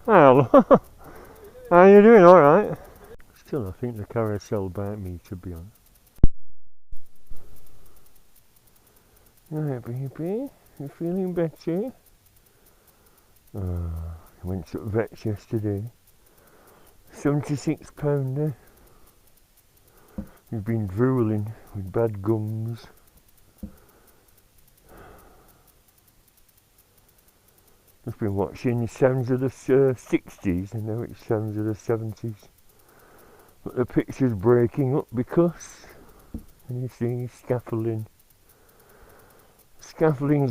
Well, how you doing? Alright? Still, I think the carousel bite me, to be honest. Right, baby, you feeling better? I went to the vet yesterday. £76. He's been drooling with bad gums. Just been watching Sounds of the 60s, and now it's Sounds of the 70s. But the picture's breaking up because, and you see, scaffolding's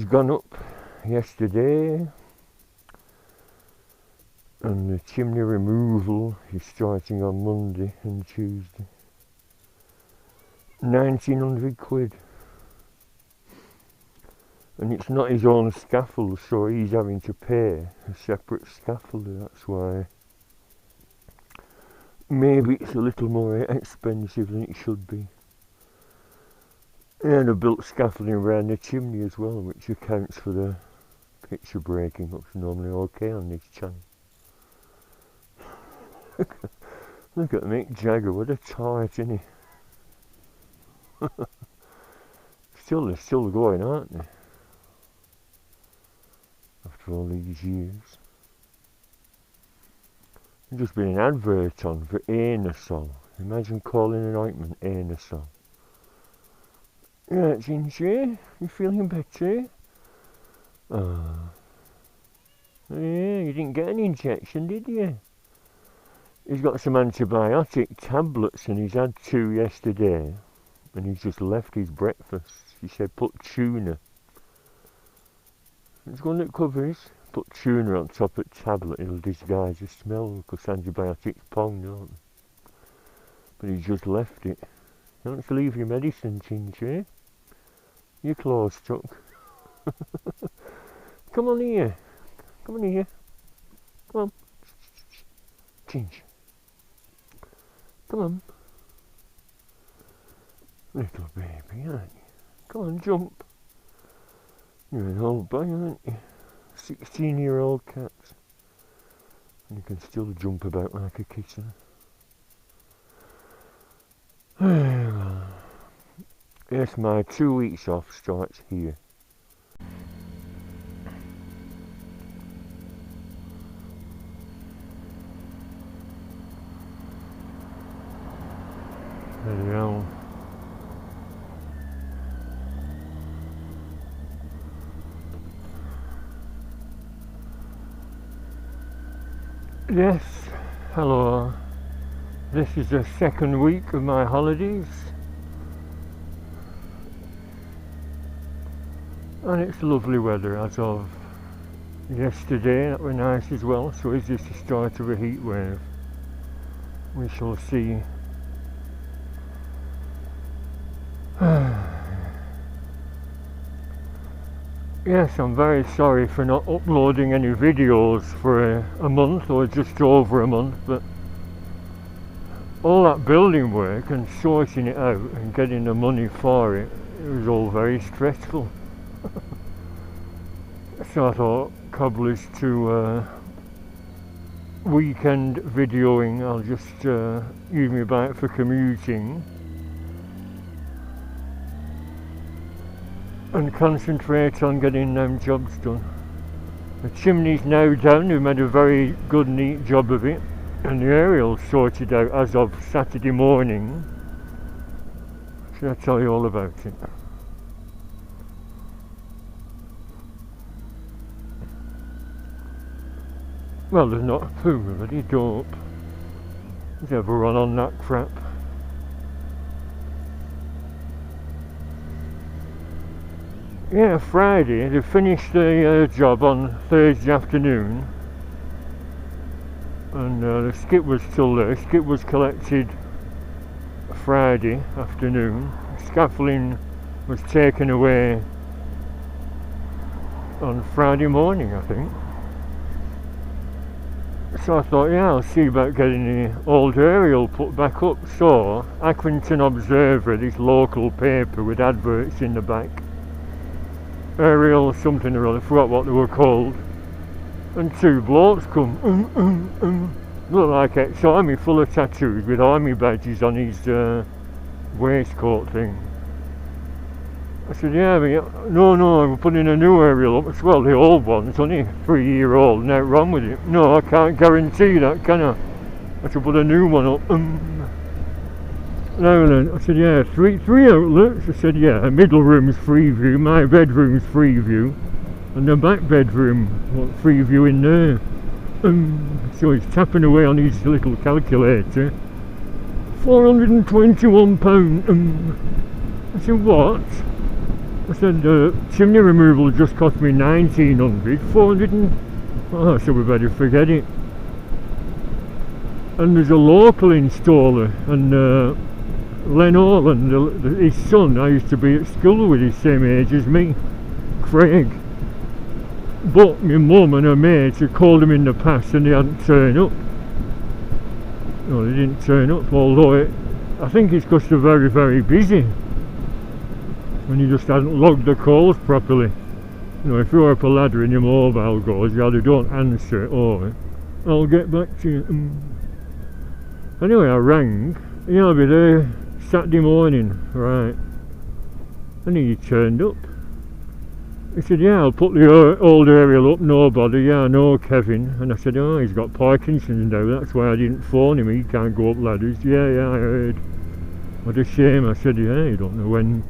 gone up yesterday, and the chimney removal is starting on Monday and Tuesday. 1900 quid. And it's not his own scaffold, so he's having to pay a separate scaffolder. That's why maybe it's a little more expensive than it should be. And I built scaffolding around the chimney as well, which accounts for the picture breaking up. It's normally okay on this channel. Look at Mick Jagger, what a tart, isn't he? They're still going, aren't they? After all these years. There's just been an advert on for Anusol. Imagine calling an ointment Anusol. Right, Ginger, you feeling better? Yeah, you didn't get an injection, did you? He's got some antibiotic tablets and he's had 2 yesterday. And he's just left his breakfast. He said put tuna. It's one that covers. Put tuna on top of tablet, it'll disguise the smell because antibiotics pong, don't they? But he's just left it. You don't have to leave your medicine, Ginger. Your claw's stuck. Come on here. Come on here. Come on. Ginger. Come on. Little baby, aren't you? Come on, jump. You're an old boy, aren't you? 16-year-old cat. And you can still jump about like a kitten. Yes, my 2 weeks off starts here. Bloody hell. Yes, hello. This is the 2nd week of my holidays. And it's lovely weather as of yesterday. That was nice as well. So is this the start of a heat wave? We shall see. Yes, I'm very sorry for not uploading any videos for a month or just over a month, but all that building work and sorting it out and getting the money for it, it was all very stressful. So I thought, cobblers to weekend videoing, I'll just use my bike for commuting and concentrate on getting them jobs done. The chimney's now down, we've made a very good neat job of it, and the aerial's sorted out as of Saturday morning. So I'll tell you all about it. Well, there's not a poo, bloody dope. Who's ever run on that crap? Yeah, Friday, they finished the job on Thursday afternoon, and the skip was still there. Skip was collected Friday afternoon. Scaffolding was taken away on Friday morning, I think. So I thought, yeah, I'll see about getting the old aerial put back up. So, Accrington Observer, this local paper with adverts in the back, aerial something or other, I forgot what they were called. and two blokes come, look like ex-army, full of tattoos with army badges on his waistcoat thing. I said, yeah, but no, we're putting a new aerial up. I said, well, the old one, it's only 3-year-old, now wrong with it. No, I can't guarantee that, can I? I should put a new one up. Now then, I said, yeah, three outlets. I said, yeah, a middle room's free view, my bedroom's free view, and the back bedroom, what, free view in there. So he's tapping away on his little calculator. £421. I said, what? I said, chimney removal just cost me 1900, 400 and... Oh, I said, we better forget it. And there's a local installer, and Len Hall and his son, I used to be at school with, his same age as me, Craig. But my mum and her mates had called him in the past and they hadn't turned up. No, they didn't turn up, although I think it's because they're very, very busy. And you just hadn't logged the calls properly. You know, if you're up a ladder and your mobile goes, you either don't answer or I'll get back to you. Anyway, I rang. Yeah, I'll be there Saturday morning, right? And he turned up. He said, yeah, I'll put the old aerial up, no bother. Yeah, I know Kevin. And I said, oh, he's got Parkinson's now, that's why I didn't phone him, he can't go up ladders. Yeah, I heard. What a shame. I said, yeah, you don't know when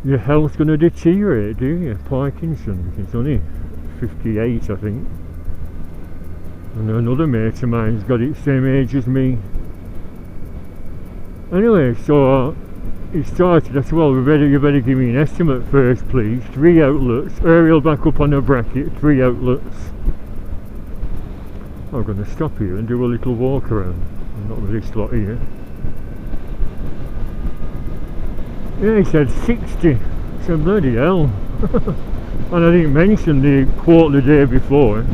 your health's going to deteriorate, do you? Parkinson's, it's only 58, I think. And another mate of mine's got it same age as me. Anyway, so he started. I said, well, you better give me an estimate first, please. 3 outlets, aerial back up on a bracket, 3 outlets. I'm going to stop here and do a little walk around. Not with this lot here. Yeah, he said 60. I said, bloody hell. And I didn't mention the quote the day before.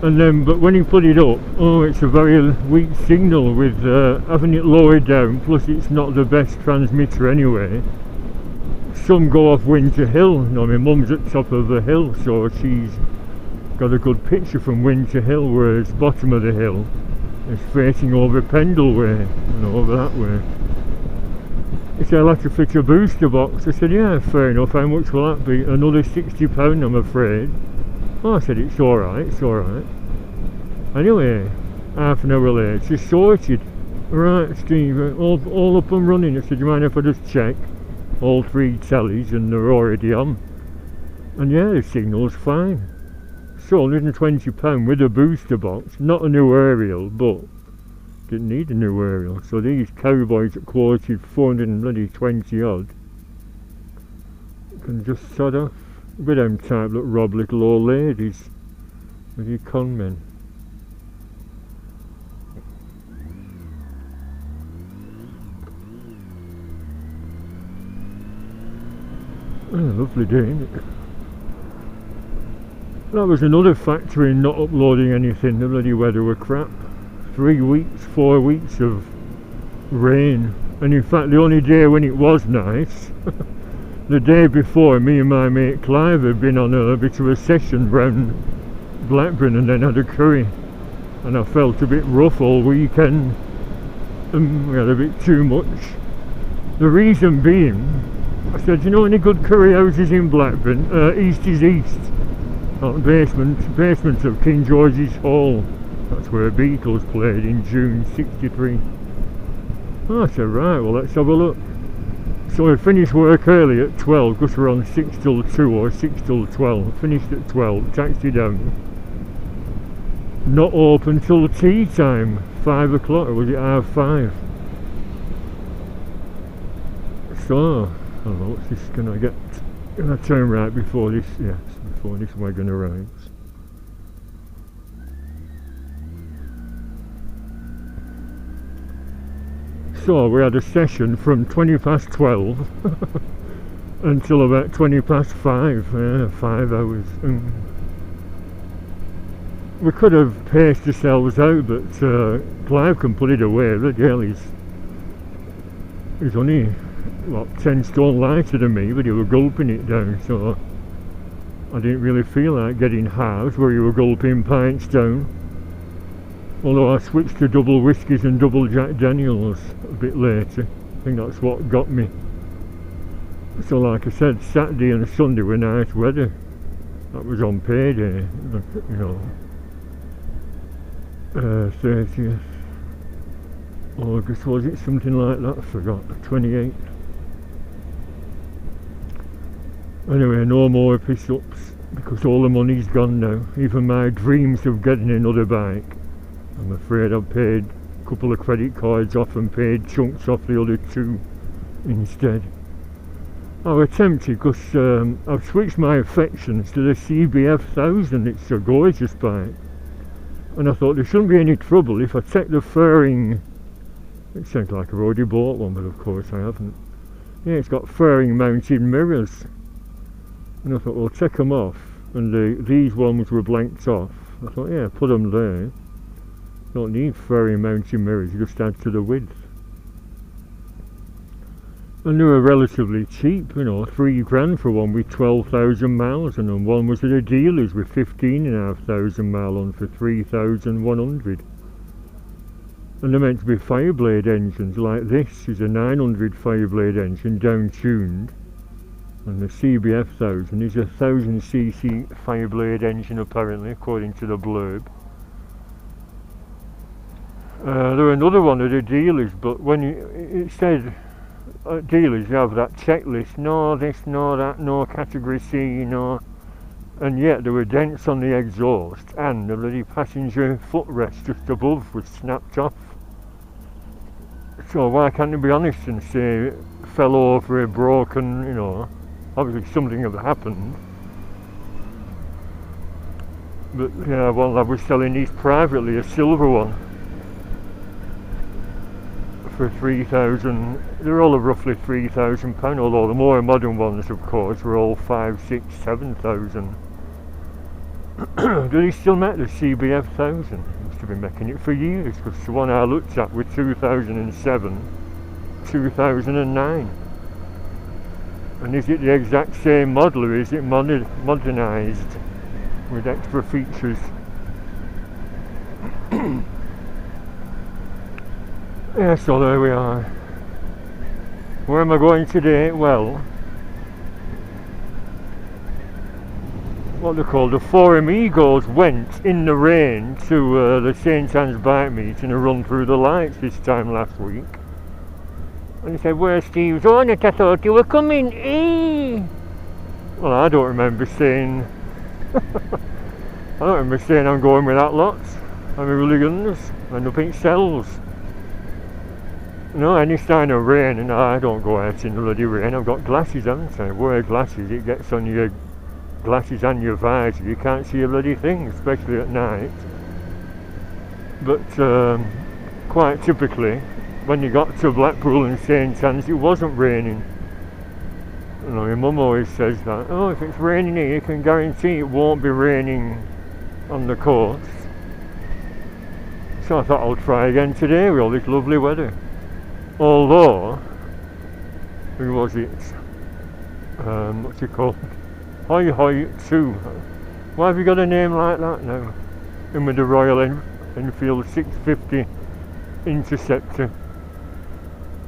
And then, but when he put it up, oh, it's a very weak signal with having it lowered down, plus it's not the best transmitter anyway. Some go off Winter Hill. No, my mum's at the top of the hill, so she's got a good picture from Winter Hill, whereas bottom of the hill is facing over Pendle way, and over that way. He said, I'll have to fit a booster box. I said, yeah, fair enough. How much will that be? Another £60, I'm afraid. Oh, I said, it's alright, it's alright. Anyway, half an hour later, it's sorted. Right, Steve, all up and running. I said, do you mind if I just check all 3 tellies, and they're already on? And yeah, the signal's fine. So £120 with a booster box, not a new aerial, but didn't need a new aerial. So these cowboys that quoted 420 odd can just sod off. With them type that rob little old ladies with your con men. Oh, lovely day, isn't it? That was another factor in not uploading anything. The bloody weather were crap. 3 weeks, 4 weeks of rain, and in fact the only day when it was nice the day before, me and my mate Clive had been on a bit of a session round Blackburn and then had a curry, and I felt a bit rough all weekend and we had a bit too much. The reason being, I said, you know any good curry houses in Blackburn? East is East, not the basement of King George's Hall. That's where Beatles played in June '63. Oh, I said, right, well let's have a look. So we finished work early at 12, because we're on 6 till 2 or 6 till 12. Finished at 12, taxi down. Not open till tea time, 5 o'clock, or was it half 5? So, I don't know, what's this gonna get? Gonna turn right before this, yes, before this wagon arrives. So we had a session from 20 past 12 until about 20 past 5, 5 hours. We could have paced ourselves out, but Clive can put it away. Bloody hell, he's only, what, 10 stone lighter than me, but he was gulping it down, so I didn't really feel like getting halves where you were gulping pints down. Although I switched to double whiskies and double Jack Daniels a bit later. I think that's what got me. So like I said, Saturday and Sunday were nice weather. That was on payday, you know. 30th August, was it? Something like that, I forgot. 28th. Anyway, no more piss-ups, because all the money's gone now. Even my dreams of getting another bike. I'm afraid I've paid a couple of credit cards off and paid chunks off the other two instead. I was tempted because I've switched my affections to the CBF 1000. It's a gorgeous bike. And I thought there shouldn't be any trouble if I take the fairing. It sounds like I've already bought one, but of course I haven't. Yeah, it's got fairing mounted mirrors. And I thought, well, take them off. And these ones were blanked off. I thought, yeah, put them there. Don't need fairing mounted mirrors, you just add to the width. And they were relatively cheap, you know, £3 for one with 12,000 miles on them. One was at a dealer's with 15,500 miles on for 3,100. And they're meant to be Fireblade engines. Like this is a 900 Fireblade engine, down tuned. And the CBF 1000 is a 1000cc Fireblade engine apparently, according to the blurb. There were another one at a dealer's, but when it said at dealers you have that checklist, no this, no that, no category C, no, and yet there were dents on the exhaust and the bloody passenger footrest just above was snapped off. So why can't they be honest and say fell over, broken, you know, obviously something had happened. But yeah, well, I was selling these privately, a silver one for 3,000. They're all roughly £3,000, although the more modern ones, of course, were all 5, 6, 7,000. Do they still make the CBF 1000? Must have been making it for years, because the one I looked at was 2007, 2009. And is it the exact same model, or is it modernised with extra features? Yeah, so there we are. Where am I going today? Well, what they're called, the Four Amigos went in the rain to the St Anne's bike meeting and run through the lights this time last week. And he said, where's Steve's on it? I thought you were coming. Well, I don't remember saying I'm going with that lot. I'm a hooligans, end up in cells. No, any sign of rain, and I don't go out in the bloody rain. I've got glasses, haven't I? Wear glasses, it gets on your glasses and your visor. You can't see a bloody thing, especially at night. But quite typically, when you got to Blackpool and St Anne's, it wasn't raining. You know, your mum always says that. Oh, if it's raining here, you can guarantee it won't be raining on the coast. So I thought I'll try again today with all this lovely weather. Although, who was it? What's it called? Hoy Hoy 2. Why have you got a name like that now? In with the Royal Enfield 650 Interceptor.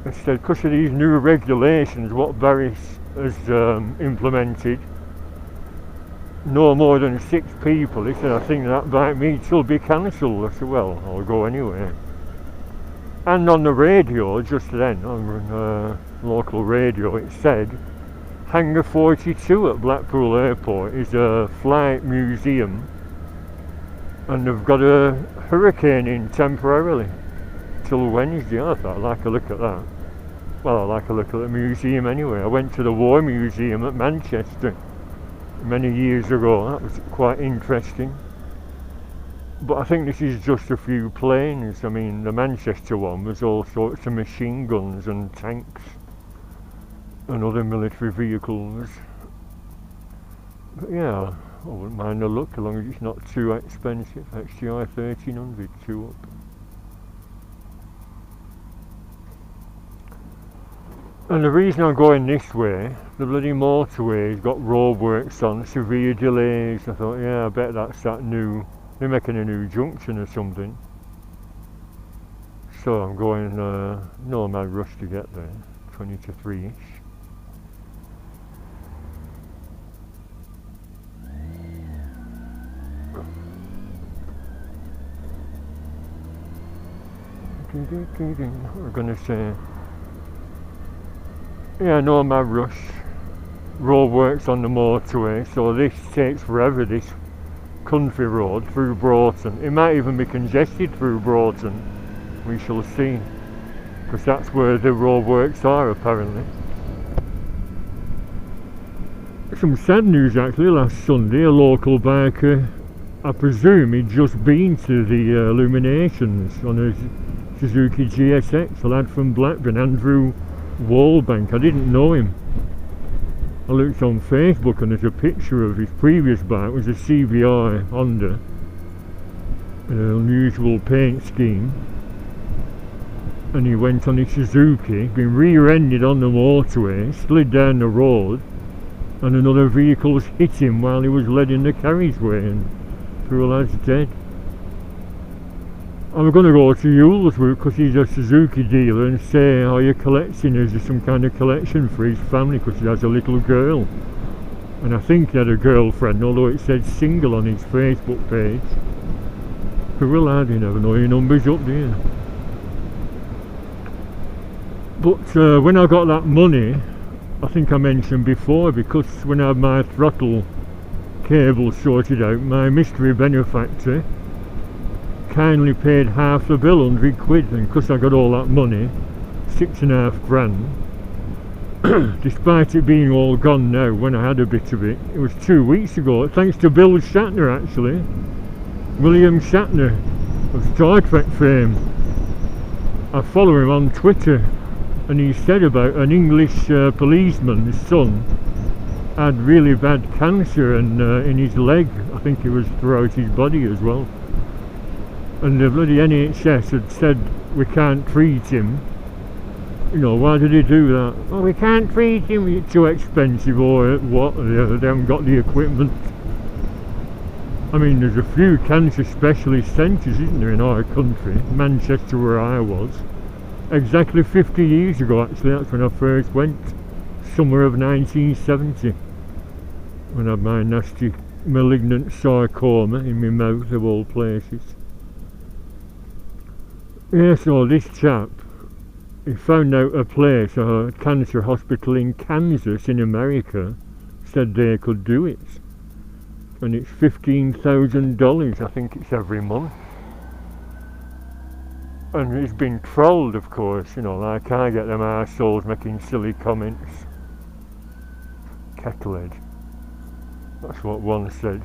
Instead, because of these new regulations, what Barry has implemented, no more than 6 people. He said, I think that bike meet will be cancelled. I said, well, I'll go anyway. And on the radio, just then, on local radio, it said Hangar 42 at Blackpool Airport is a flight museum, and they've got a hurricane in temporarily till Wednesday. I thought I'd like a look at that. Well, I like a look at the museum anyway. I went to the War Museum at Manchester many years ago. That was quite interesting. But I think this is just a few planes. I mean, the Manchester one was all sorts of machine guns and tanks and other military vehicles. But yeah, I wouldn't mind a look as long as it's not too expensive. XTI 1300, 2 up. And the reason I'm going this way, the bloody motorway's got roadworks on, severe delays. I thought, yeah, I bet that's that new, they're making a new junction or something. So I'm going, no mad rush to get there, 20 to 3-ish. We're gonna say, yeah, no mad rush. Roadworks on the motorway, so this takes forever, this country road through Broughton. It might even be congested through Broughton, we shall see, because that's where the roadworks are apparently. Some sad news actually. Last Sunday a local biker, I presume he'd just been to the Illuminations on a Suzuki GSX, a lad from Blackpool, Andrew Wallbank. I didn't know him. I looked on Facebook and there's a picture of his previous bike. It was a CBI Honda, an unusual paint scheme, and he went on his Suzuki, been rear-ended on the motorway, slid down the road, and another vehicle's hit him while he was led in the carriageway, and poor lad's dead. I'm going to go to Yule's because he's a Suzuki dealer and say, are you collecting? Is there some kind of collection for his family? Because he has a little girl. And I think he had a girlfriend, although it said single on his Facebook page. Poor lad, you never know your numbers up, do you? But when I got that money, I think I mentioned before, because when I had my throttle cable sorted out, my mystery benefactor kindly paid half the bill, 100 quid, and because I got all that money, 6.5 grand, despite it being all gone now when I had a bit of it. It was 2 weeks ago, thanks to Bill Shatner actually, William Shatner of Star Trek fame. I follow him on Twitter, and he said about an English policeman's son had really bad cancer, and in his leg, I think it was throughout his body as well. And the bloody NHS had said, we can't treat him. You know, why did he do that? Oh, we can't treat him, it's too expensive, or what, they haven't got the equipment. I mean, there's a few cancer specialist centres, isn't there, in our country? Manchester, where I was. Exactly 50 years ago, actually, that's when I first went. Summer of 1970. When I had my nasty malignant sarcoma in my mouth, of all places. Yeah, so this chap, he found out a place, a cancer hospital in Kansas in America, said they could do it. And it's $15,000, I think it's every month. And he's been trolled, of course, you know, like I get them arseholes making silly comments. Kettlehead. That's what one said.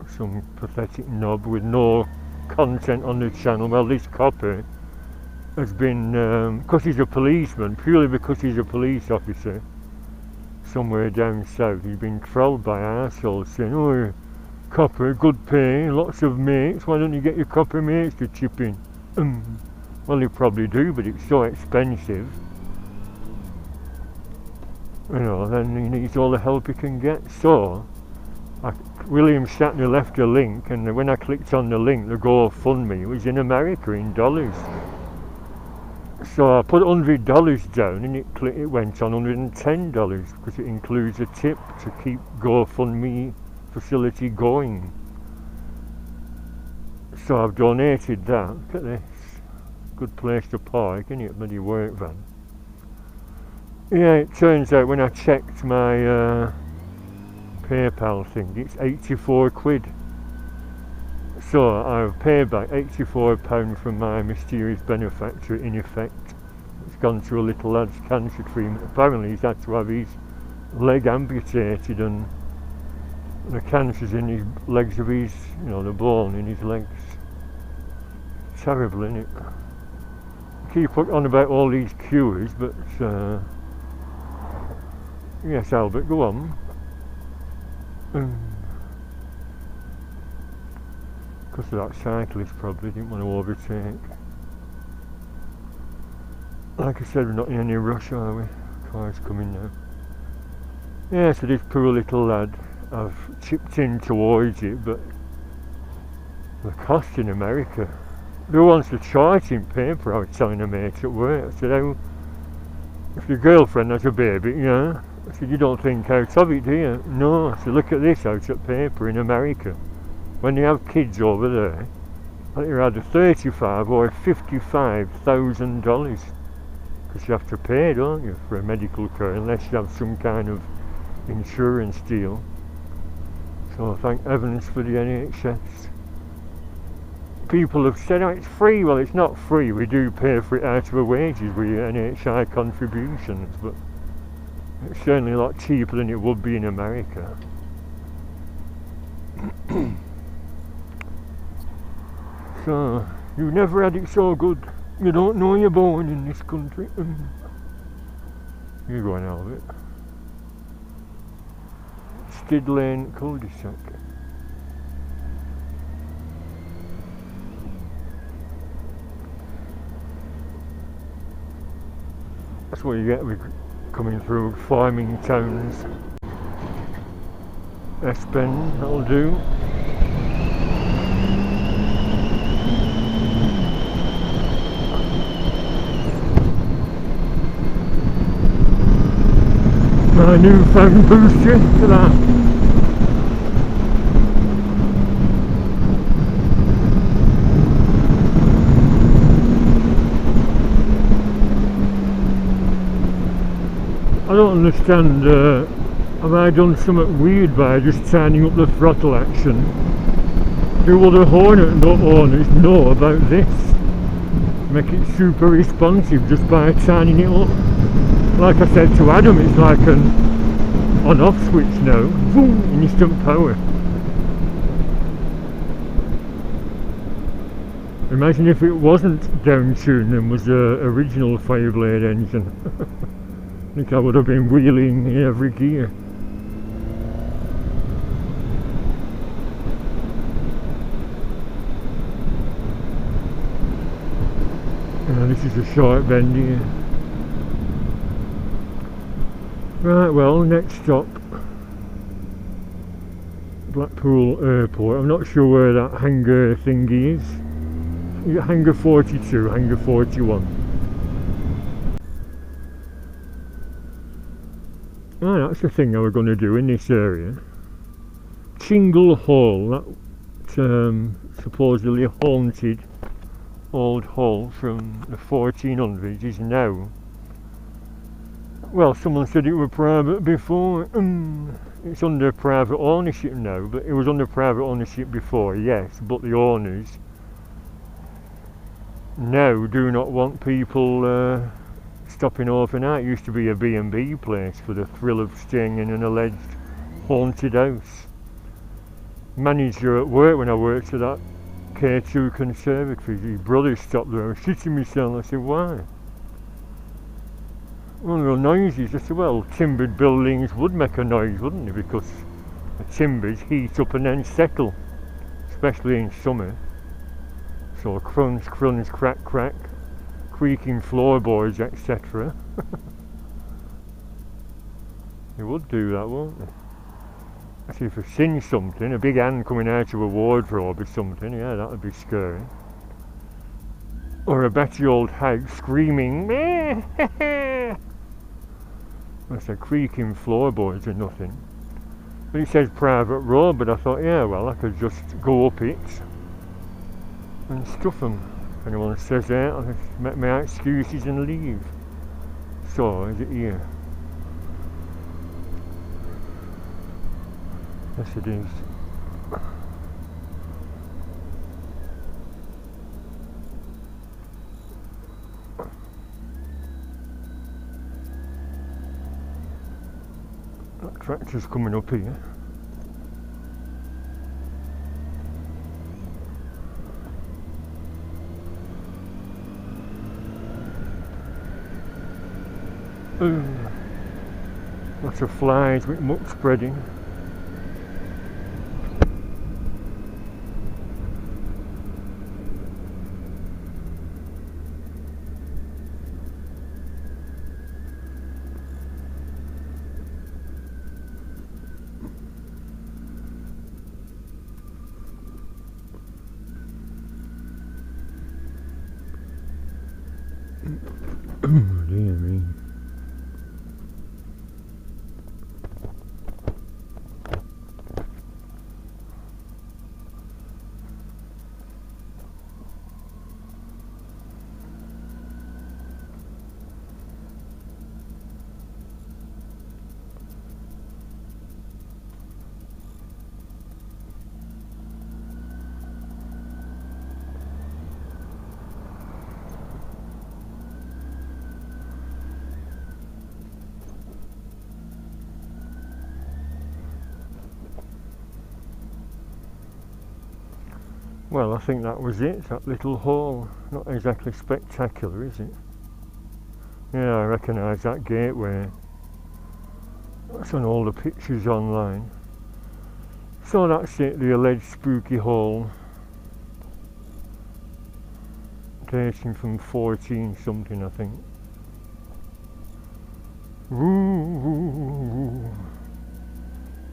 Some pathetic knob with no content on the channel. Well, this copper has been, because he's a policeman, purely because he's a police officer somewhere down south, he's been trolled by arseholes saying, oh, copper, good pay, lots of mates, why don't you get your copper mates to chip in? Well, they probably do, but it's so expensive, you know, then he needs all the help he can get. So William Shatner left a link, and when I clicked on the link, the GoFundMe, it was in America in dollars. So I put $100 down, and it went on $110 because it includes a tip to keep GoFundMe facility going. So I've donated that. Look at this. Good place to park, isn't it? Bloody work van. Yeah, it turns out when I checked my PayPal thing, it's 84 quid. So I've paid back £84 from my mysterious benefactor in effect. It's gone to a little lad's cancer treatment. Apparently he's had to have his leg amputated, and the cancer's in his legs of his, you know, the bone in his legs. Terrible, isn't it? I keep on about all these cures, but yes, Albert, go on. Because of that cyclist probably didn't want to overtake. Like I said, we're not in any rush, are we? Car's coming now. Yeah, so this poor little lad, I've chipped in towards it, but the cost in America. Who wants to charge in paper? I was telling a mate at work. I said, oh, if your girlfriend has a baby, yeah. I said, you don't think out of it, do you? No. I said, look at this out at paper in America. When they have kids over there, I think they're either $35,000 or $55,000. Because you have to pay, don't you, for a medical care, unless you have some kind of insurance deal. So thank heavens for the NHS. People have said, oh, it's free. Well, it's not free. We do pay for it out of our wages with NHI contributions, but it's certainly a lot cheaper than it would be in America. So, you've never had it so good. You don't know you're born in this country. You're going out of it. Skid Lane cul-de-sac. That's what you get with coming through farming towns. S-Bend, that'll do. My newfound booster to that. I don't understand, have I done something weird by just turning up the throttle action? Do other Hornet owners know about this? Make it super responsive just by turning it up. Like I said to Adam, it's like an on-off switch now. Boom, instant power. Imagine if it wasn't down-tuned and was an original Fireblade engine. I think I would have been wheeling in every gear. This is a short bend here. Right, well, next stop, Blackpool Airport. I'm not sure where that hangar thingy is. Hangar 42, hangar 41. Ah, that's the thing I was going to do in this area. Chingle Hall, that supposedly haunted old hall from the 1400s, is now, well, someone said it was private before. It's under private ownership now, but it was under private ownership before, yes, but the owners now do not want people stopping overnight. It used to be a B&B place for the thrill of staying in an alleged haunted house. Manager at work, when I worked at that K2 conservatory, his brother stopped there. I was shitting myself. I said, why? Well, there were noises. I said, well, timbered buildings would make a noise, wouldn't they? Because the timbers heat up and then settle, especially in summer. So crunch, crunch, crack, crack, creaking floorboards, etc. They would do that, won't they? Actually, if I've seen something, a big hand coming out of a wardrobe or something, yeah, that would be scary. Or a batty old hag screaming, meh. I said creaking floorboards are nothing. But it says private road, but I thought, yeah, well, I could just go up it and stuff them. If anyone says that, I'll just make my excuses and leave. So, is it here? Yes, it is. That tractor's coming up here. Lots of flies with muck spreading. Dear me. Well, I think that was it, that little hall. Not exactly spectacular, is it? Yeah, I recognise that gateway. That's on all the pictures online. So that's it, the alleged spooky hall. Dating from 14 something, I think. Ooh.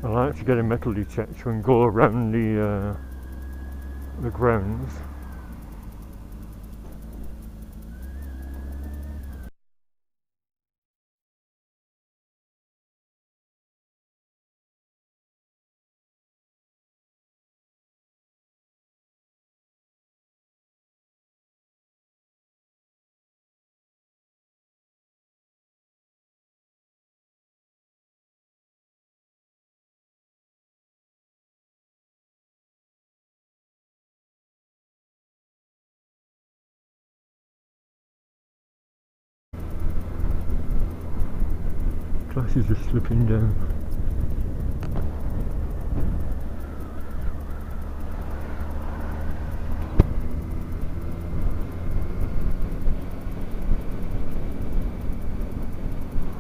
I like to get a metal detector and go around the grounds. Glasses are slipping down.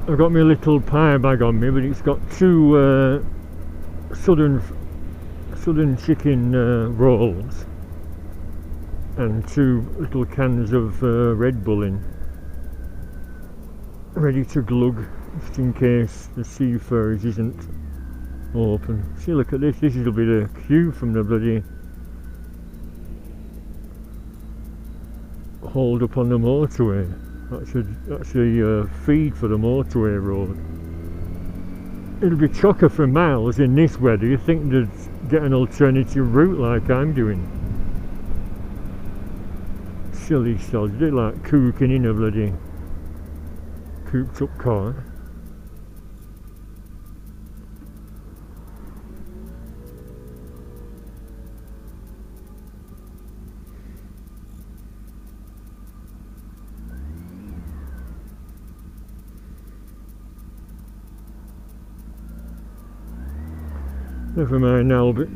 I've got my little pie bag on me, but it's got two southern chicken rolls and two little cans of Red Bull in, ready to glug just in case the Seafarers isn't open. See, look at this. This will be the queue from the bloody hold up on the motorway. That's a feed for the motorway road. It'll be chocker for miles in this weather. You think they'd get an alternative route like I'm doing? Silly sods. They're like cooking in a bloody cooped up car. Never mind, Albert.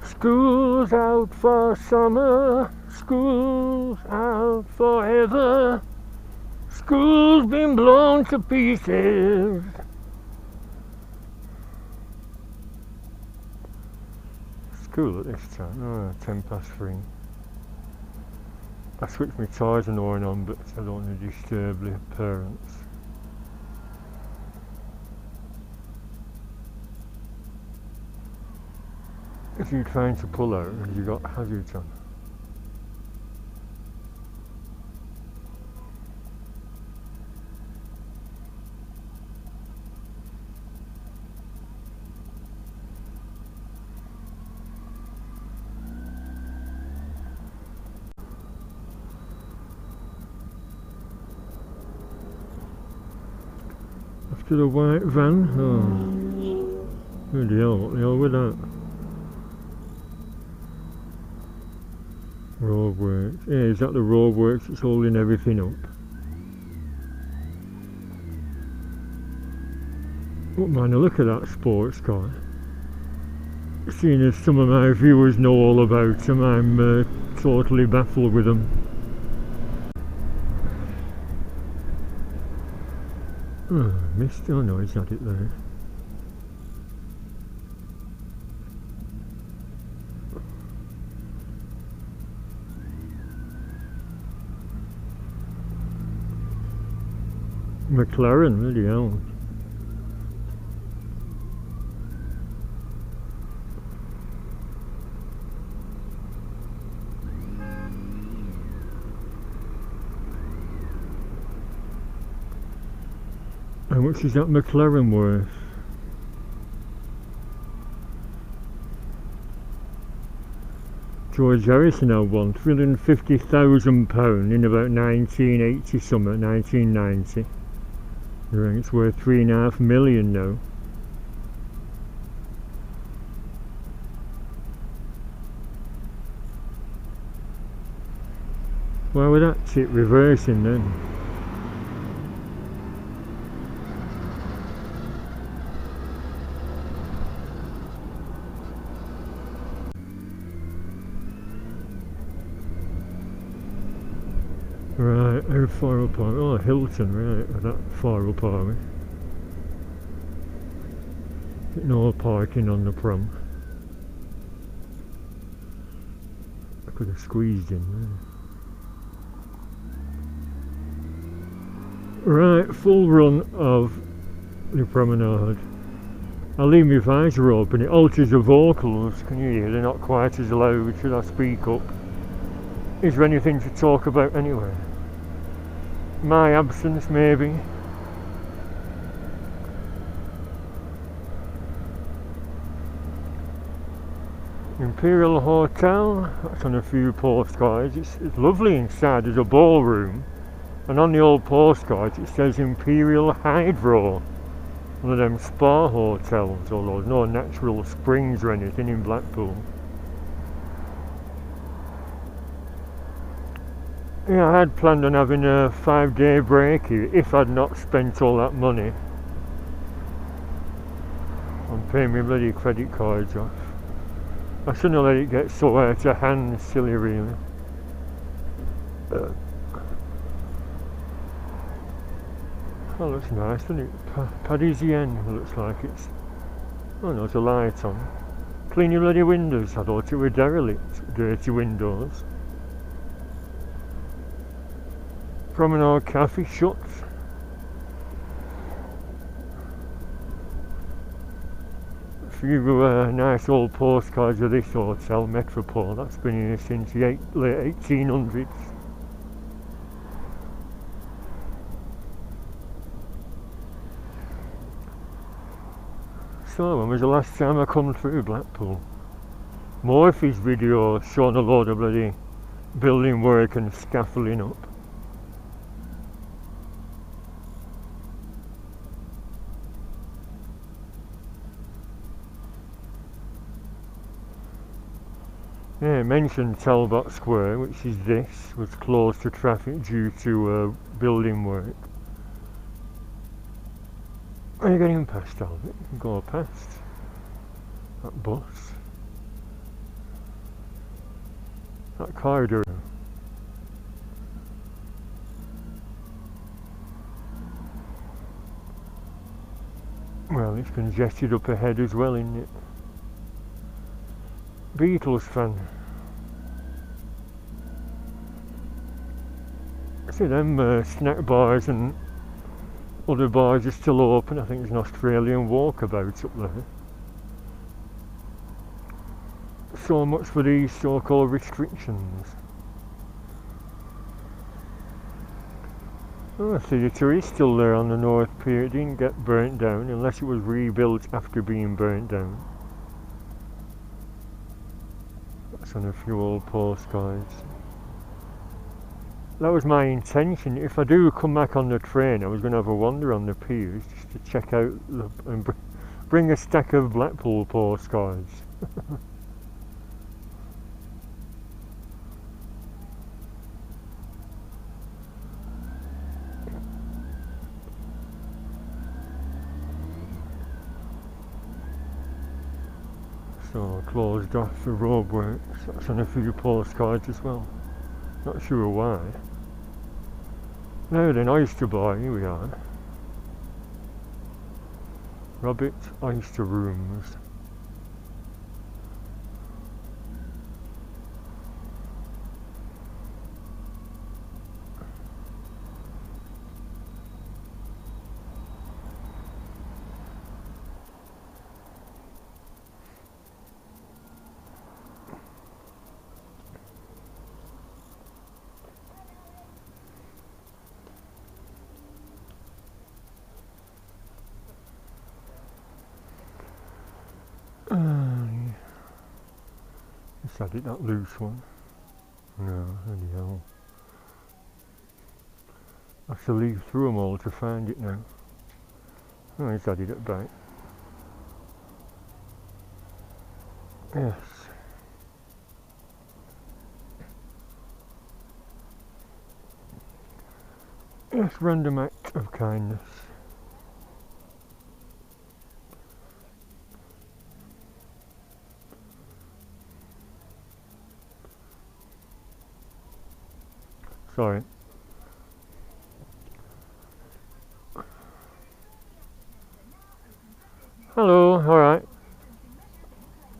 School's out for summer, school's out forever, school's been blown to pieces. School at this time, oh, 10 past 3. I switched my tyres and oil on, but I don't want to disturb the parents. If you're trying to pull out, have you got hazards on? After the white van? Oh, bloody hell, what the hell with that? Roadworks. Yeah, is that the roadworks that's holding everything up? Wouldn't mind a look at that sports car. Seeing as some of my viewers know all about them, I'm totally baffled with them. Oh, missed. Oh no, he's had it there. McLaren, really hell. How much is that McLaren worth? George Harrison had one, £350,000 in about 1980 something, 1990. It's worth 3.5 million now. Why would that tip reversing then? Right, how far up are we? Oh, Hilton, right, that far up are we? No parking on the prom. I could have squeezed in there. Right, full run of the promenade. I'll leave my visor open, it alters the vocals, can you hear? They're not quite as loud, should I speak up? Is there anything to talk about anyway? My absence, maybe. Imperial Hotel, that's on a few postcards. It's lovely inside, there's a ballroom. And on the old postcards it says Imperial Hydro. One of them spa hotels, although there's no natural springs or anything in Blackpool. Yeah, I had planned on having a 5-day break here if I'd not spent all that money on paying my bloody credit cards off. I shouldn't have let it get so out of hand, silly really. That looks nice, doesn't it? Parisienne looks like it's... Oh no, there's a light on. Clean your bloody windows, I thought it were derelict, dirty windows. Promenade Cafe shut. A few nice old postcards of this hotel, Metropole. That's been here since the late 1800s. So, when was the last time I come through Blackpool? Morphy's video showing a load of bloody building work and scaffolding up. Yeah, it mentioned Talbot Square, which is this, was closed to traffic due to building work. Are you getting past Albert? You can go past that bus. That corridor. Well, it's congested up ahead as well, isn't it? Beatles fan. See them snack bars and other bars are still open. I think there's an Australian walkabout up there. So much for these so-called restrictions. Oh, the theatre is still there on the North Pier. It didn't get burnt down unless it was rebuilt after being burnt down. That's on a few old postcards. That was my intention. If I do come back on the train, I was going to have a wander on the piers just to check out and bring a stack of Blackpool postcards. So closed off for roadworks. That's on a few postcards as well. Not sure why. Now then, oyster bar, here we are. Rabbit oyster rooms. Just added that loose one. No, bloody hell. I have to leaf through them all to find it now. Oh, he's added it back. Yes. Yes, random act of kindness. Sorry. Hello, alright.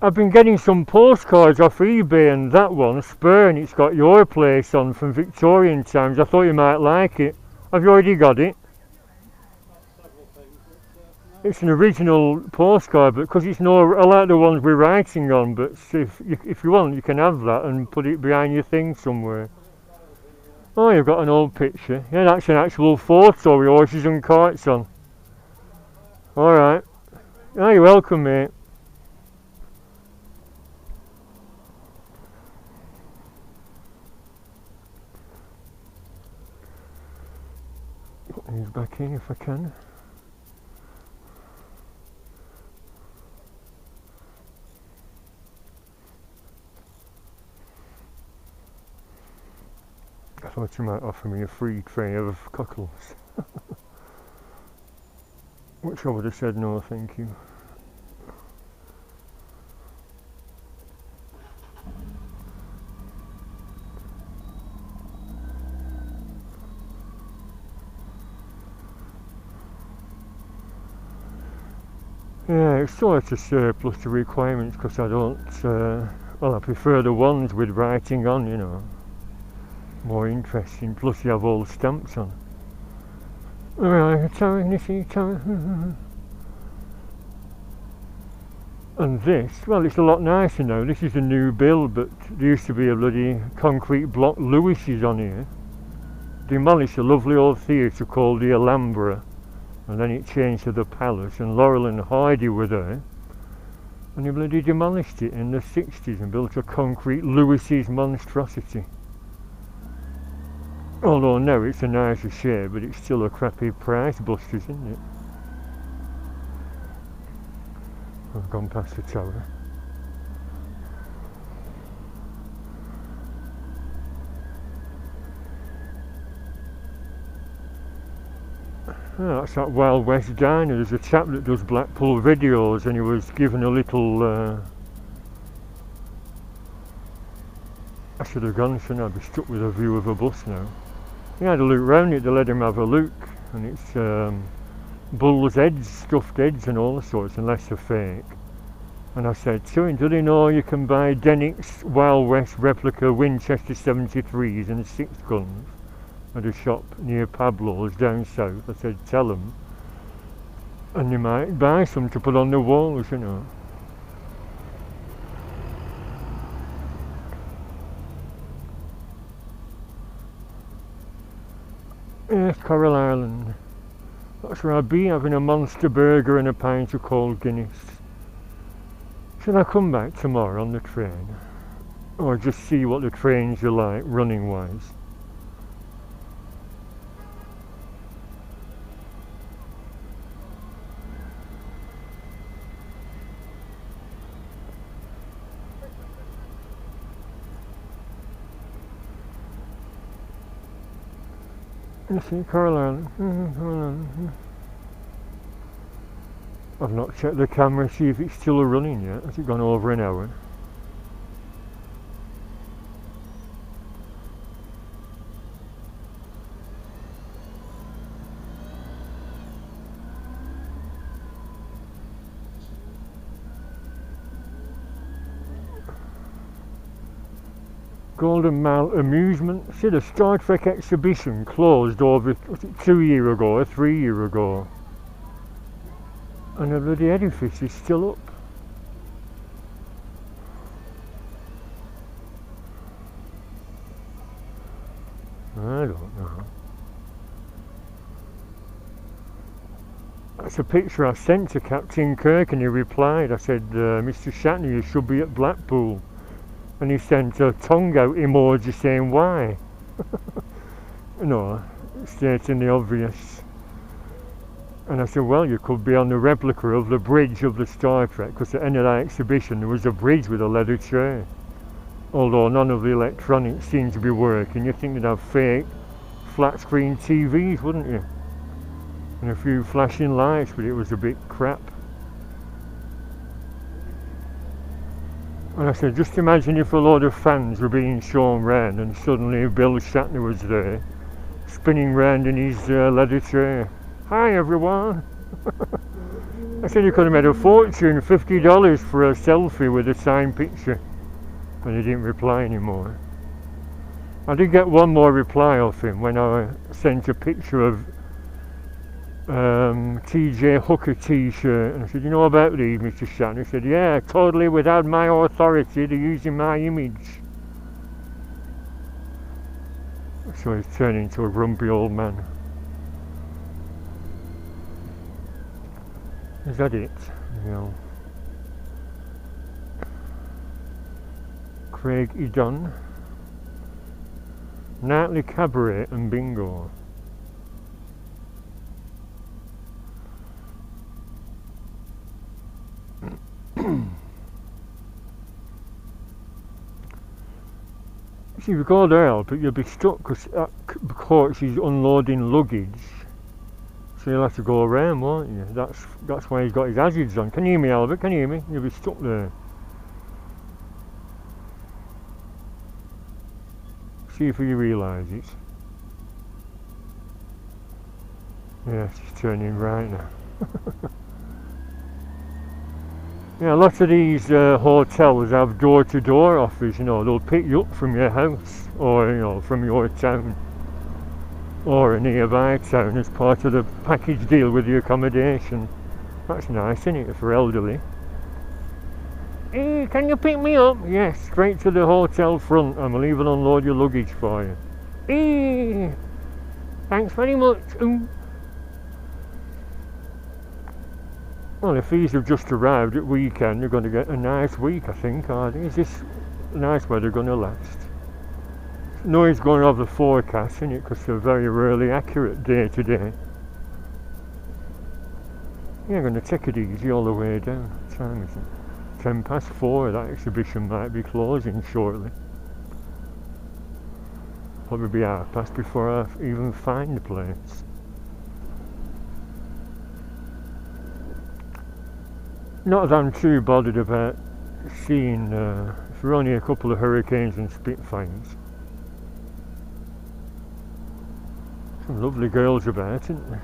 I've been getting some postcards off eBay, and that one, Spur, and it's got your place on from Victorian times. I thought you might like it. Have you already got it? It's an original postcard, but because it's no, I like the ones we're writing on, but if you want, you can have that and put it behind your thing somewhere. Oh, you've got an old picture. Yeah, that's an actual photo with horses and carts on. Alright. Oh, you're welcome, mate. Put these back in if I can. I thought you might offer me a free tray of cockles. Which I would have said no thank you. Yeah, it's sort of surplus to requirements because I don't, well, I prefer the ones with writing on, you know. More interesting, plus you have all the stamps on. Alright, and this, well, it's a lot nicer now. This is a new build, but there used to be a bloody concrete block Lewis's on here. Demolished a lovely old theatre called the Alhambra, and then it changed to the Palace, and Laurel and Heidi were there, and he bloody demolished it in the 60s and built a concrete Lewis's monstrosity. Although now it's a nicer shape, but it's still a crappy price busters, isn't it? I've gone past the tower. Oh, that's that Wild West diner. There's a chap that does Blackpool videos, and he was given a little I should have gone, shouldn't I? I'd be stuck with a view of a bus now. He had a look round it, they let him have a look, and it's bull's heads, stuffed heads and all sorts, unless they're fake. And I said to him, do they know you can buy Dennick's Wild West replica Winchester 73s and 6 guns at a shop near Pablo's down south? I said, tell them, and they might buy some to put on the walls, you know. Yes, Coral Island. That's where I'll be, having a monster burger and a pint of cold Guinness. Should I come back tomorrow on the train? Or just see what the trains are like, running wise? You see, Coral Island. Coral Island. I've not checked the camera, see if it's still running yet. Has it gone over an hour? Golden Mile Amusement. See, the Star Trek exhibition closed over, was it 2 years ago or 3 years ago? And the bloody edifice is still up. I don't know. That's a picture I sent to Captain Kirk and he replied. I said, Mr. Shatner, you should be at Blackpool. And he sent a tongue out emoji saying why. No, stating the obvious. And I said, well, you could be on the replica of the bridge of the Star Trek, because at the end of that exhibition there was a bridge with a leather chair. Although none of the electronics seemed to be working, you'd think they'd have fake flat screen TVs, wouldn't you? And a few flashing lights, but it was a bit crap. And I said, just imagine if a load of fans were being shown round and suddenly Bill Shatner was there, spinning round in his leather chair. Hi everyone! I said you could have made a fortune, $50 for a selfie with a signed picture. And he didn't reply anymore. I did get one more reply off him when I sent a picture of TJ Hooker t-shirt, and I said, you know about these, Mr. Shatner? He said, yeah, totally without my authority, they're using my image. So he's turning into a grumpy old man. Is that it? You know. Craig Edon. Nightly Cabaret and Bingo. See, if you go there, but you'll be stuck because coach is unloading luggage, so you'll have to go around, won't you? That's why he's got his hazards on. Can you hear me, Albert? Can you hear me? You'll be stuck there. See if he realises. Yes, he's turning right now. Yeah, a lot of these hotels have door-to-door offers, you know, they'll pick you up from your house or, you know, from your town or a nearby town as part of the package deal with the accommodation. That's nice, isn't it, for elderly? Hey, can you pick me up? Yes, straight to the hotel front and we'll even unload your luggage for you. Hey, thanks very much. Well, if these have just arrived at weekend, they're going to get a nice week, I think, aren't they? Is this nice weather going to last? No, he's going to have the forecast, isn't it? Because they're very rarely accurate day to day. Yeah, I'm going to take it easy all the way down. What time is it? 4:10. That exhibition might be closing shortly. Probably be 5:30 before I even find the place. Not that I'm too bothered about seeing, if there are only a couple of Hurricanes and Spitfires. Some lovely girls about, isn't there?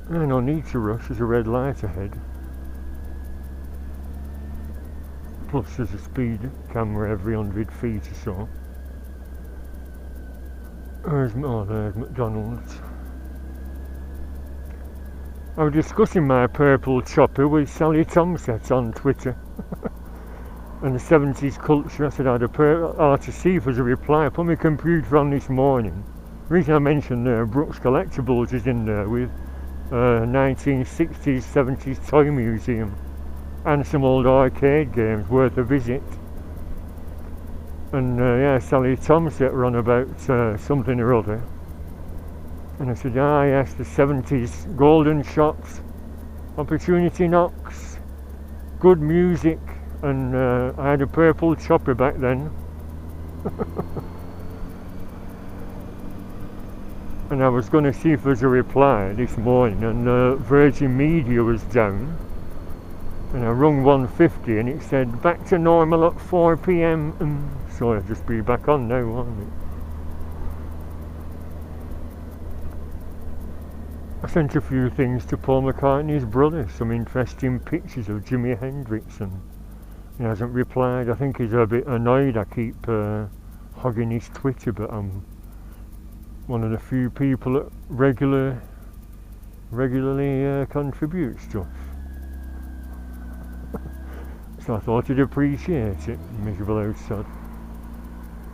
No need to rush, there's a red light ahead. Plus there's a speed camera every 100 feet or so. There's McDonald's. I was discussing my purple chopper with Sally Tomset on Twitter. And the 70s culture. I said I'd to see if there's a reply. I put my computer on this morning. The reason I mentioned Brooks Collectibles is in there with 1960s, 70s toy museum. And some old arcade games worth a visit. And yeah, Sally Tomset run about something or other. And I said, yes, the 70s golden shots, opportunity knocks. good music, and I had a purple chopper back then. And I was going to see if there's a reply this morning, and Virgin Media was down, and I rung 150 and it said back to normal at 4 p.m. and so I'll just be back on now, won't it? I sent a few things to Paul McCartney's brother, some interesting pictures of Jimi Hendrix, and he hasn't replied. I think he's a bit annoyed I keep hogging his Twitter, but I'm one of the few people that regularly contribute stuff. So I thought he'd appreciate it, miserable old sod.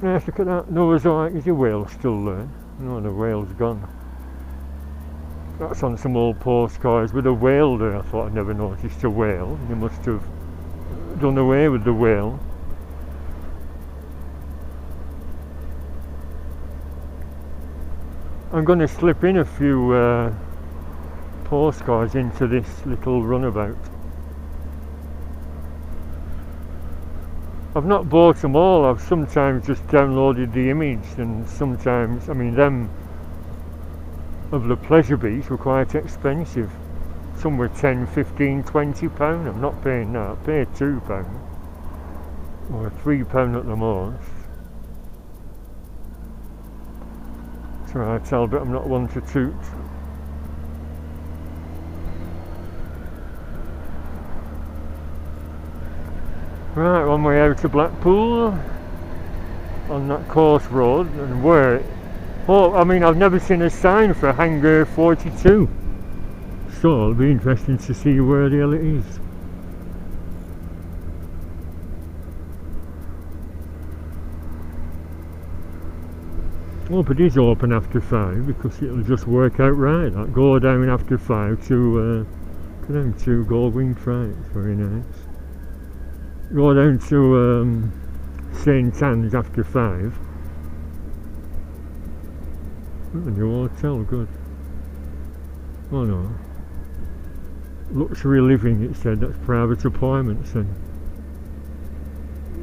Yes, look at that. Noah's Ark. Is a whale still there? No, the whale's gone. That's on some old postcards with a whale there. I thought I'd never noticed a whale. They must have done away with the whale. I'm going to slip in a few postcards into this little runabout. I've not bought them all. I've sometimes just downloaded the image, and sometimes, I mean, them of the pleasure beach were quite expensive. Some were 10, 15, 20 pound. I'm not paying that. I paid £2 or £3 at the most. So I tell, but I'm not one to toot. Right, on my way out to Blackpool on that course road, and where? Oh, I mean, I've never seen a sign for Hangar 42, so it'll be interesting to see where the hell it is. Hope it is open after 5, because it'll just work out right. I'll go down after 5 to Goldwing Fright, very nice. Go down to St Anne's after 5. Oh, new hotel, good. Oh no. Luxury living, it said. That's private appointments, and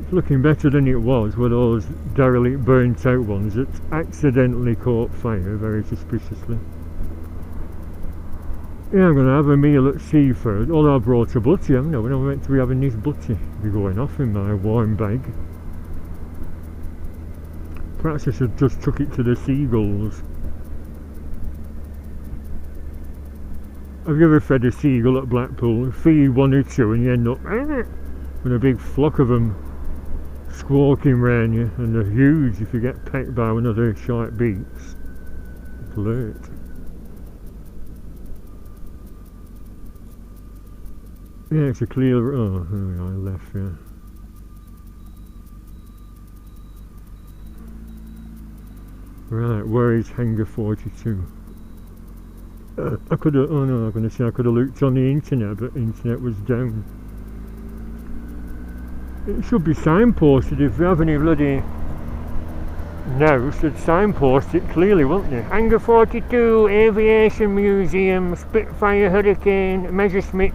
it's looking better than it was with those derelict burnt out ones that accidentally caught fire very suspiciously. Yeah, I'm going to have a meal at Seaford. Although I brought a butty, haven't I? When I meant to be having this butty, be going off in my warm bag. Perhaps I should just took it to the seagulls. Have you ever fed a seagull at Blackpool? Feed 1 or 2 and you end up with a big flock of them squawking round you, and they're huge if you get pecked by one of their sharp beaks. Alert. Yeah, it's a clear... oh, there we are, left, yeah. Right, where is Hangar 42? I could have... oh no, I'm going to say I could have looked on the internet, but the internet was down. It should be signposted. If you have any bloody... no, should signpost it clearly, wouldn't it? Hangar 42, Aviation Museum, Spitfire Hurricane, Messerschmitt,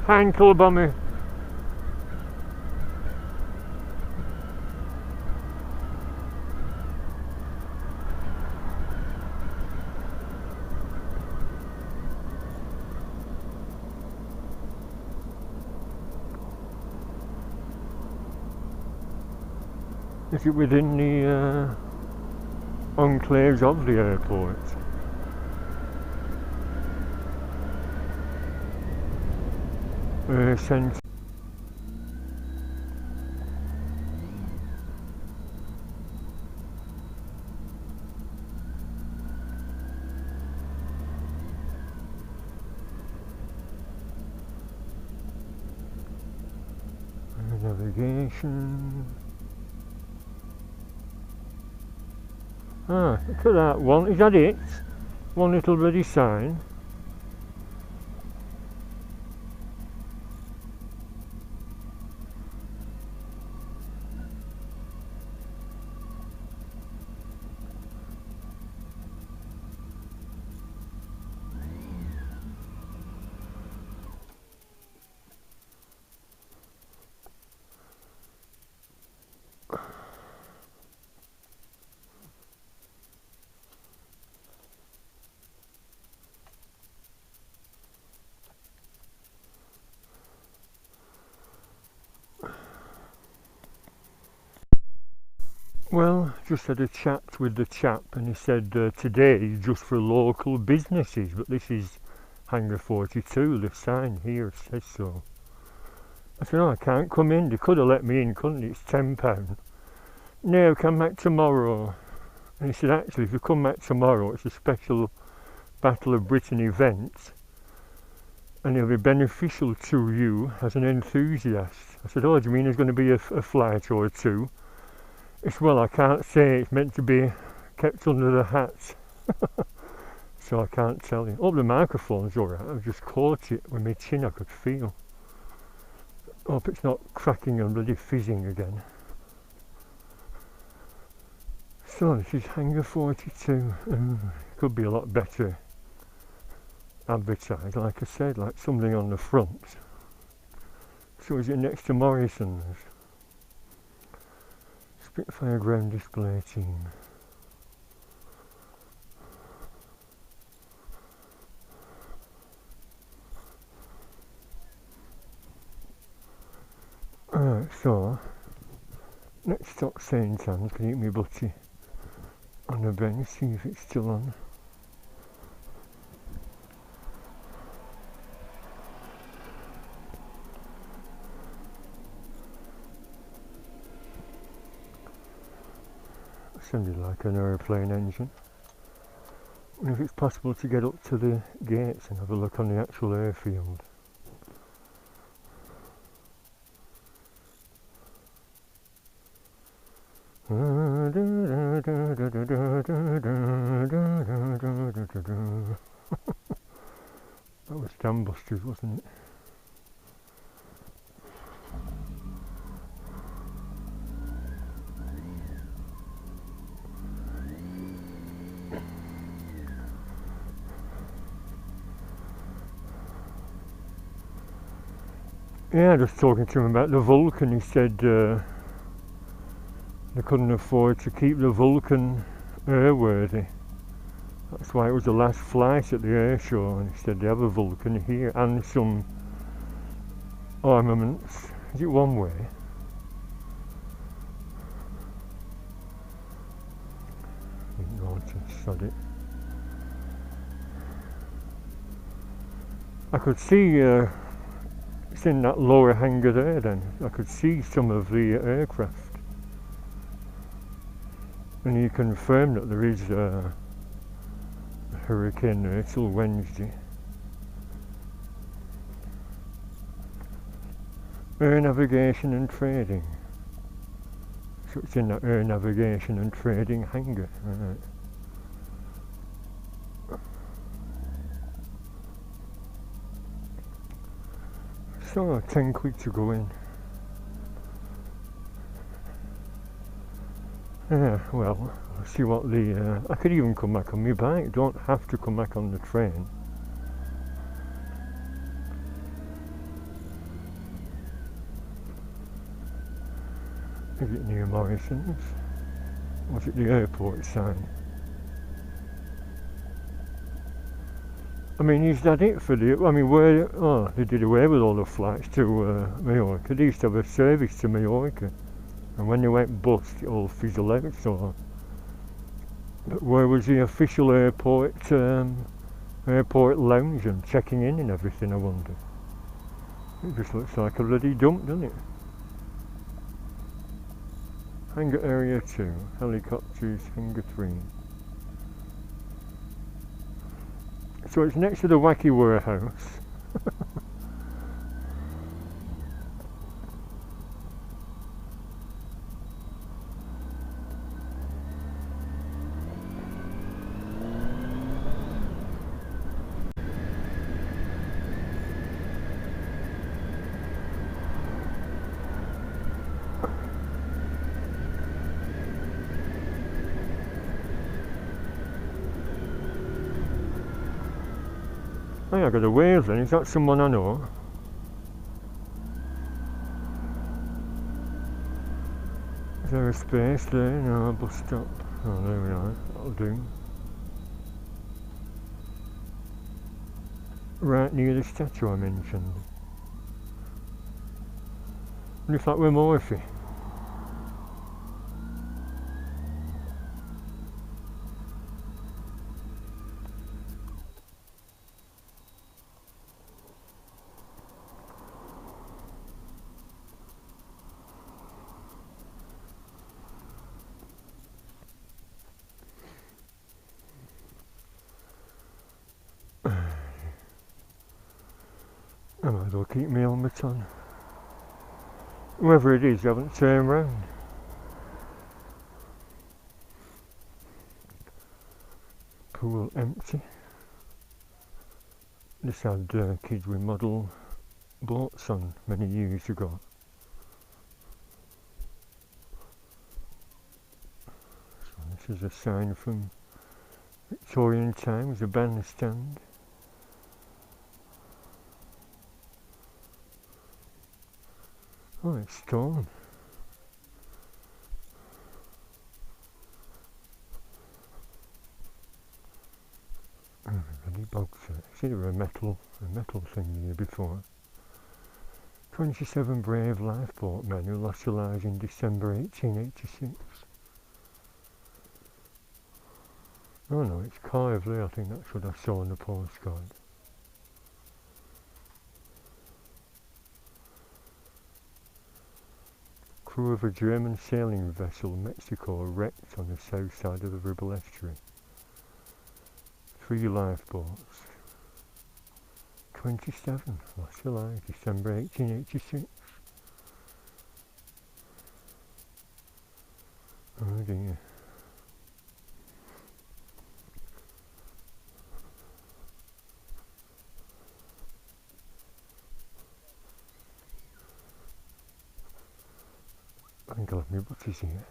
Heinkel bomber. Is it within the enclaves of the airport? Centre. Navigation. Ah, look at that one. Is that it? One little bloody sign. Well, just had a chat with the chap and he said today is just for local businesses, but this is Hangar 42, the sign here says so. I said, oh, I can't come in. They could have let me in, couldn't they? It's £10. No, come back tomorrow. And he said, actually, if you come back tomorrow, it's a special Battle of Britain event and it'll be beneficial to you as an enthusiast. I said, oh, do you mean there's going to be a flight or two? It's, well, I can't say. It's meant to be kept under the hat. So I can't tell you. Oh, the microphone's alright. I've just caught it with my chin, I could feel. Hope it's not cracking and bloody fizzing again. So this is Hangar 42. Could be a lot better advertised, like I said, like something on the front. So is it next to Morrison's? Spitfire ground display team. Alright, so next stop St Anne's, can eat me butty on the bench, see if it's still on. Sounded like an aeroplane engine. I wonder if it's possible to get up to the gates and have a look on the actual airfield. That was Dambusters, wasn't it? Yeah, just talking to him about the Vulcan, he said they couldn't afford to keep the Vulcan airworthy. That's why it was the last flight at the air show, and he said they have a Vulcan here and some armaments. Is it one way? Didn't notice, sod it. I could see it's in that lower hangar there then. I could see some of the aircraft. And he confirmed that there is a hurricane there till Wednesday. Air navigation and trading. So it's in that air navigation and trading hangar. Right. So 10 quid to go in. Yeah, well, I'll see what the... I could even come back on my bike, don't have to come back on the train. Is it near Morrison's? Was it the airport sign? I mean, is that it for the... I mean, where... Oh, they did away with all the flights to Mallorca. They used to have a service to Mallorca. And when they went bust, it all fizzled out, so... But where was the official airport lounge and checking in and everything, I wonder? It just looks like a bloody dump, doesn't it? Hangar area 2, helicopters, hangar 3. So it's next to the wacky warehouse. Oh, I got a wave then. Is that someone I know? Is there a space there? No, bus stop. Oh, there we are. That'll do. Right near the statue I mentioned. And if that were Morphy. I might as well keep my helmet on. Whoever it is, I haven't turned round. Pool empty. This had kids with model boats on many years ago. So this is a sign from Victorian times, a bandstand. Oh, it's stone. Really bogs it. See, there were a metal thing here before. 27 brave lifeboat men who lost their lives in December 1886. Oh no, it's Carvely, I think that's what I saw on the postcard. Crew of a German sailing vessel, Mexico, wrecked on the south side of the Ribble estuary. 3 lifeboats. 27 lost their lives, December 1886. Oh dear. I think I'll have my butchers here.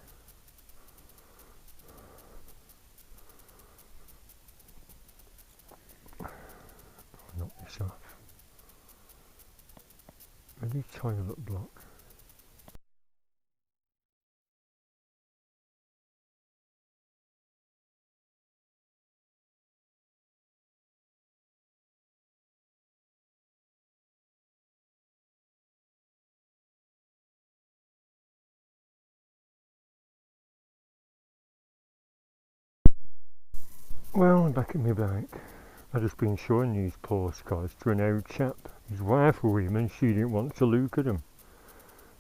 I'll knock this off. Ready toilet block. Well, I'm back at my bike. I've just been showing these postcards to an old chap. His wife was with him and she didn't want to look at them.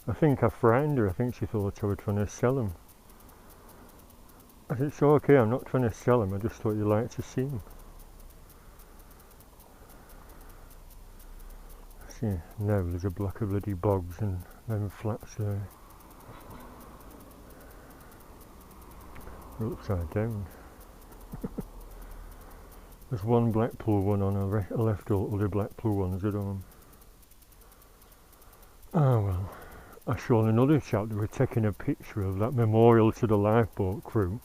I think I frightened her. I think she thought I was trying to sell them. I said, it's okay, I'm not trying to sell them. I just thought you'd like to see them. See, now there's a block of bloody bogs and them flats there. They're upside down. There's one Blackpool one on, I left all the Blackpool ones at home. Oh well, I showed another chap that were taking a picture of that memorial to the lifeboat crew.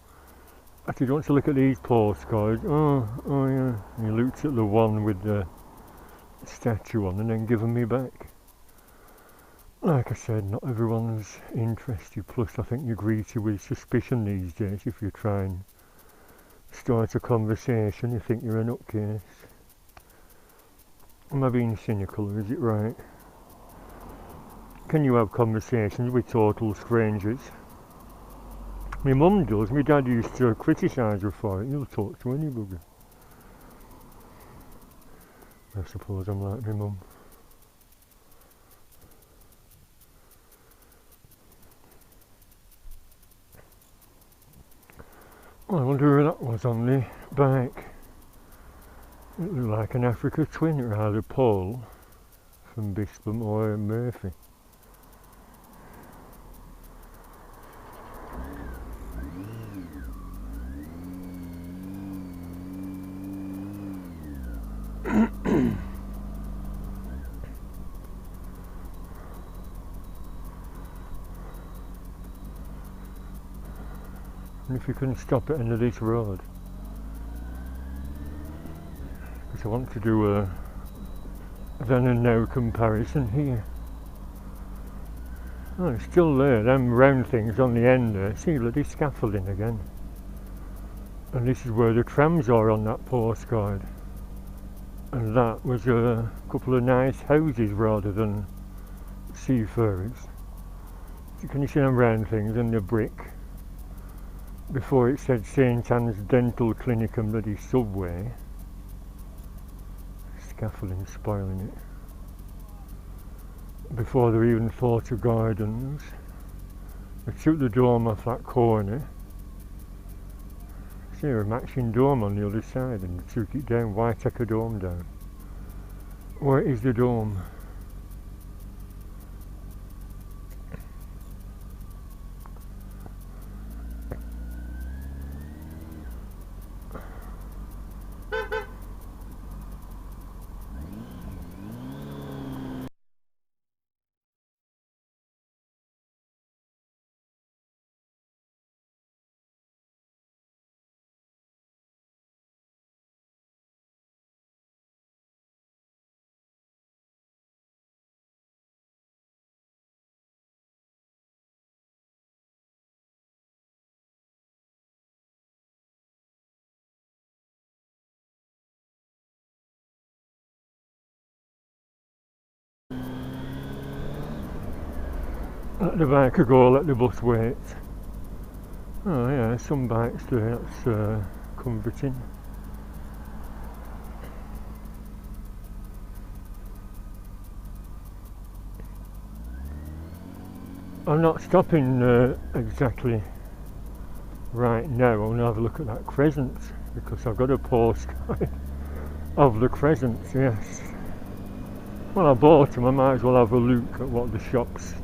I said, don't you look at these postcards? Oh yeah. And he looked at the one with the statue on and then given me back. Like I said, not everyone's interested, plus I think you're greeted with suspicion these days if you try and start a conversation. You think you're a nutcase. Am I being cynical, or is it right? Can you have conversations with total strangers? My mum does. My dad used to criticise her for it. He'll talk to anybody. I suppose I'm like my mum. Well, I wonder who that was on the bike. It looked like an Africa twin. It had a Paul from Bispham or Murphy. And if you can stop at the end of this road, because I want to do a then and now comparison here. Oh, it's still there, them round things on the end there. See, bloody scaffolding again. And this is where the trams are on that postcard. And that was a couple of nice houses rather than seafarers. Can you see them round things and the brick? Before it said St Anne's Dental Clinic and bloody Subway. Scaffolding spoiling it. Before they even thought of gardens. They took the dome off that corner. See a matching dome on the other side and they took it down. Why take a dome down? Where is the dome? Let the biker go, let the bus wait. Oh yeah, some bikes there, that's comforting. I'm not stopping exactly right now. I'll have a look at that crescent because I've got a postcard of the crescents, yes. Well, I bought them, I might as well have a look at what the shops,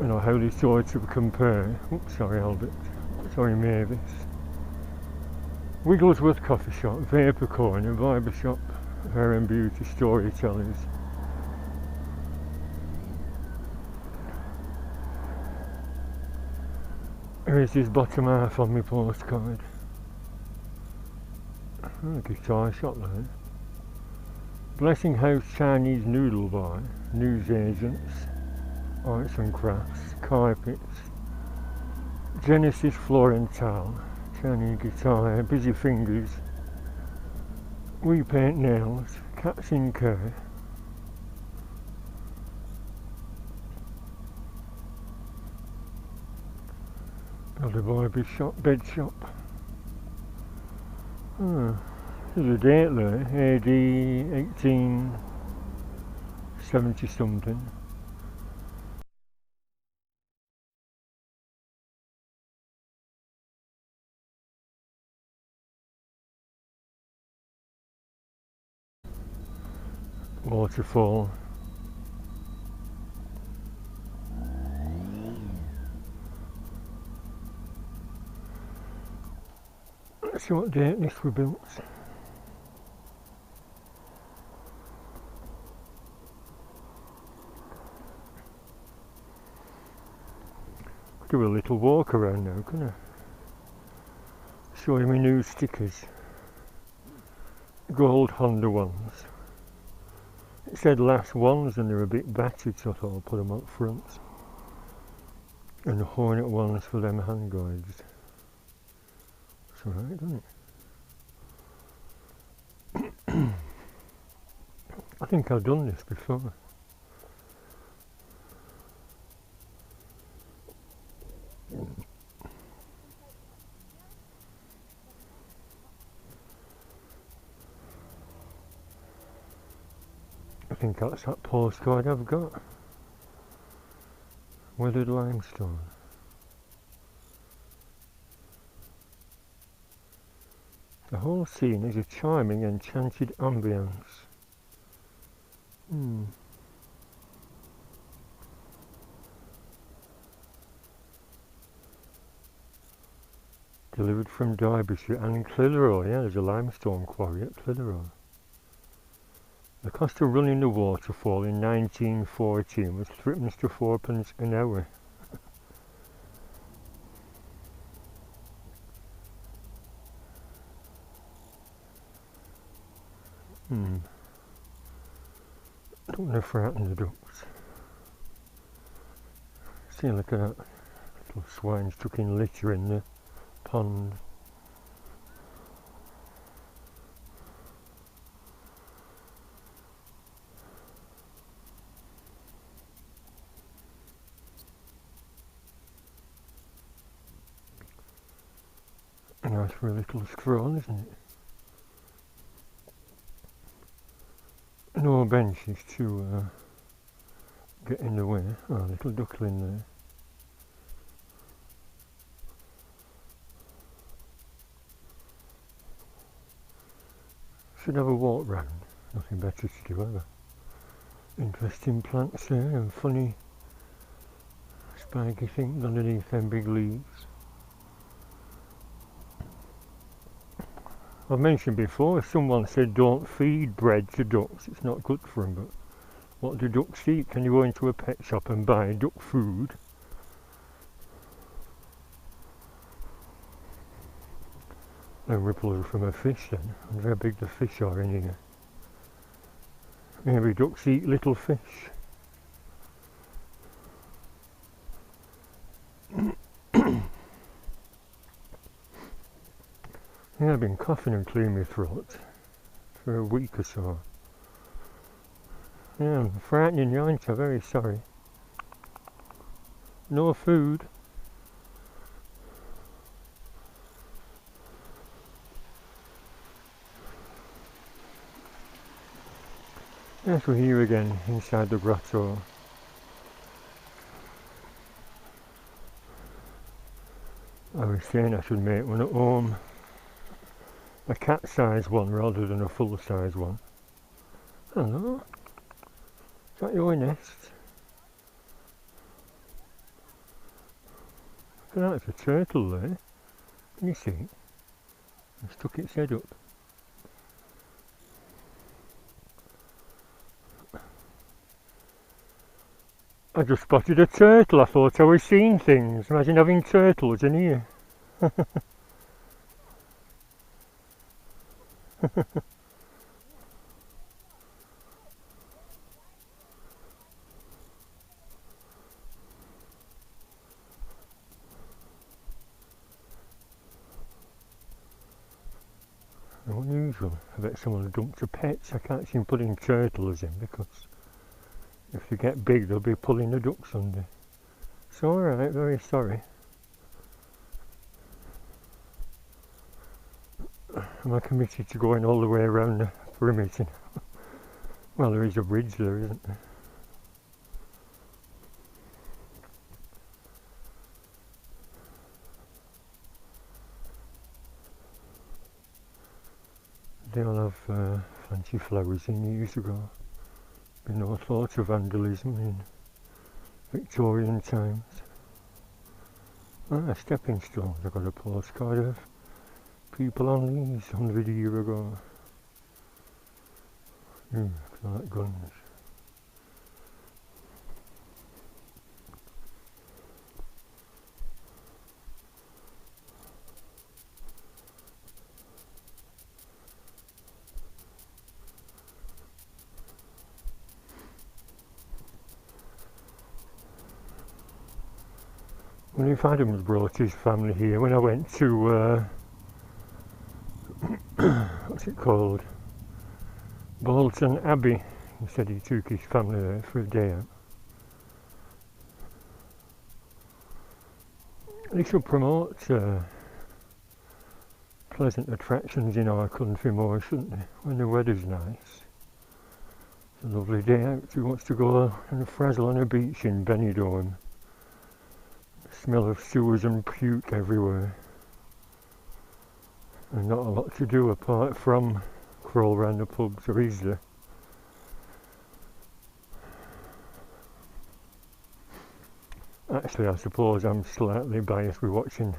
you know, how they sort of compare. Oops, sorry Albert, sorry Mavis. Wigglesworth Coffee Shop, Vapor Corner, Barber Shop, Hair and Beauty, Storytellers. Here's his bottom half on my postcard. Oh, guitar shop there. Blessing House Chinese Noodle Bar, Newsagents, Arts and Crafts, Carpets, Genesis Floor and Tile, Chinese Guitar, Busy Fingers, We Paint Nails, Cats in Care, Another Barber Shop, Bed Shop. Oh, there's a date there, AD 1870 something. Waterfall. Let's see what date this was built. Do a little walk around now, can I? Show you my new stickers. Gold Honda ones. It said last ones and they're a bit battered, so I thought I'll put them up front. And the Hornet ones for them hand guides. It's alright, doesn't it? I think I've done this before. I think that's that postcard I've got. Weathered limestone. The whole scene is a charming, enchanted ambience. Delivered from Derbyshire and Clitheroe. Yeah, there's a limestone quarry at Clitheroe. The cost of running the waterfall in 1914 was 3 to 4p an hour. Don't want to frighten the ducks. See, look at that. Little swine stuck in litter in the pond. Nice for a little stroll, isn't it? No benches to get in the way. Oh, a little duckling there. Should have a walk round. Nothing better to do ever. Interesting plants there and funny spiky things underneath them big leaves. I've mentioned before, someone said don't feed bread to ducks, it's not good for them, but what do ducks eat? Can you go into a pet shop and buy duck food? No ripple from a fish then. I wonder how big the fish are in here. Maybe ducks eat little fish. Yeah, I've been coughing and clearing my throat for a week or so. Yeah, I'm frightening you, aren't I? Very sorry. No food. Yes, we're here again, inside the grotto. I was saying I should make one at home. A cat-sized one rather than a full-size one. Hello. Is that your nest? Look at that, it's a turtle there. Can you see it? It stuck its head up. I just spotted a turtle. I thought I was seeing things. Imagine having turtles in here. Unusual. I bet someone dumped the pets. I can't see them putting turtles in because if they get big they'll be pulling the ducks under. It's alright, very sorry. Am I committed to going all the way around the perimeter? Well, there is a bridge there, isn't there? They all have fancy flowers in years ago. Been all sorts of vandalism in Victorian times. Ah, stepping stones. I got a postcard of people on these 100 years ago. I like guns. Well, if Adams brought his family here when I went to, what's it called? Bolton Abbey. He said he took his family there for a day out. They should promote pleasant attractions in our country more, shouldn't they? When the weather's nice. It's a lovely day out. Who wants to go and frazzle on a beach in Benidorm? Smell of sewers and puke everywhere, and not a lot to do apart from crawl around the pubs, or is there? Actually, I suppose I'm slightly biased with watching.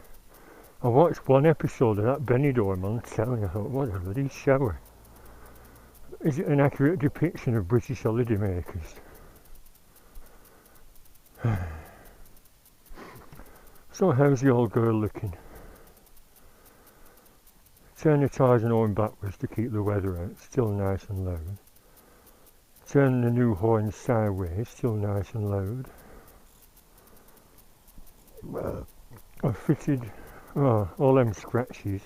I watched one episode of that Benidorm on telly. I thought, what a bloody shower. Is it an accurate depiction of British holidaymakers? So how's the old girl looking? Turn the Tarzan horn backwards to keep the weather out, still nice and loud. Turn the new horn sideways, still nice and loud. I've fitted all them scratches.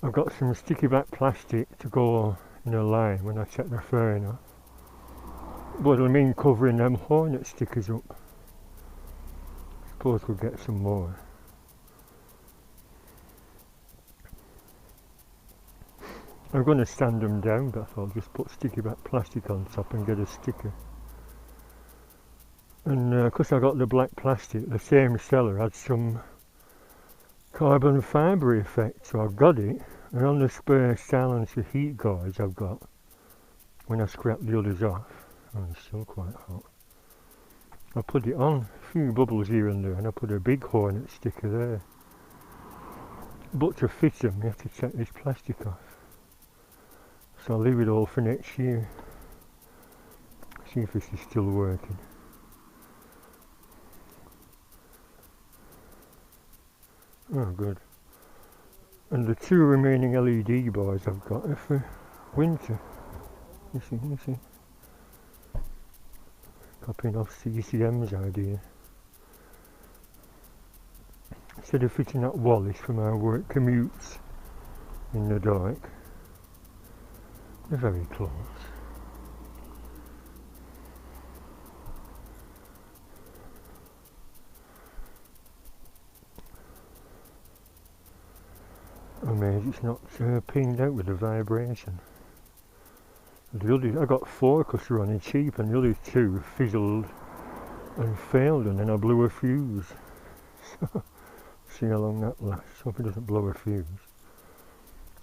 I've got some sticky back plastic to go in a line when I check the fairing off. But it'll mean covering them hornet stickers up. Suppose we'll get some more. I'm going to sand them down, but I'll just put sticky back plastic on top and get a sticker. And because I got the black plastic, the same seller had some carbon fibre effect, so I've got it. And on the spare silencer heat guards I've got, when I scrap the others off, it's still quite hot, I put it on, a few bubbles here and there, and I put a big hornet sticker there. But to fit them you have to take this plastic off. So I'll leave it all for next year. See if this is still working. Oh good. And the two remaining LED bars I've got are for winter. You see. Copying off CCM's idea. Instead of fitting that Wallace from our work commutes in the dark. They're very close. amazed it's not pinged out with the vibration. The other, I got 4 because they're running cheap, and the other 2 fizzled and failed, and then I blew a fuse. See how long that lasts. Hope it doesn't blow a fuse.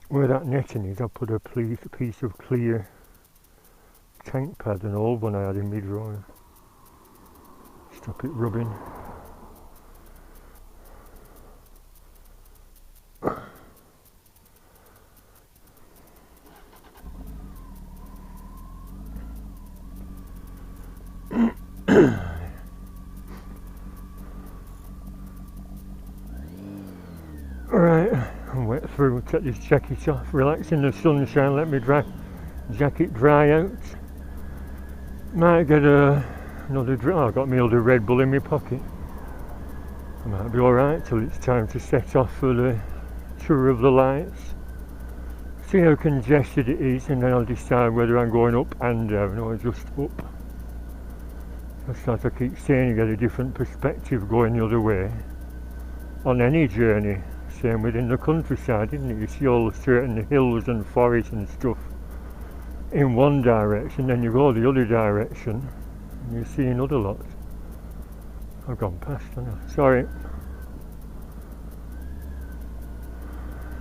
Where that netting is, I put a piece of clear tank pad, an old one I had in my drawer. Stop it rubbing. Right, I'm wet through. Take this jacket off, relax in the sunshine, let me jacket dry out. Might get another drink. Oh, I've got my other Red Bull in my pocket. I might be alright till it's time to set off for the tour of the lights. See how congested it is, and then I'll decide whether I'm going up and down or just up. Just as I keep saying, you get a different perspective going the other way on any journey. Same within the countryside, isn't it? You see all the certain hills and forests and stuff in one direction, then you go the other direction and you see another lot. I've gone past, haven't I? Sorry.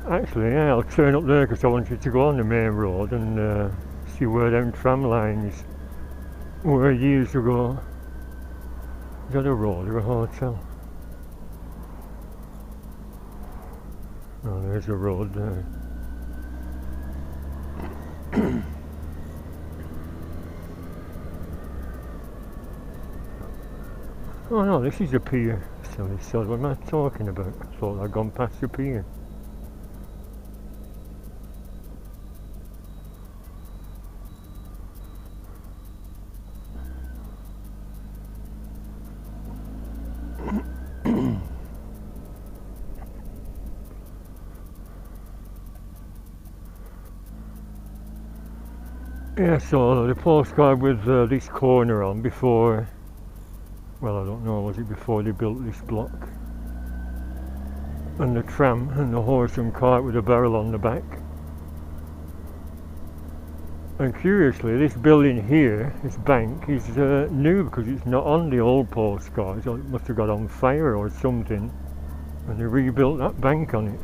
Actually, yeah, I'll turn up there because I wanted to go on the main road and see where them tram lines were years ago. Is that a road or a hotel? Oh, there's a road there. Oh no, this is a pier. Silly sod, what am I talking about? I thought I'd gone past the pier. Yeah, so the postcard with this corner on before, well, I don't know, was it before they built this block? And the tram and the horse and cart with a barrel on the back. And curiously, this building here, this bank, is new because it's not on the old postcard. So it must have got on fire or something, and they rebuilt that bank on it.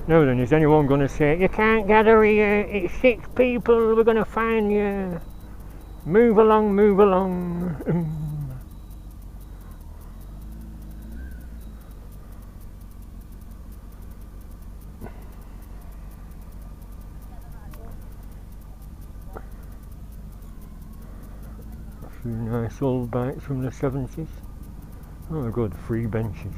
Now then, is anyone going to say, you can't gather here, it's 6 people, we're going to find you. Move along, move along. A few nice old bikes from the 70s. Oh good, 3 benches.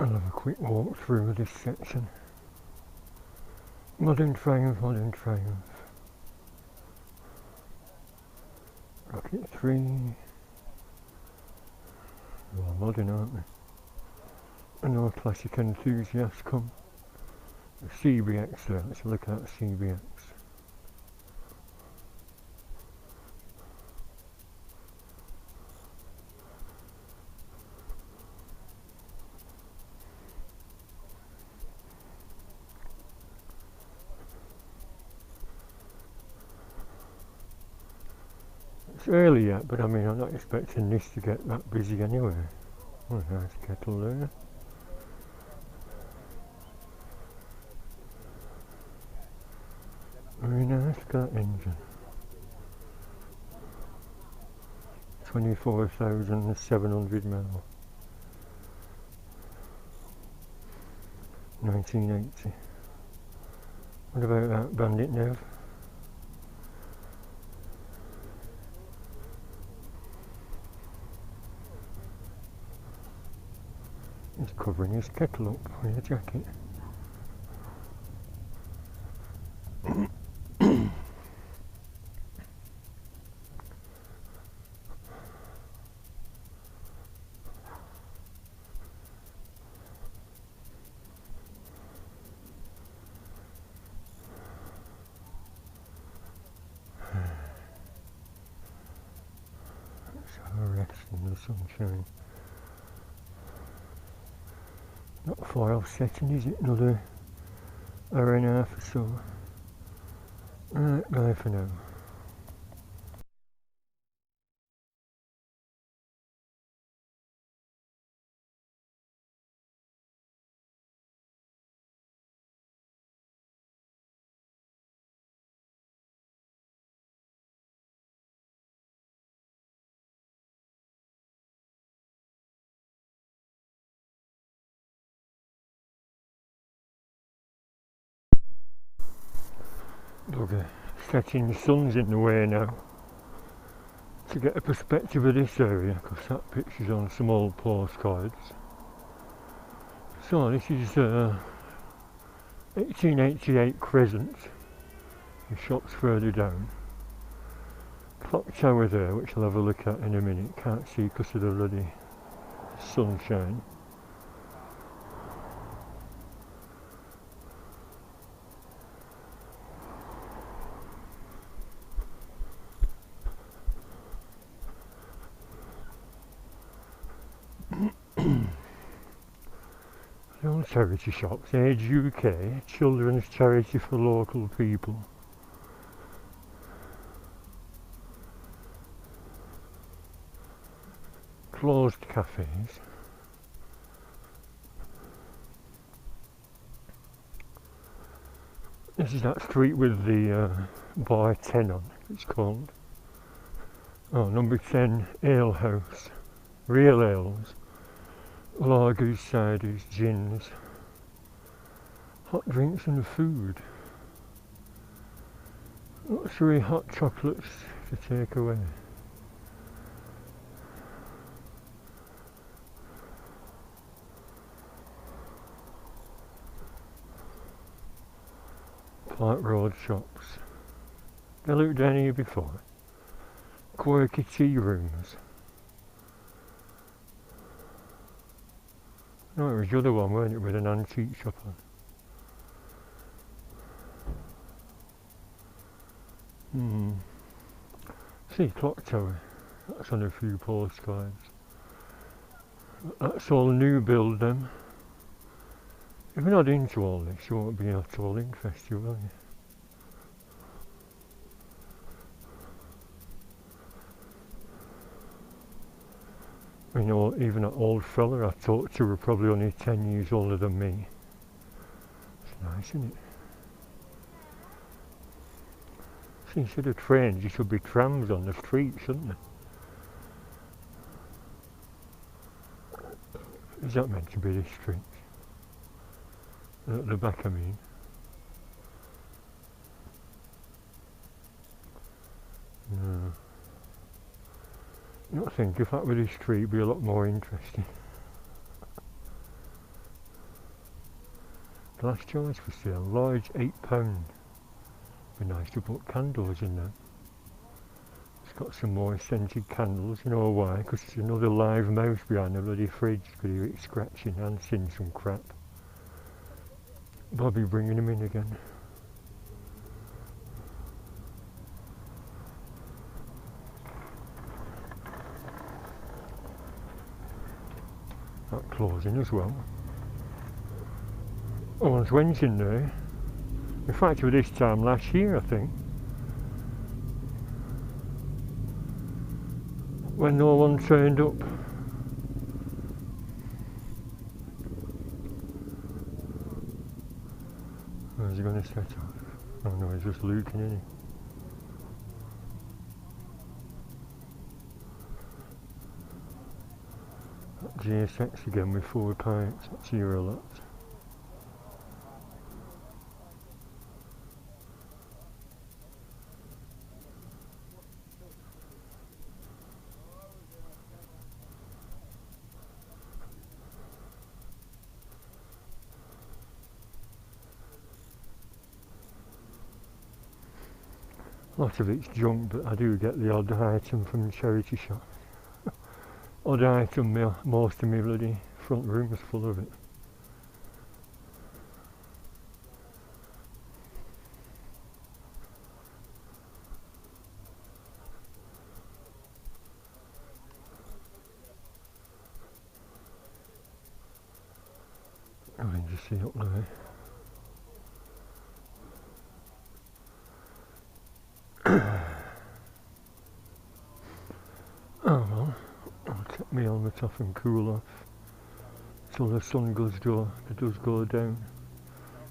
I'll have a quick walk through this section. Modern Triumph, Modern Triumph. Rocket 3. They're all modern, aren't they? And all classic enthusiasts come. The CBX there, let's look at the CBX. It's early yet, but I mean, I'm not expecting this to get that busy anyway. Oh, nice kettle there. Very nice, look at that engine. 24,700 mile. 1980. What about that Bandit Nev? He's covering his kettle up with a jacket. a rest in the sunshine. Not far off setting, is it? Another hour and a half or so. Right, bye for now. Bugger, setting the sun's in the way now. To get a perspective of this area, because that picture's on some old postcards. So this is 1888 Crescent. The shop's further down. Clock tower there, which I'll have a look at in a minute. Can't see because of the bloody sunshine. The old charity shops, Age UK, children's charity for local people. Closed cafes. This is that street with the bar 10 on, it's called. Oh, number 10, ale house. Real ales. Lagers, ciders, gins. Hot drinks and food. Luxury hot chocolates to take away. Park Road shops. They looked down here before. Quirky tea rooms. No, it was the other one, weren't it, with an antique shop on. See, clock tower. That's on a few postcards. That's all new build them. If you're not into all this, you won't be at all interested, will you? You know, even an old fella I talked to were probably only 10 years older than me. It's nice, isn't it? See, instead of trains, there should be trams on the street, shouldn't there? Is that meant to be the street? At the back, I mean. No. I think if that were the street, it'd be a lot more interesting. Glass jars for sale, large £8. Be nice to put candles in there. It's got some more scented candles, you know why? Because there's another live mouse behind the bloody fridge. Could hear it scratching and seeing some crap. Bobby bringing him in again. That closing as well. I once went in there. In fact, it was this time last year, I think. When no one turned up. Where's he going to set off? Oh no, he's just looking, isn't he? GSX again with 4 pints, that's here a lot. A lot of it's junk, but I do get the odd item from the charity shop. Odd item, most of my bloody front room is full of it. you see up there. Oh well, I'll take my helmet off and cool off till the sun does go down.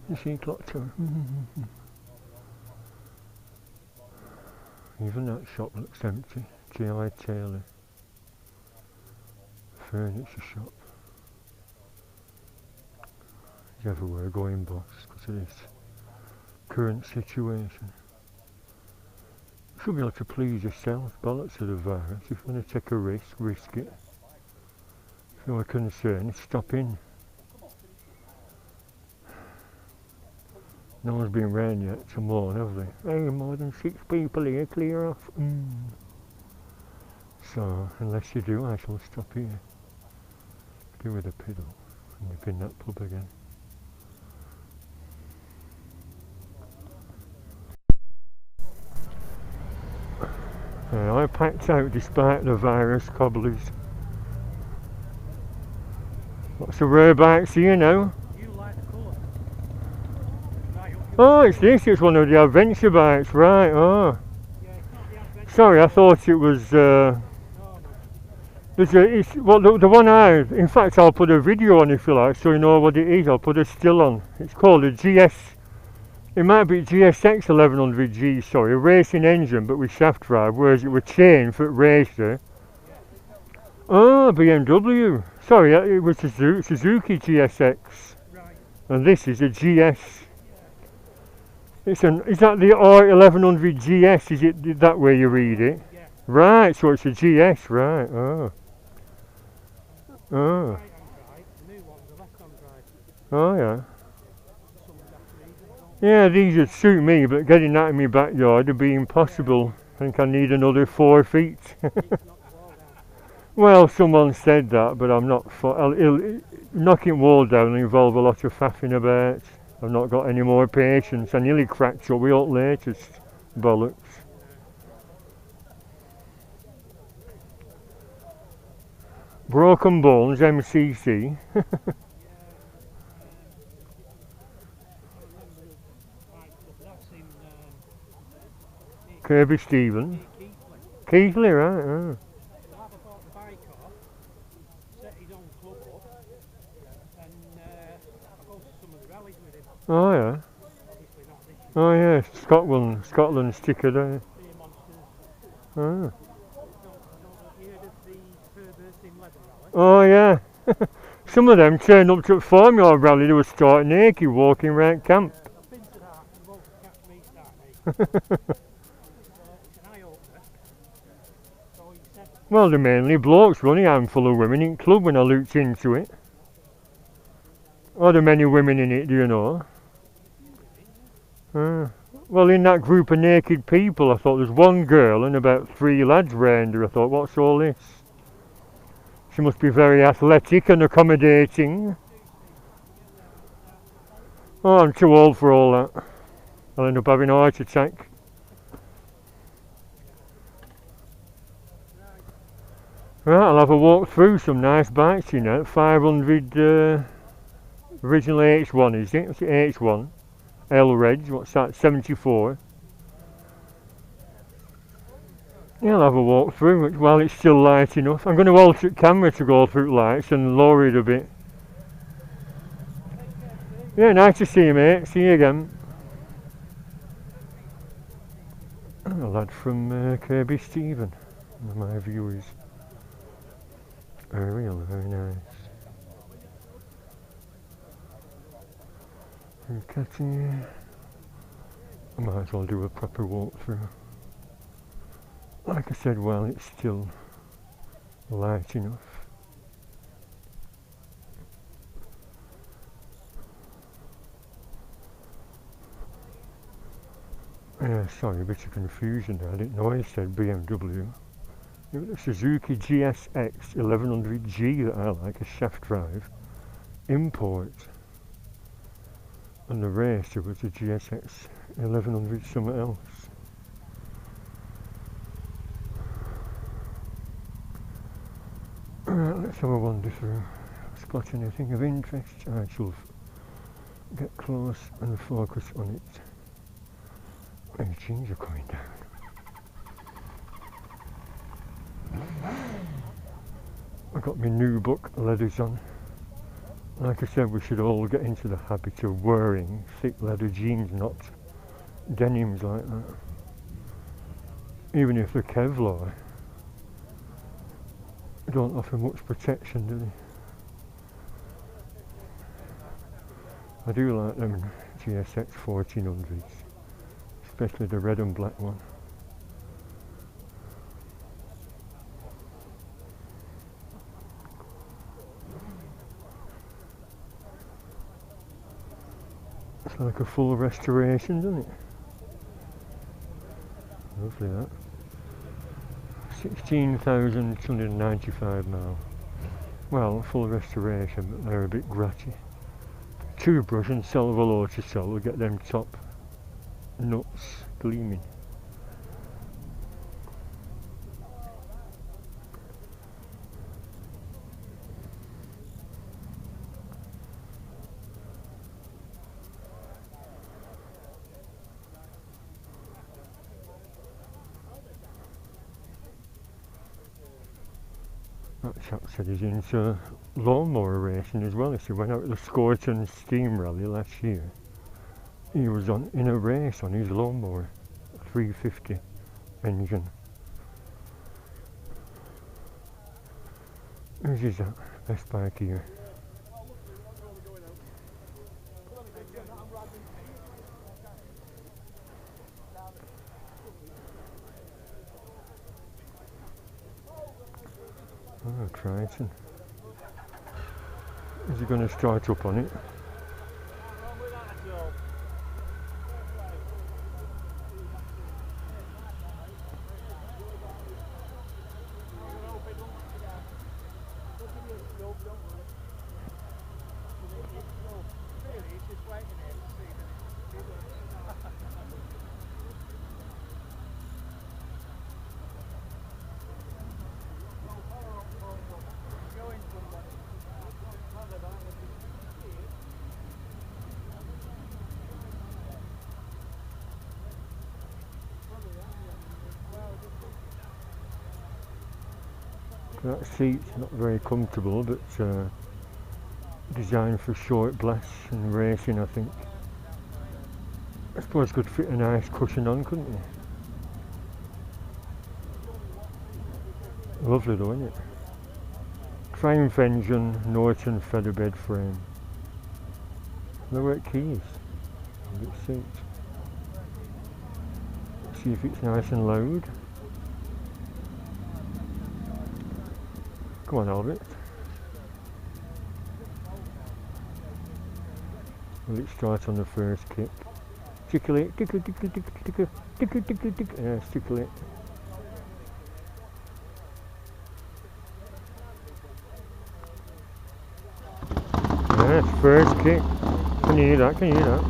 You see clock tower? Even that shop looks empty. J.I. Taylor furniture shop. He's everywhere going bust because of this current situation. You should be able to please yourself, bollocks of the virus. If you want to take a risk, risk it. If you're concerned, stop in. No one's been round yet to mourn, have they? Hey, more than 6 people here, clear off. So, unless you do, I shall stop here. Do with a piddle and nip in that pub again. I packed out despite the virus, cobblers. What's the whereabouts here now? You like the colour? Oh, it's this, it's one of the adventure bikes, right, oh. Yeah, it's not the adventure. Sorry, I thought it was, the one in fact I'll put a video on if you like, so you know what it is. I'll put a still on. It's called a GS, it might be GSX 1100G, sorry, a racing engine but with shaft drive, whereas it was chain for racer. Oh, BMW. Sorry, it was Suzuki GSX. Right. And this is a GS. Is that the R1100 GS? Is it that way you read it? Yeah. Right, so it's a GS, right, oh. Oh. Right hand drive, the new one's a left hand drive. Oh yeah. Some Japanese as well. Yeah, these would suit me, but getting that in my backyard would be impossible. I think I need another 4 feet. Well, someone said that, but I'm not for knocking wall down will involve a lot of faffing about. I've not got any more patience. I nearly cracked up with all latest bollocks. Broken Bones, MCC. Kirby Stephen. Keithley, right, oh. The lad bought the bike off, set his own club up, and I go to some of the rallies with him. Oh yeah. Obviously not this year. Oh yeah, Scotland sticker there. Beer monsters. Oh. You heard of the perverts in leather rally? Oh yeah. Some of them turned up to a farmyard rally, they were starting naked, walking around camp. I've been to that, and won't catch me starting naked. It's an eye opener. So he said, Well, they're mainly blokes running, a handful of women in club when I looked into it. Are there many women in it, do you know? Well, in that group of naked people, I thought there's one girl and about 3 lads round her. I thought, what's all this? She must be very athletic and accommodating. Oh, I'm too old for all that. I'll end up having a heart attack. Right, I'll have a walk through some nice bikes, you know. 500 original H1, is it? What's it, H1? L-Reg, what's that, 74? Yeah, I'll have a walk through it while it's still light enough. I'm going to alter the camera to go through lights and lower it a bit. Yeah, nice to see you, mate. See you again. A lad from Kirby Stephen, one of my viewers. Very nice. I might as well do a proper walkthrough. Like I said, while it's still light enough. Yeah, sorry, a bit of confusion there. I didn't know he said BMW. It was a Suzuki GSX 1100G that I like, a shaft drive. Import. And the racer was a GSX 1100 something else. Right, let's have a wander through. Spot anything of interest? I shall Get close and focus on it. And the jeans are coming down. I got my new book leathers on. Like I said, we should all get into the habit of wearing thick leather jeans, not denims like that. Even if they're Kevlar, they don't offer much protection, do they? I do like them GSX 1400s, especially the red and black one. It's like a full restoration, doesn't it? Lovely that. 16,295 now. Well, full restoration, but they're a bit gratty. Toothbrush and Salvolo to sell will get them top nuts gleaming. That chap said he's into lawnmower racing as well. He went out at the Scorton Steam Rally last year. He was in a race on his lawnmower, 350 engine. Who's his best bike here? Oh, Triton. Is he going to start up on it? That seat's not very comfortable, but designed for short blasts and racing, I think. I suppose could fit a nice cushion on, couldn't you? Lovely though, isn't it? Triumph engine, Norton featherbed frame. Lower keys on the seat. See if it's nice and loud. Come on, Albert. Will it start on the first kick? Tickle it, tickle, tickle, tickle, tickle, tickle, tickle, tickle. Yes, tickle it. Yes, first kick. Can you hear that? Can you hear that?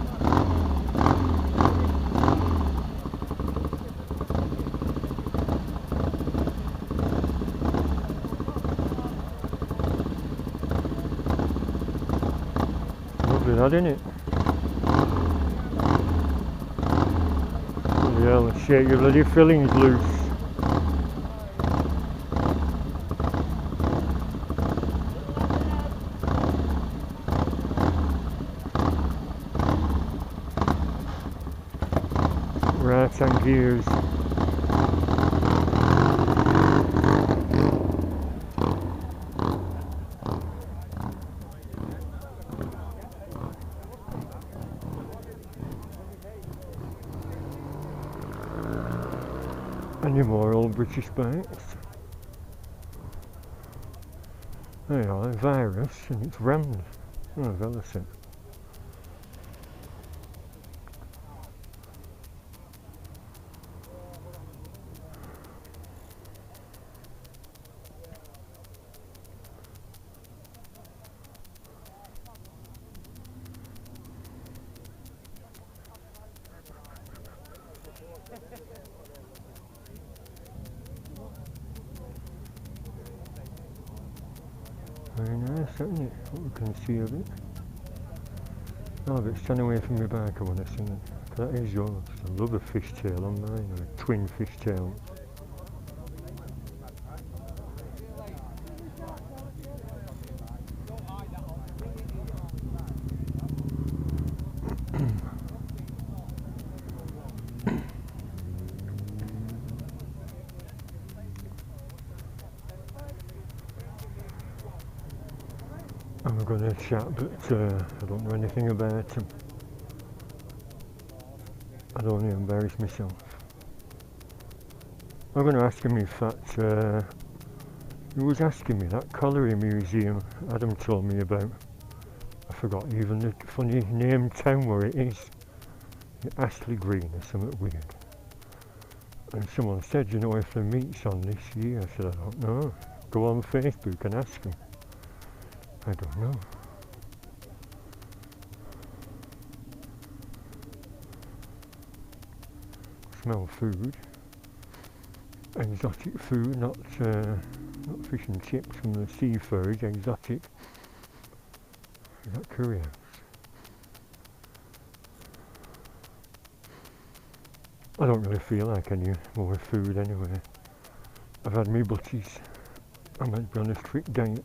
Lovely that, isn't it? Yeah, shake your bloody fillings loose. Right hand gears. Any more old British bikes? There you are, Virus, and it's rammed. Oh, Velocit. Very nice, isn't it? What we can see of it. Oh, but stand away from your bike, I want to see it. That is yours. I love a fishtail on mine, or a twin fishtail. I'm going to chat, but I don't know anything about him. I don't want to embarrass myself. I'm going to ask him if that, he was asking me, that colliery museum Adam told me about. I forgot even the funny name town where it is. Astley Green or something weird. And someone said, you know, if the meet's on this year, I said, I don't know. Go on Facebook and ask him. I don't know. Smell food. Exotic food, not fish and chips from the seafood, exotic. Is that curious? I don't really feel like any more food anyway. I've had me butties. I might be on a strict diet.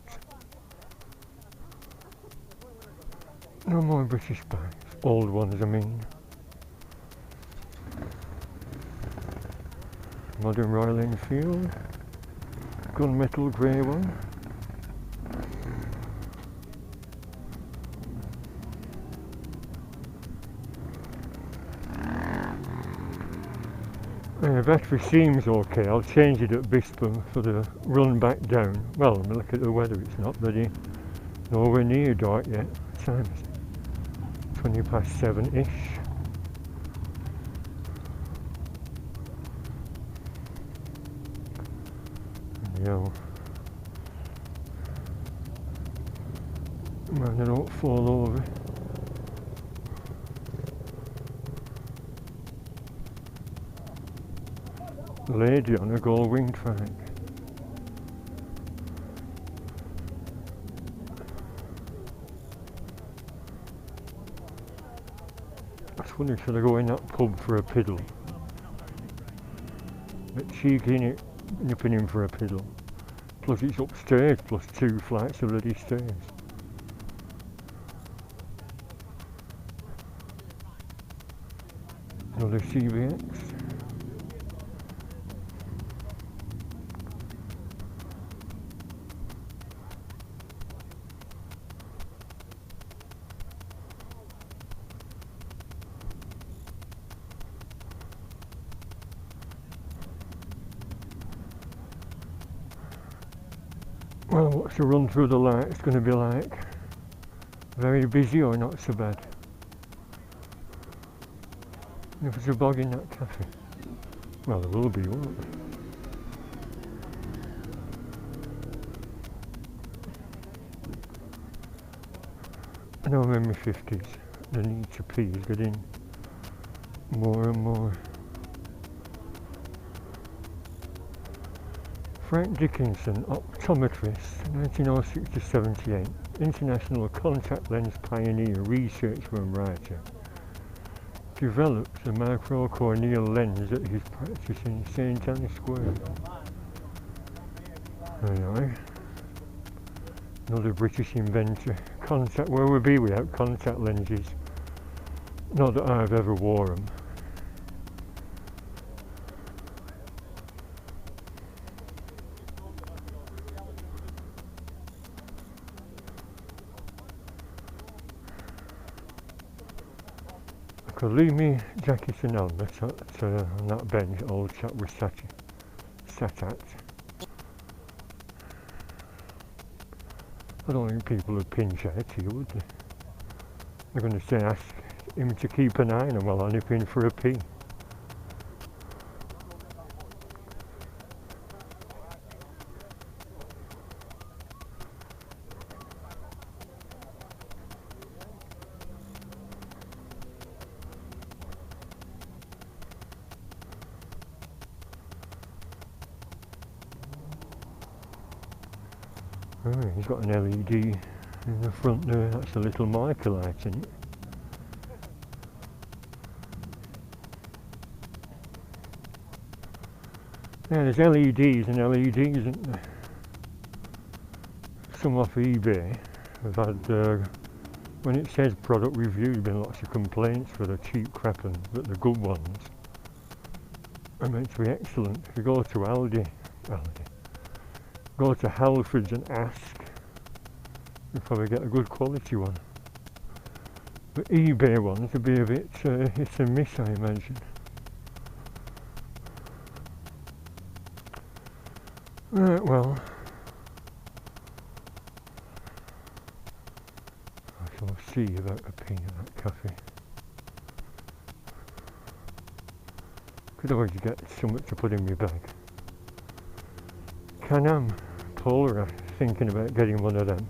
No more British bags. Old ones, I mean. Modern Royal Enfield. Gunmetal grey one. Battery seems okay. I'll change it at Bispham for the run back down. Well, look at the weather, it's not bloody nowhere near dark yet. What time is it? 20 past 7-ish. Yo. Man, I don't fall over. Lady on a gull-wing track. That's funny, should I go in that pub for a piddle? Bit cheeky innit, nipping in for a piddle. Plus it's upstairs, plus 2 flights of bloody stairs. Another CBX. Well, what's the run through the lights going to be like? Very busy or not so bad? If there's a bog in that cafe. Well, there will be, won't there? I know I'm in my 50s. The need to pee is getting more and more. Frank Dickinson, optometrist, 1906 to 78, international contact lens pioneer, researcher and writer. Developed a microcorneal lens at his practice in St. Anne's Square. Anyway, another British inventor. Contact, where would be without contact lenses? Not that I've ever wore them. Could leave me jacket and helmet on that bench old chap was sat at. I don't think people would pinch out here, would they? They're going to say ask him to keep an eye on him while I nip in for a pee. Oh, he's got an LED in the front there, that's a little marker light, isn't it? Yeah, there's LEDs and LEDs, isn't there? Some off eBay. I've had, when it says product review, there's been lots of complaints for the cheap crap, but the good ones are meant to be excellent. If you go to go to Halfords and ask, you'll probably get a good quality one. But eBay ones would be a bit hit and miss, I imagine. Right, well, I shall see about a ping at that cafe. Could always get something to put in my bag. Can-Am Polar, thinking about getting one of them,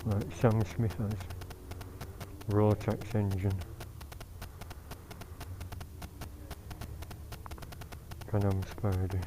like Sam Smith has. Rotax engine. Can-Am Spider.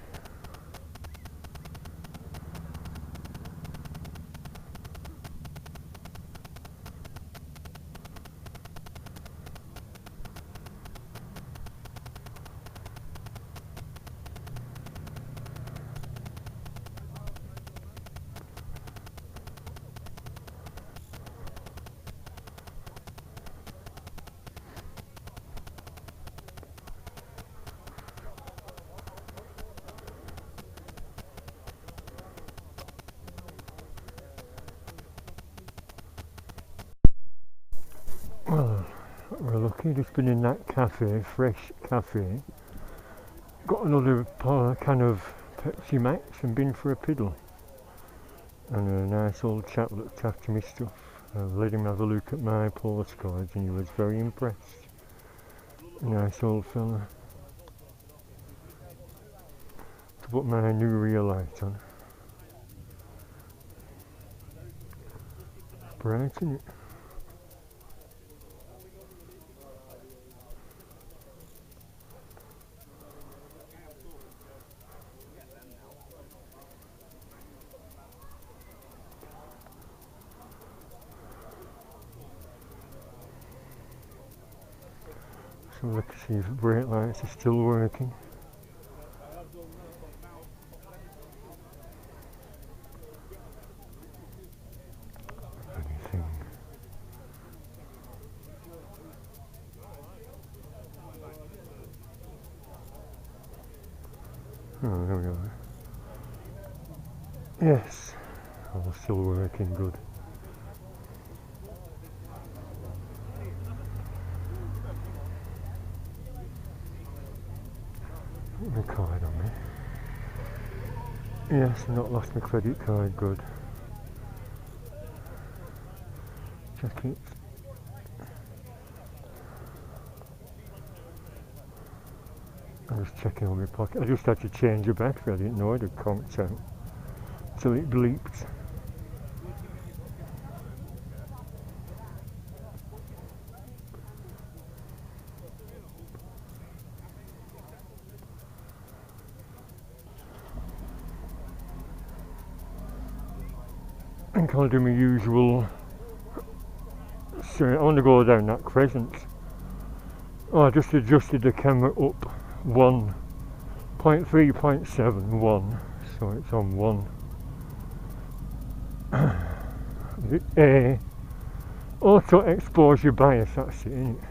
Well, we're lucky, just been in that cafe, fresh cafe. Got another can of Pepsi Max and been for a piddle. And a nice old chap looked after me stuff. I let him have a look at my postcards and he was very impressed. Nice old fella. To put my new rear light on. It's bright, isn't it? So let's see if the brake lights are still working. Anything. Oh, there we are. Yes, all still working good. My card on me. Yes, I've not lost my credit card, good. Check it. I'm just checking on my pocket. I just had to change the battery, I didn't know it had conked out. So it bleeped. I think I'll do my usual. So I want to go down that crescent. Oh, I just adjusted the camera up 1.3.7, so it's on 1. The auto exposure bias, that's it, isn't it?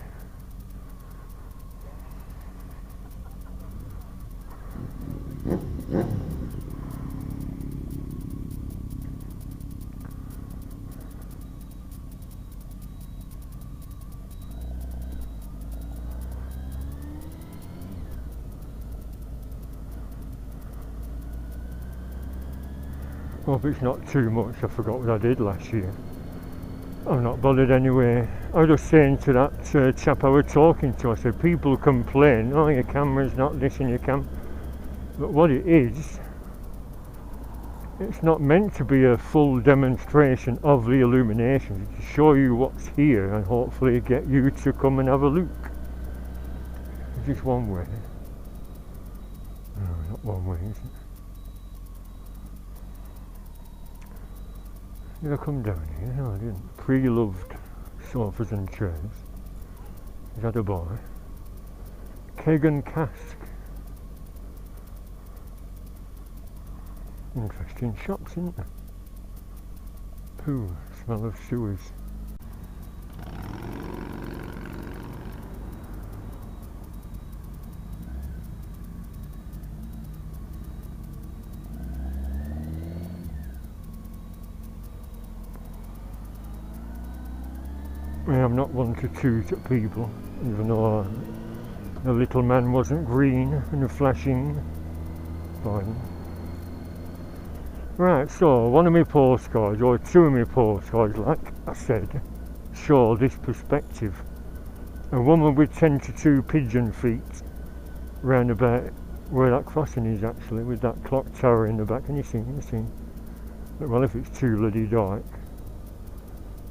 Hope it's not too much. I forgot what I did last year. I'm not bothered anyway. I was just saying to that chap I was talking to, I said, people complain, oh, your camera's not this and your but what it is, it's not meant to be a full demonstration of the Illuminations. It's to show you what's here and hopefully get you to come and have a look. It's just one way. No, not one way, is it? Did I come down here? No, I didn't. Pre-loved sofas and chairs. Is that a boy? Keg and cask. Interesting shops, isn't there? Ooh, smell of sewers. I'm not one to toot at people, even though the little man wasn't green and flashing. Fine. Right, so one of my postcards, or two of my postcards, like I said, show this perspective. A woman with 10 to 2 pigeon feet round about where that crossing is, actually, with that clock tower in the back. Can you see? Can you see? Well, if it's too bloody dark.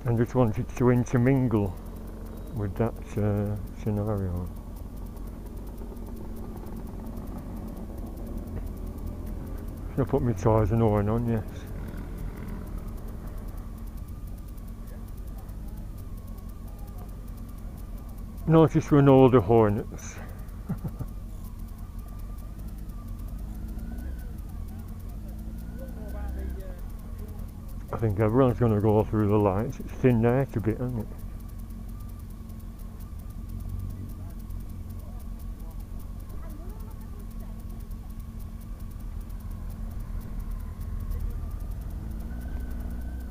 And just wanted to intermingle with that scenario. I'll put my tyres and oil on, yes. Notice we're no older Hornets. I think everyone's going to go through the lights. It's thinned out a bit, isn't it?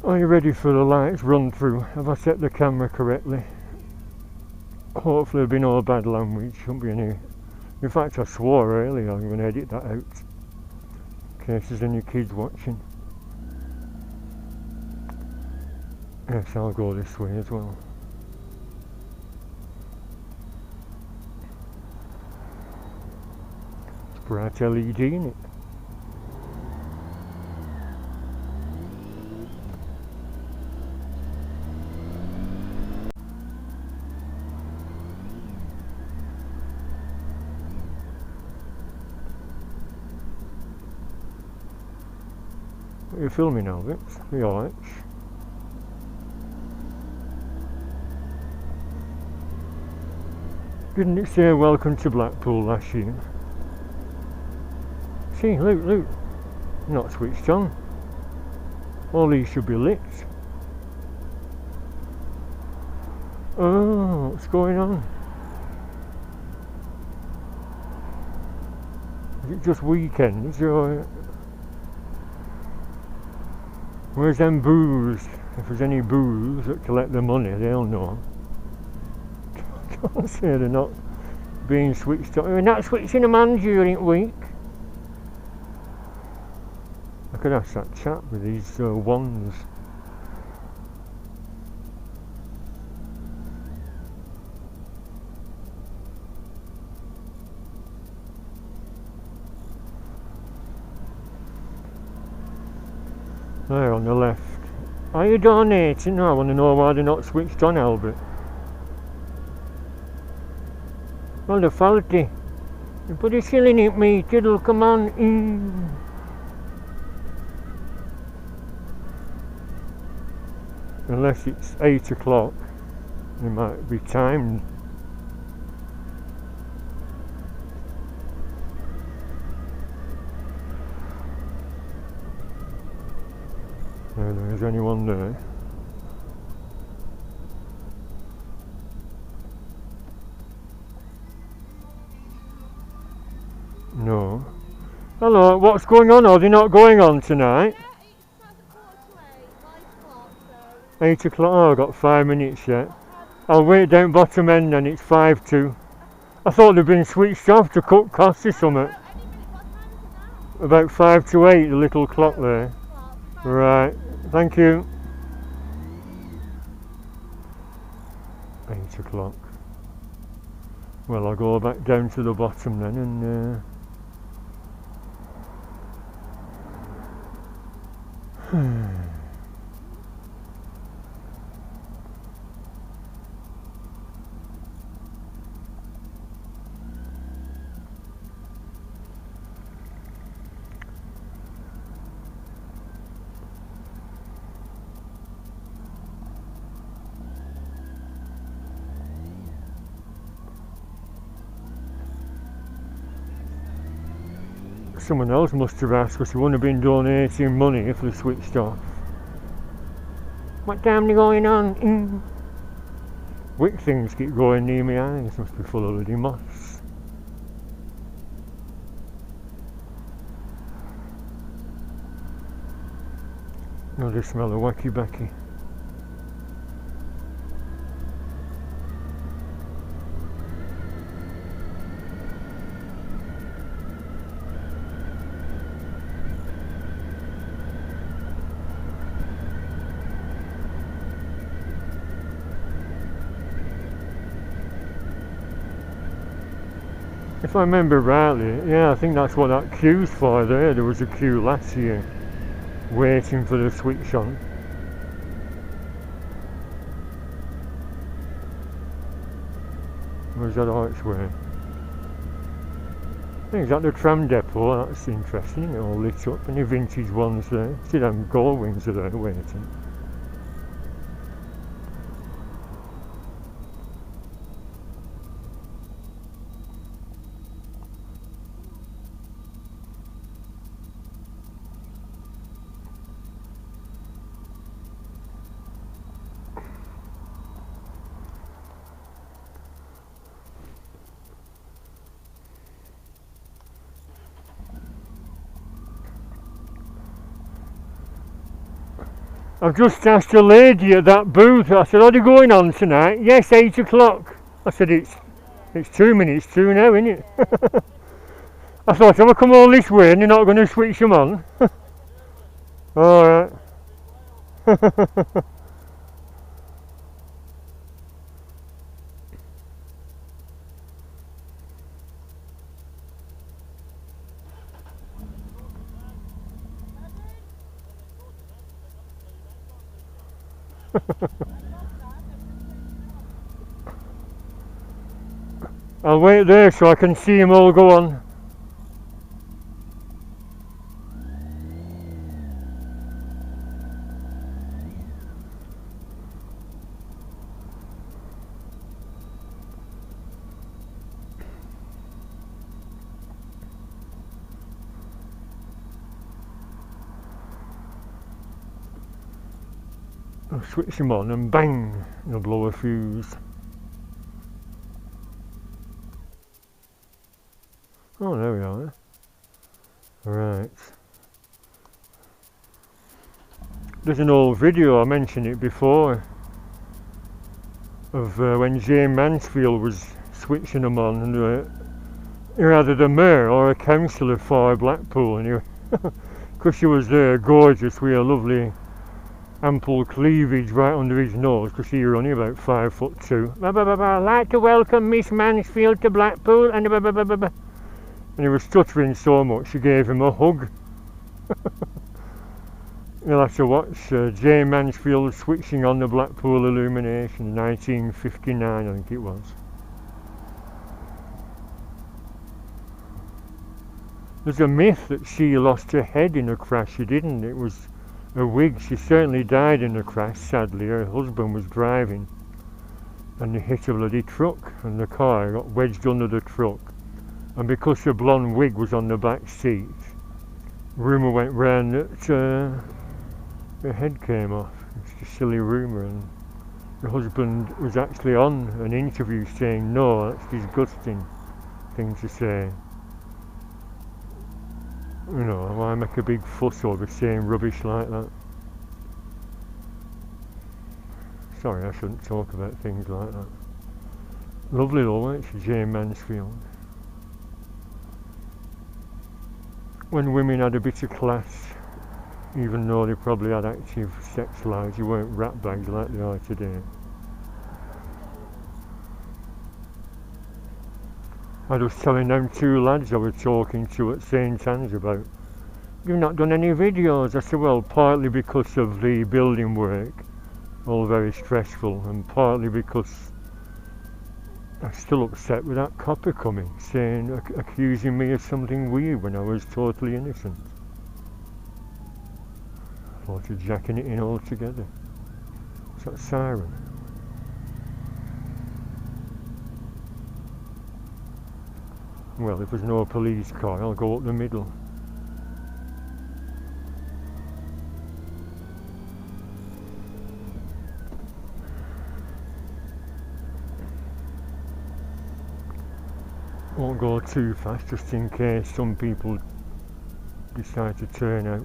Are you ready for the lights run through? Have I set the camera correctly? Hopefully there'll be no bad language, shouldn't be any. In fact, I swore earlier, I'm going to edit that out in case there's any kids watching. Yes, I'll go this way as well. It's bright LED, isn't it? What are you filming, Albert? The arch. Didn't it say welcome to Blackpool last year? See, look, not switched on. All these should be lit. Oh, what's going on? Is it just weekends or... Where's them booze? If there's any booze that collect the money, they'll know. Don't say they're not being switched on. We're not switching them on during the week. I could ask that chap with these wands. There on the left. Are you donating? No, I want to know why they're not switched on, Albert. Well, they're faulty. You put a shilling at me, Tiddle, come on. Unless it's 8 o'clock, it might be timed. Is anyone there? No. Hello, what's going on? Are they not going on tonight? Yeah, it's 5 o'clock, 8 o'clock? Oh, I've got 5 minutes yet. I'll wait down bottom end then, it's 5 to. I thought they'd been switched off to cut costs or something. What time is it now? About 5 to 8, the little clock there. Right, thank you. 8 o'clock. Well, I'll go back down to the bottom then and Someone else must have asked because they wouldn't have been donating money if they switched off. What time are going on? Wick things keep going near my eyes, must be full of bloody moths. I just smell a wacky backy. If I remember rightly, yeah, I think that's what that queue's for there. There was a queue last year waiting for the switch on. Where's that archway? I think it's at the tram depot. That's interesting, isn't it? All lit up. Any vintage ones there. See them gull wings are there waiting. I've just asked a lady at that booth, I said, are they going on tonight? Yes, 8 o'clock. I said, it's 2 minutes to now, isn't it? I thought, have I come all this way and you're not going to switch them on? Alright. I'll wait there so I can see them all go on. I'll switch them on and bang, they'll blow a fuse. Oh, there we are. Right. There's an old video, I mentioned it before, of when Jane Mansfield was switching them on, and you're either the mayor or a councillor for Blackpool, and because she was there, gorgeous, with a lovely ample cleavage right under his nose, because he was only about 5'2". I'd like to welcome Miss Mansfield to Blackpool, and he was stuttering so much she gave him a hug. You'll have to watch Jane Mansfield switching on the Blackpool Illumination, 1959 I think it was. There's a myth that she lost her head in a crash. She didn't. It was a wig. She certainly died in a crash, sadly. Her husband was driving and he hit a bloody truck and the car got wedged under the truck. And because the blonde wig was on the back seat, rumour went round that her head came off. It's a silly rumour, and the husband was actually on an interview saying, no, that's disgusting thing to say. You know, why make a big fuss over saying rubbish like that? Sorry, I shouldn't talk about things like that. Lovely though, wasn't she, Jane Mansfield? When women had a bit of class, even though they probably had active sex lives, you weren't rat bags like they are today. I was telling them 2 lads I was talking to at St Anne's about, you've not done any videos. I said, well, partly because of the building work, all very stressful, and partly because I'm still upset with that copper coming, saying, accusing me of something weird when I was totally innocent. I thought of jacking it in altogether. What's that siren? Well, if there's no police car, I'll go up the middle. Won't go too fast just in case some people decide to turn out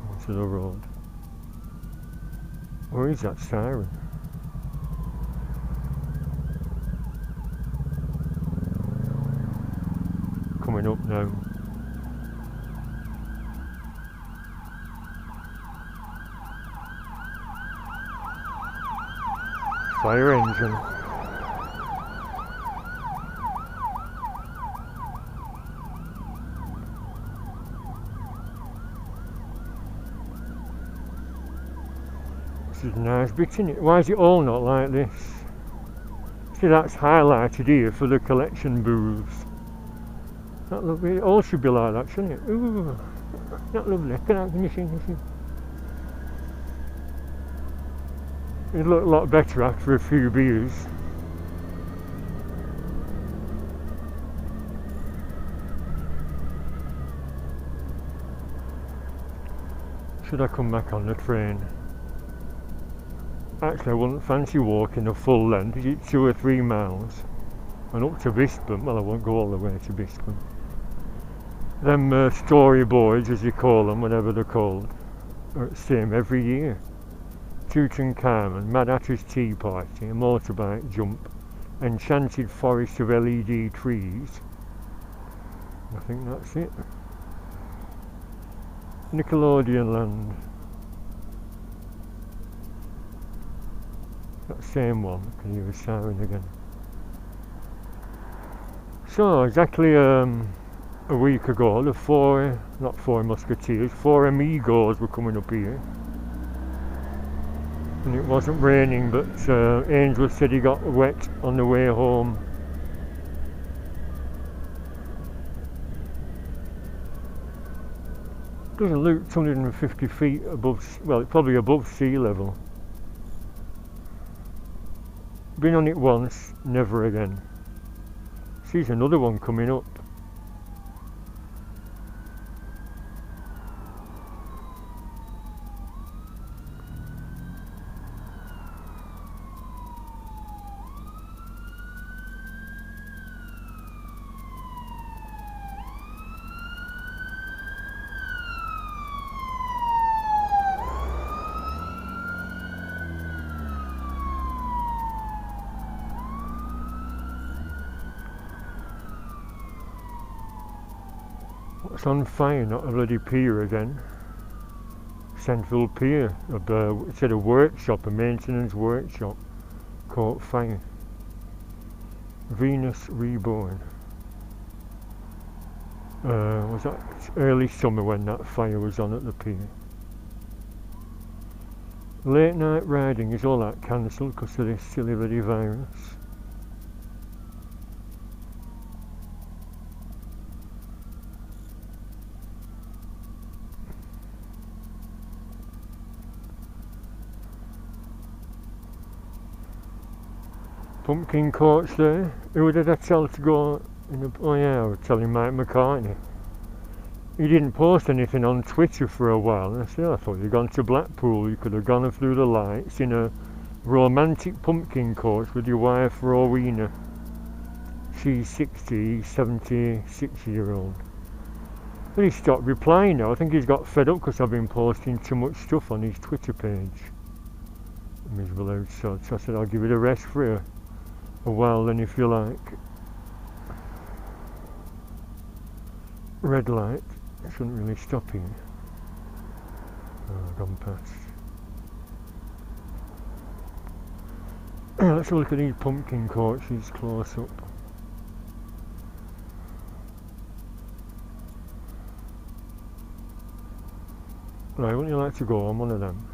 onto the road. Where is that siren? Coming up now. Fire engine. This is a nice bit, isn't it? Why is it all not like this? See, that's highlighted here for the collection booths. That lovely. It all should be like that, shouldn't it? Ooh, that lovely. Can you see this? It'd look a lot better after a few beers. Should I come back on the train? Actually, I wouldn't fancy walking a full length. Is it 2 or 3 miles? And up to Bispham. Well, I won't go all the way to Bispham. Them storyboards, as you call them, whatever they're called, are the same every year. Tutankhamun, Mad Hatter's Tea Party, a motorbike jump, Enchanted Forest of LED trees. I think that's it. Nickelodeon Land. That same one. I can hear a siren again. So exactly a week ago, the four musketeers, 4 amigos were coming up here. And it wasn't raining, but Angel said he got wet on the way home. Doesn't look 250 feet above, well, it's probably above sea level. Been on it once, never again. Sees another one coming up. What's on fire? Not a bloody pier again. Central Pier. It said a workshop, a maintenance workshop. Caught fire. Venus Reborn. Was that early summer when that fire was on at the pier? Late night riding, is all that cancelled because of this silly bloody virus? Pumpkin courts there. Who did I tell to go in the, oh yeah, I was telling Mike McCartney. He didn't post anything on Twitter for a while, and I said, I thought you'd gone to Blackpool. You could have gone through the lights in a romantic pumpkin course with your wife Rowena. She's 60, 76-year-old. But he stopped replying now. I think he's got fed up because I've been posting too much stuff on his Twitter page. Miserable old sod. So I said, I'll give it a rest for a while then if you like. Red light. Shouldn't really stop here. Oh, gone past. Let's have a look at these pumpkin courses close up. Right, wouldn't you like to go on one of them?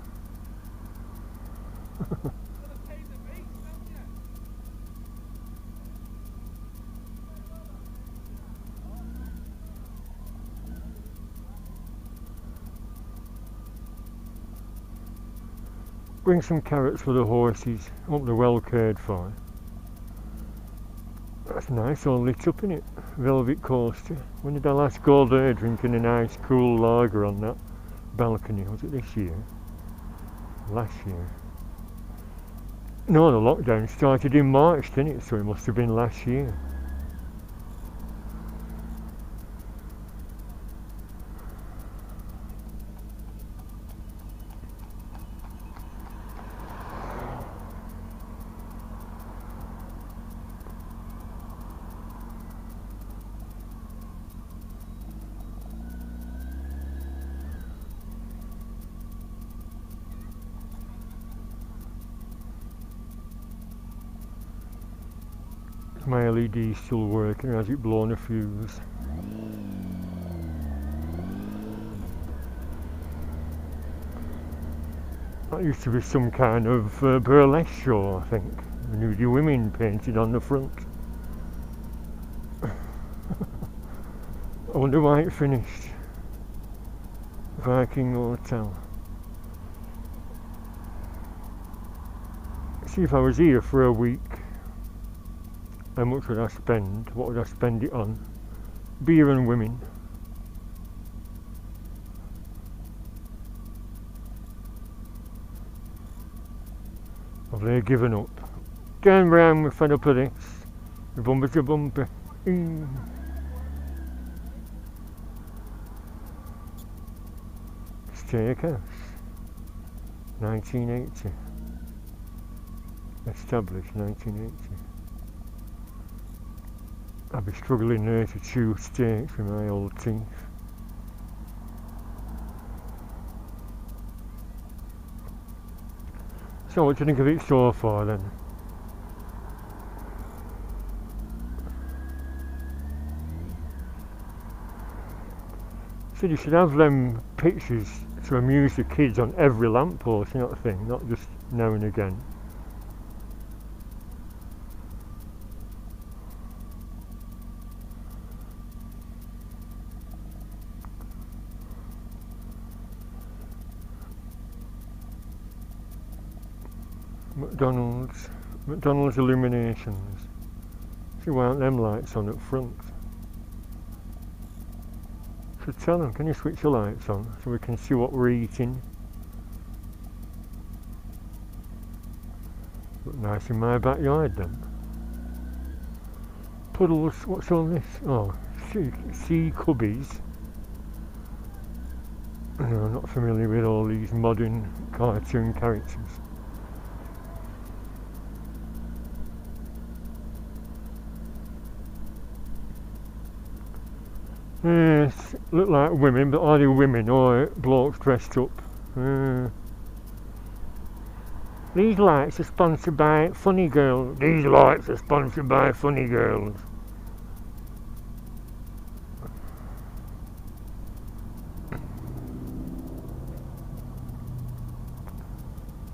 Bring some carrots for the horses. Hope they're well cared for. That's nice, all lit up in it. Velvet coaster. When did I last go there drinking a nice cool lager on that balcony? Was it this year? Last year? No, the lockdown started in March, didn't it? So it must have been last year. My LED's still working, or has it blown a fuse? That used to be some kind of burlesque show, I think. The nudie women painted on the front. I wonder why it finished. Viking Hotel. See, if I was here for a week, how much would I spend? What would I spend it on? Beer and women. Have they given up? Turn round, we're fed up of this. The bumper's a bumper. Steakhouse. 1980. Established 1980. I'd be struggling there to chew steaks with my old teeth. So what do you think of it so far then? So you should have them pictures to amuse the kids on every lamppost, you know what I think, not just now and again. McDonald's Illuminations. See, why aren't them lights on up front? Should tell them, can you switch the lights on so we can see what we're eating? Look nice in my backyard then. Puddles, what's all this? Oh, sea cubbies. I'm not familiar with all these modern cartoon characters. Yes, look like women, but are they women or blokes dressed up? These lights are sponsored by Funny Girls. These lights are sponsored by Funny Girls.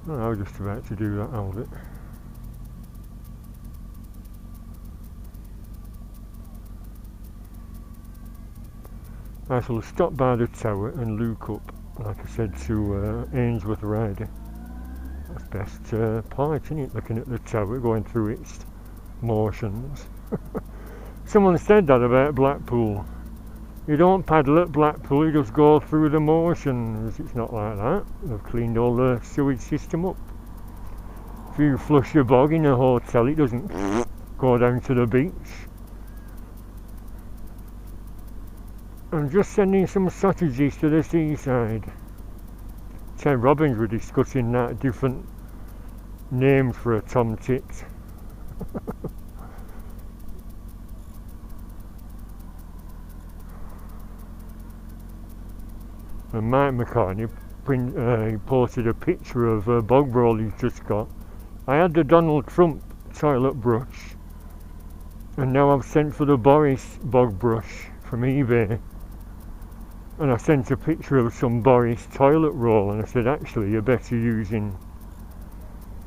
Oh, I was just about to do that, hold it. I shall stop by the tower and look up, like I said, to Ainsworth Rider. That's best part, isn't it? Looking at the tower, going through its motions. Someone said that about Blackpool. You don't paddle at Blackpool, you just go through the motions. It's not like that. They've cleaned all the sewage system up. If you flush your bog in a hotel, it doesn't go down to the beach. I'm just sending some sausages to the seaside. Ted Robbins were discussing that, different names for a tomtit. And Mike McCartney he posted a picture of a bog roll he's just got. I had the Donald Trump toilet brush, and now I've sent for the Boris bog brush from eBay. And I sent a picture of some Boris toilet roll, and I said, actually, you're better using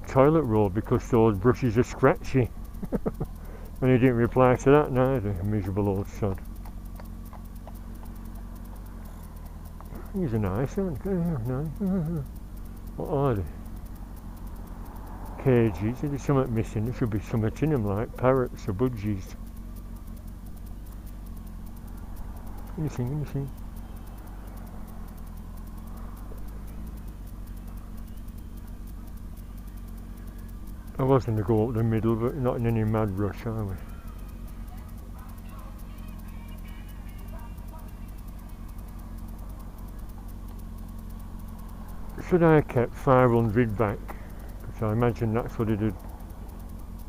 toilet roll because those brushes are scratchy. And he didn't reply to that neither, miserable old sod. These are nice, aren't they? Nice. What are they? Cages. If there's something missing, there should be something in them, like parrots or budgies. Anything. I was going to go up the middle, but not in any mad rush, are we? Should I have kept 500 back? Because I imagine that's what it'd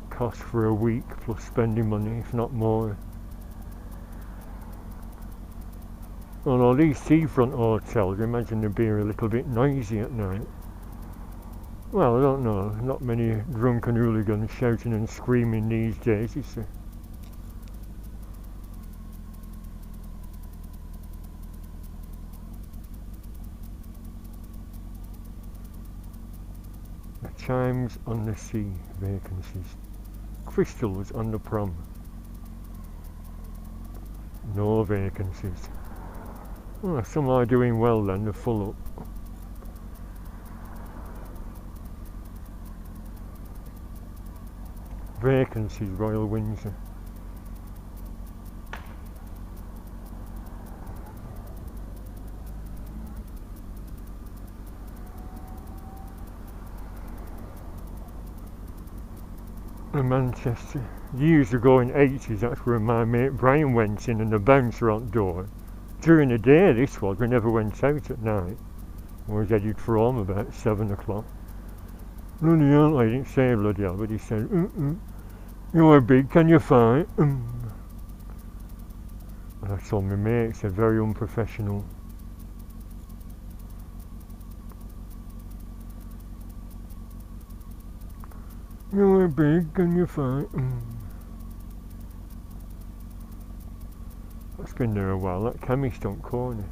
cost for a week, plus spending money, if not more. Although these seafront hotels, I imagine they'd be a little bit noisy at night. Well, I don't know. Not many drunken hooligans shouting and screaming these days, is there? chimes on the sea, vacancies. Crystals on the prom. No vacancies. Oh, some are doing well then, they're full up. Vacancies, Royal Windsor. And Manchester. Years ago in the 80s, that's where my mate Brian went in, and the bouncer on the door. During the day this was, we never went out at night. I was headed for home about 7 o'clock. Bloody hell, I didn't say bloody hell, but he said, you're big, can you fight? And I told my mate, he said, very unprofessional. You're big, can you fight? That's been there a while, that chemist on corner.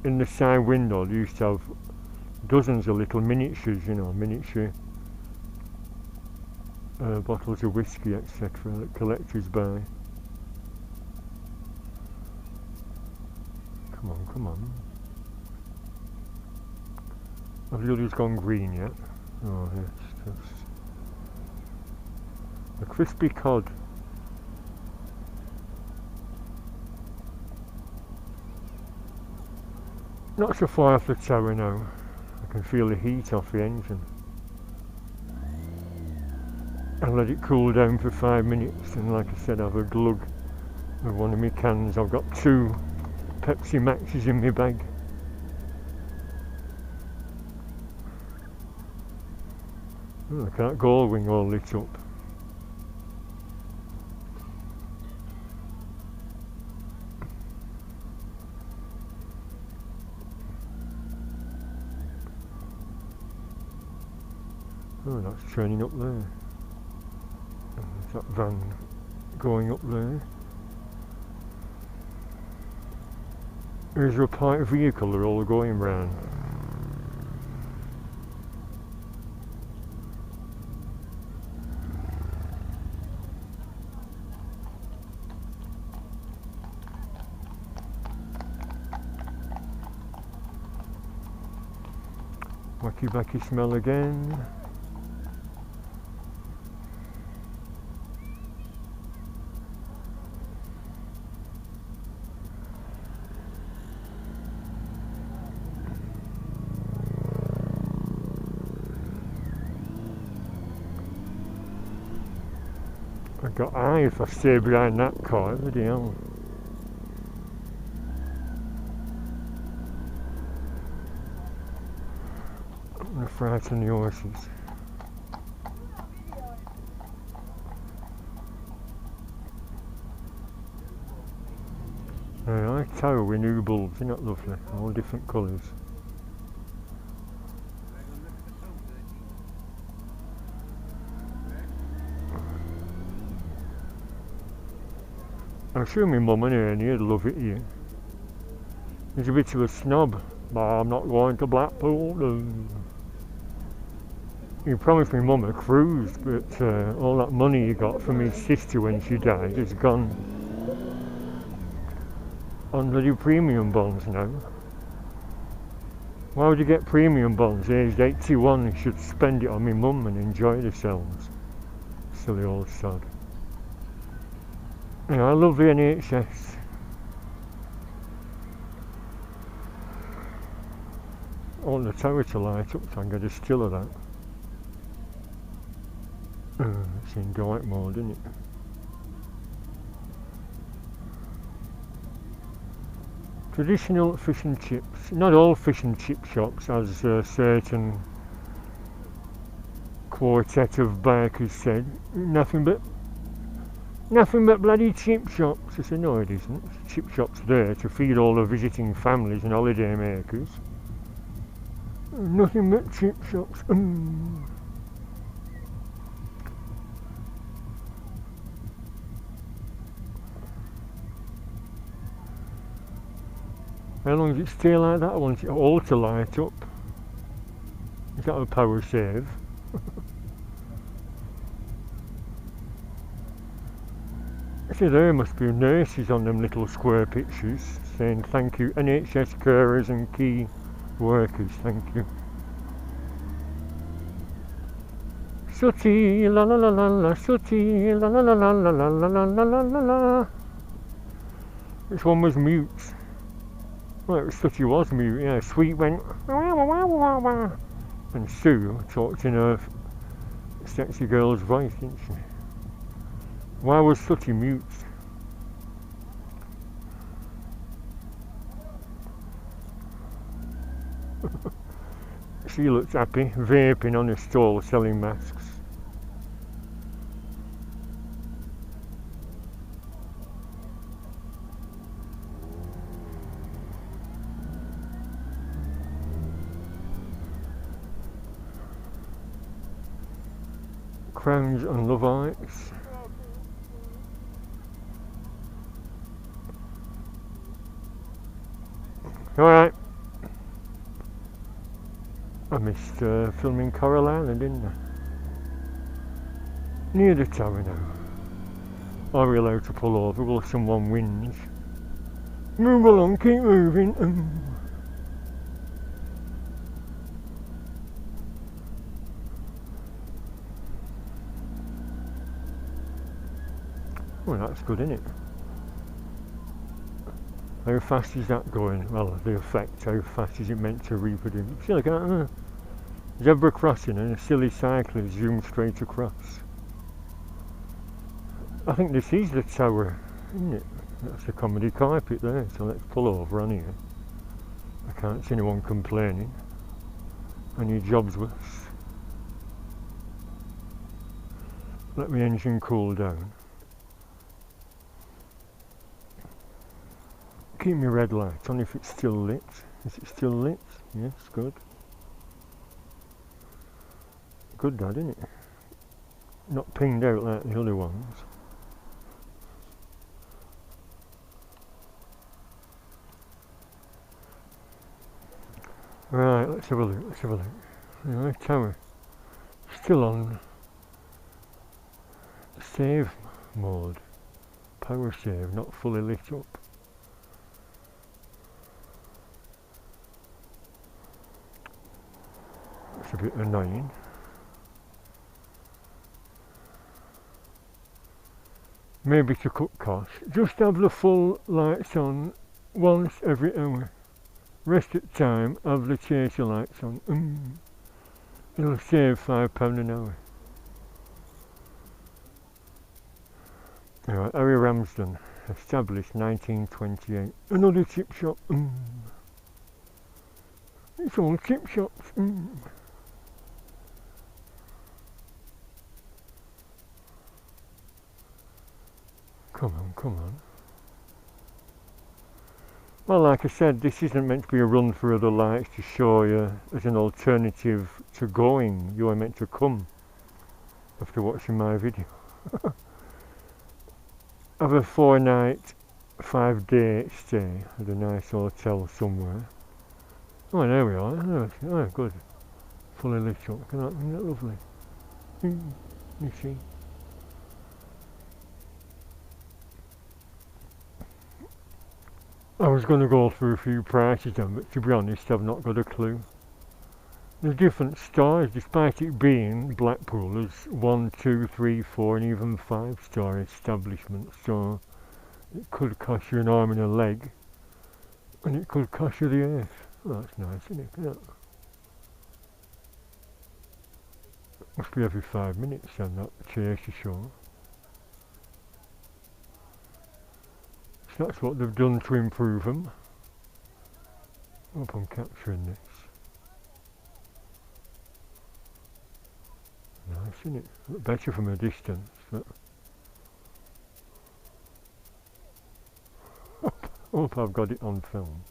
In the side window, they used to have dozens of little miniatures, you know, miniature bottles of whiskey, etc. that collectors buy. Come on. Have the others gone green yet? Oh yes, a crispy cod. Not so far off the tower now. I can feel the heat off the engine. I let it cool down for 5 minutes, and like I said, I have a glug with one of my cans. I've got 2 Pepsi Maxes in my bag. Oh, look at that gold wing all lit up. Oh, that's training up there. There's that van going up there. There's a parked vehicle, they're all going round. Wacky backy smell again. I got eye if I stay behind that car, bloody hell. I'm gonna frighten the horses. I like tower with new bulbs, isn't that lovely? All different colours. I'm sure my mum and Ernie would love it here. He's a bit of a snob, but I'm not going to Blackpool. He promised my mum a cruise, but all that money he got from his sister when she died has gone on bloody premium bonds now. Why would you get premium bonds? Aged 81, he should spend it on my mum and enjoy themselves. Silly old sod. Yeah, I love the NHS. I want the tower to light up so I can get a still of that. It's in dark mode, isn't it? Traditional fish and chips. Not all fish and chip shops, as a certain quartet of bikers said. Nothing but bloody chip shops. I said, no it isn't. Chip shops there to feed all the visiting families and holiday makers. Nothing but chip shops. How long does it stay like that? I want it all to light up. Is that a power save? See, there must be nurses on them little square pictures saying thank you, NHS carers and key workers, thank you. Sooty, la la la la la, sooty, la la la la la la la la la la la. This one was mute. Well, Sooty was mute, yeah. Sweet went wah, wah, wah, wah, wah. And Sue talked in her sexy girl's voice, didn't she? Why was Sooty mute? She looked happy, vaping on a stall selling masks. Crowns and Lovites. Alright. I missed filming Coral Island, didn't I? Near the tower now. Are we allowed to pull over? Will someone whinge? Move along, keep moving. Well, that's good, isn't it? How fast is that going? Well, the effect, how fast is it meant to reproduce? See, like a zebra crossing and a silly cyclist zooms straight across. I think this is the tower, isn't it? That's the comedy carpet there, so let's pull over on here. I can't see anyone complaining. Any jobs worse. Let my engine cool down. Keep my red light on if it's still lit. Is it still lit? Yes, good. Good that, isn't it? Not pinged out like the other ones. Right, let's have a look, let's have a look. The tower. Still on save mode. Power save, not fully lit up. It's a bit annoying. Maybe to cut costs, just have the full lights on once every hour. Rest at time, have the chaser lights on. It'll save £5 an hour. Alright, Harry Ramsden, established 1928. Another chip shop. It's all chip shops. Come on, come on. Well, like I said, this isn't meant to be a run for other lights to show you as an alternative to going. You are meant to come after watching my video. Have a 4-night, 5-day stay at a nice hotel somewhere. Oh, there we are. Oh, good. Fully lit up. Isn't that lovely? You see? I was going to go through a few prices then, but to be honest, I've not got a clue. There's different stores, despite it being Blackpool. There's 1, 2, 3, 4, and even 5-star establishments. So it could cost you an arm and a leg, and it could cost you the earth. Oh, that's nice, isn't it? Yeah. Must be every 5 minutes then, that Chase show. So that's what they've done to improve them. Hope I'm capturing this. Nice, isn't it? Look better from a distance, but hope I've got it on film.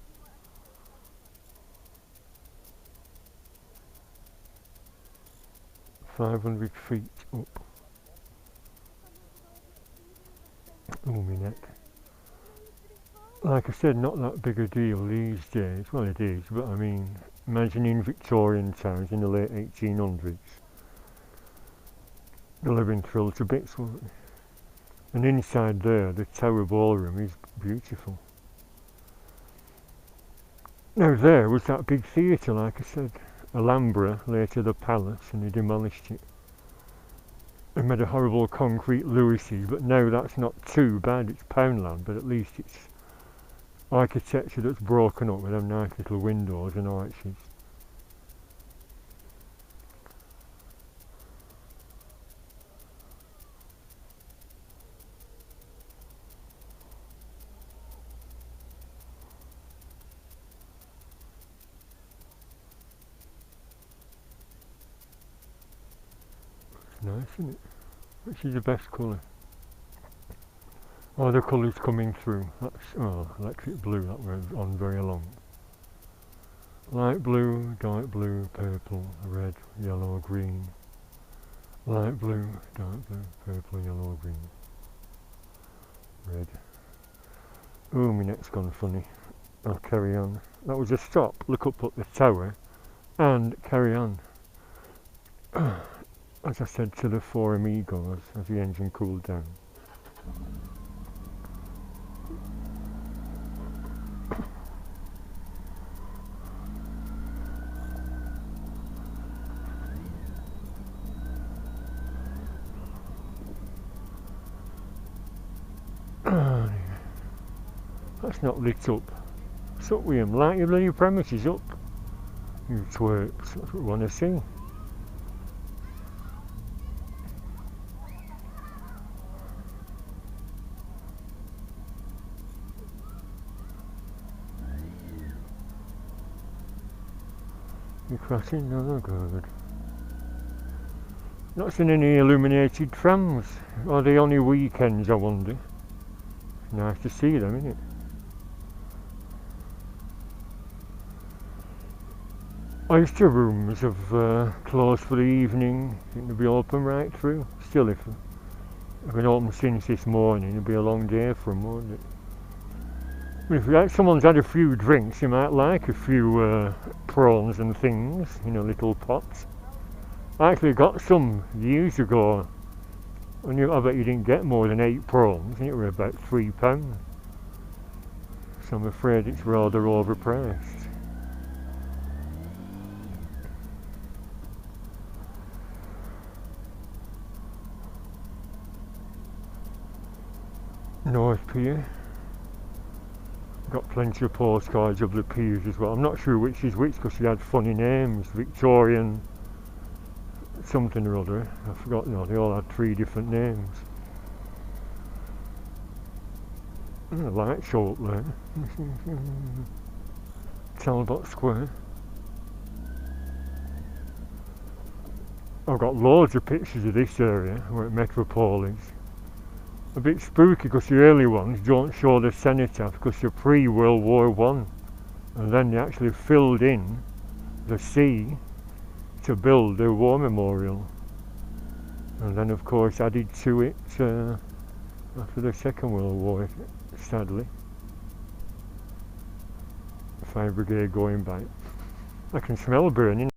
"500 feet up." Oh, my neck. Like I said, not that big a deal these days. Well, it is, but I mean, imagine in Victorian times in the late 1800s. They'll have been thrilled to bits, won't they? And inside there, the Tower Ballroom is beautiful. Now there was that big theatre, like I said, Alhambra, later the Palace, and they demolished it. They made a horrible concrete Lewisy, but now that's not too bad, it's Poundland, but at least it's architecture that's broken up with them nice little windows and arches. Nice, isn't it? Which is the best colour? Oh, the colours coming through. That's electric blue that we're on very long. Light blue, dark blue, purple, red, yellow, green. Light blue, dark blue, purple, yellow, green. Red. Oh, my neck's gone funny. I'll carry on. That was a stop. Look up at the tower and carry on. As I said to the four amigos as the engine cooled down. That's not lit up. What's up with him? Light your bloody premises up. You twerps, that's what we want to see. You're crossing? No, good. Not seen any illuminated trams. Are they only weekends, I wonder? Nice to see them, isn't it? Oyster rooms have closed for the evening. I think they'll be open right through. Still, if they've been open since this morning, it'll be a long day for them, won't it? If someone's had a few drinks, you might like a few prawns and things in a little pots. I actually got some years ago, and I bet you didn't get more than 8 prawns, and it were about £3. So I'm afraid it's rather overpriced. North Pier. Got plenty of postcards of the piers as well. I'm not sure which is which because they had funny names. Victorian something or other. I forgot, no, they all had 3 different names. A light show up there. Talbot Square. I've got loads of pictures of this area where Metropole is. A bit spooky because the early ones don't show the cenotaph because they're pre-World War I, and then they actually filled in the sea to build the war memorial, and then of course added to it after the Second World War, sadly. Fire brigade going by. I can smell burning.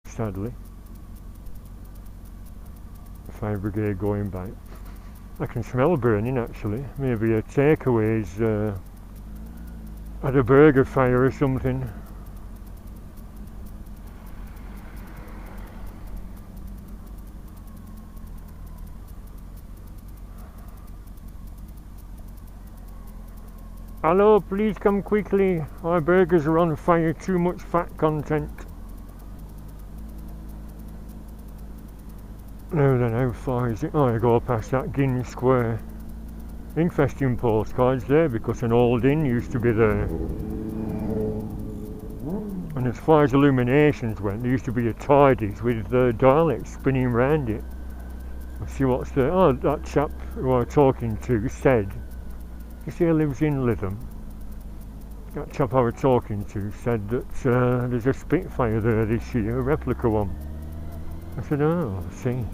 Sadly. Fire brigade going by. I can smell burning actually. Maybe a takeaway's had a burger fire or something. Hello, please come quickly. Our burgers are on fire, too much fat content. Now then, how far is it? Oh, I go past that Guinness Square. Interesting postcards there because an old inn used to be there. And as far as Illuminations went, there used to be a TARDIS with Daleks spinning round it. Let's see what's there. Oh, that chap who I was talking to said, you see he lives in Lytham. That chap I was talking to said that there's a Spitfire there this year, a replica one. I said, oh, I see.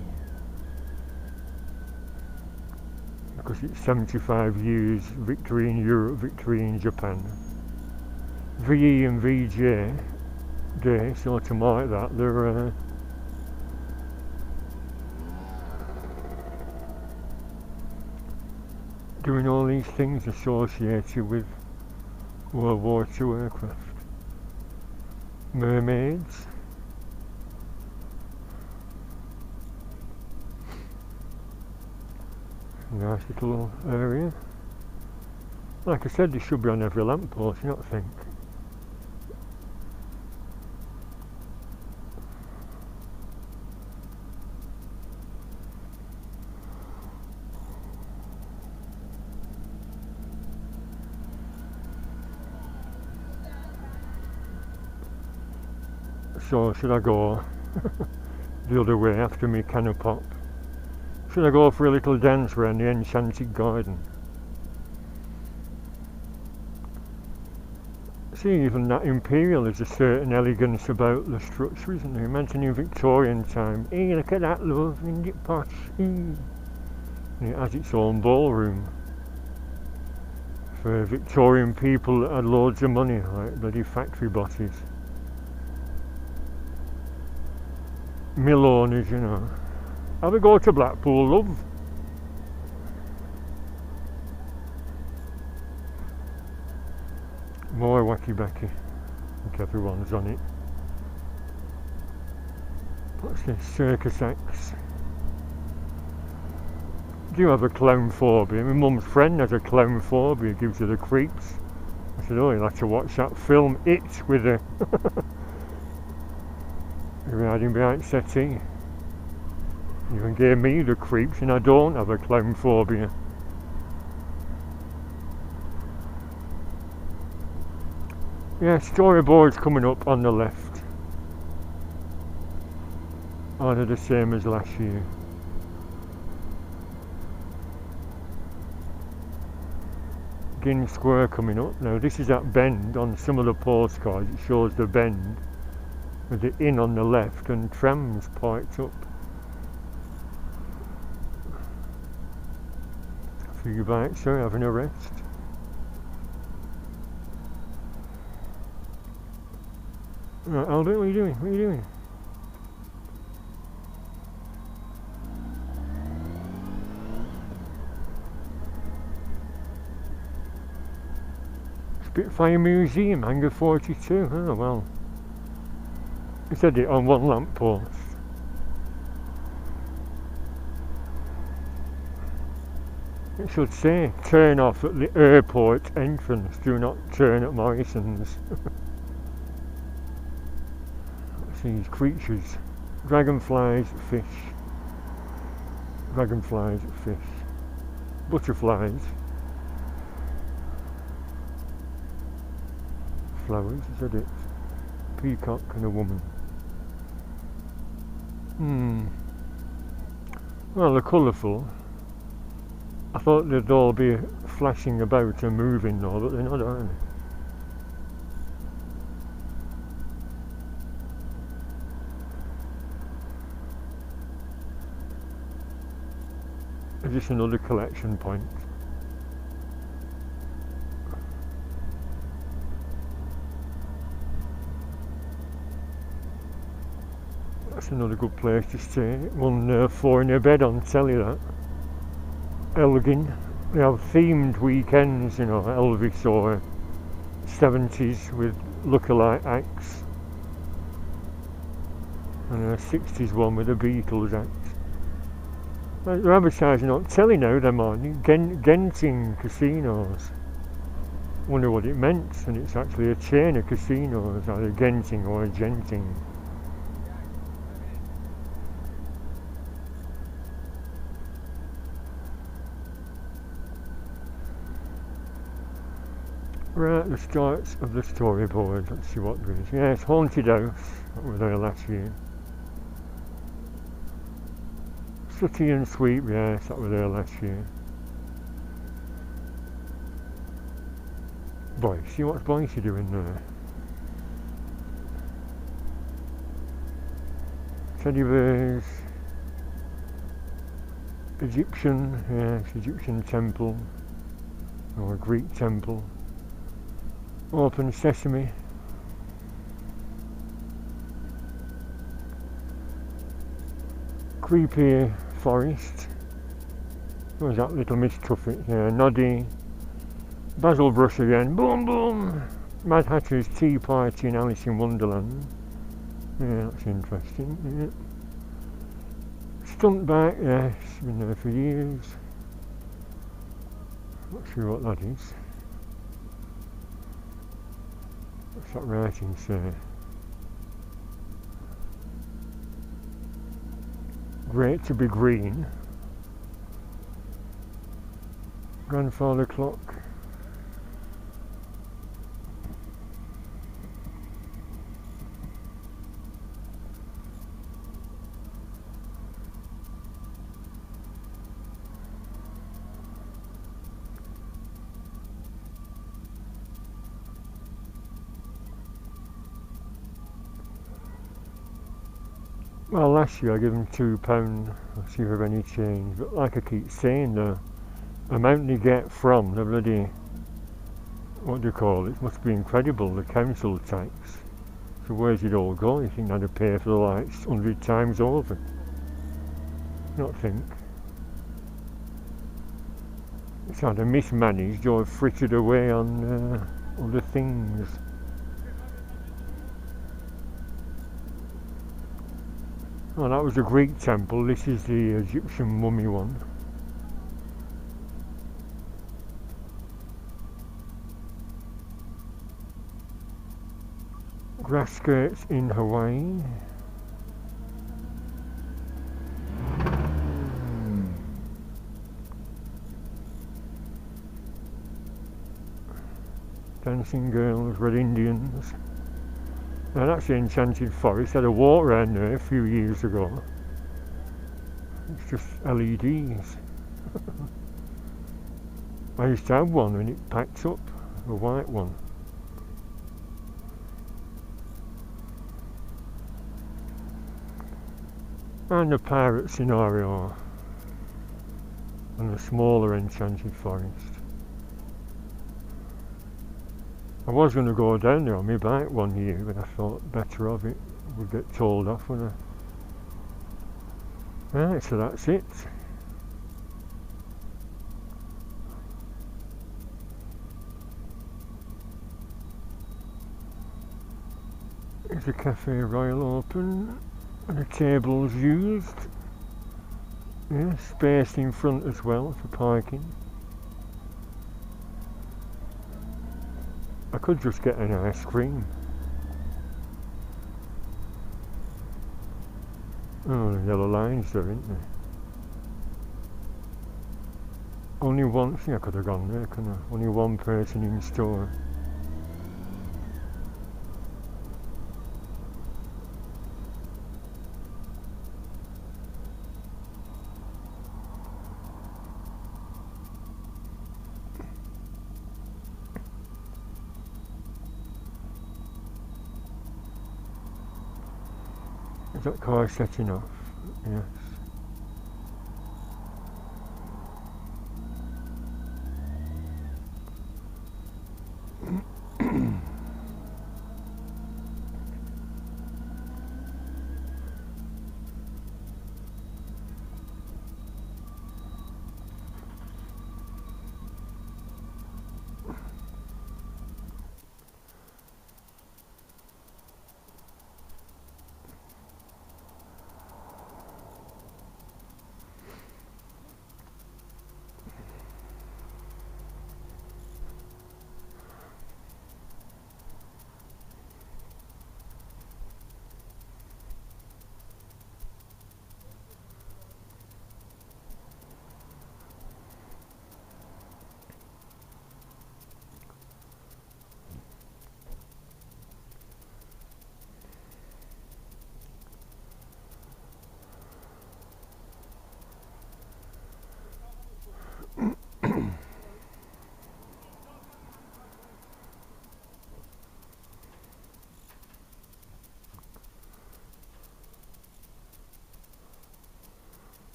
Because it's 75 years victory in Europe, victory in Japan. VE and VJ Day, so to mark that, they're doing all these things associated with World War II aircraft. Mermaids. Nice little area. Like I said, they should be on every lamppost, you not think? So should I go the other way after me cannon pop? Should I go for a little dance around the enchanted garden? See, even that Imperial has a certain elegance about the structure, isn't there? Imagine in Victorian time, hey, look at that, love, isn't it posh? And it has its own ballroom for Victorian people that had loads of money, like bloody factory bosses. Mill owners, you know. Have a go to Blackpool, love. More wacky backy. I think everyone's on it. What's this? Circus X. Do you have a clown phobia? My mum's friend has a clown phobia, gives her the creeps. I said, oh, you'll have to watch that film, It, with her. You're hiding behind settee. You can give me the creeps and I don't have a clown phobia. Yeah, storyboards coming up on the left. Oh, they're the same as last year. Ginn Square coming up. Now this is that bend on some of the postcards. It shows the bend with the inn on the left and trams parked up. A few bikes are having a rest. Right, Albert, what are you doing? What are you doing? Spitfire Museum, Hangar 42. Oh well. It said it on one lamppost. It should say, turn off at the airport entrance, do not turn at Morrison's. What's these creatures? Dragonflies, fish. Dragonflies, fish. Butterflies. Flowers, is that it? Peacock and a woman. Well, they're colourful. I thought they'd all be flashing about and moving though, but they're not, are they? Is this another collection point? That's another good place to stay. One 4 in a bed on telly, that. Elgin. They have themed weekends, you know, Elvis or 70s with lookalike acts. And a 60s one with a Beatles act. They're advertising on telly now, them on Genting casinos. Wonder what it meant, and it's actually a chain of casinos, either Genting or Genting. Right, the starts of the storyboard. Let's see what there is. Yeah, it's Haunted House. That was there last year. Sooty and Sweep, yes, that was there last year. Boy, see what's Boise doing there. Teddy bears. Egyptian, yes, Egyptian temple. Or a Greek temple. Open sesame. Creepy forest. What was that, Little Miss Tuffet? Yeah, Noddy. Basil brush again. Boom boom! Mad Hatter's tea party in Alice in Wonderland. Yeah, that's interesting. Yeah. Stuntback, yes, been there for years. Not sure what that is. What's that writing say? Great to be green. Grandfather clock. Well, last year I gave them £2, I'll see if I've any change, but like I keep saying, the amount they get from the bloody, what do you call it, must be incredible, the council tax. So where's it all go? You think they'd have pay for the lights 100 times over? Not think. It's kind of mismanaged or frittered away on other things. Oh, that was a Greek temple, this is the Egyptian mummy one. Grass skirts in Hawaii. Dancing girls, red Indians. Now that's the Enchanted Forest. Had a walk around there a few years ago. It's just LEDs. I used to have one and it packed up, a white one. And the pirate scenario and the smaller Enchanted Forest. I was going to go down there on my bike one year, but I thought better of it. Would get told off when I... Right, so that's it. Is the Cafe Royal open? And the tables used. Yeah, space in front as well for parking. I could just get an ice cream. Oh, the yellow lines there, isn't there? Only one, I could have gone there, couldn't I? Only one person in store. Is that car setting off? Yes.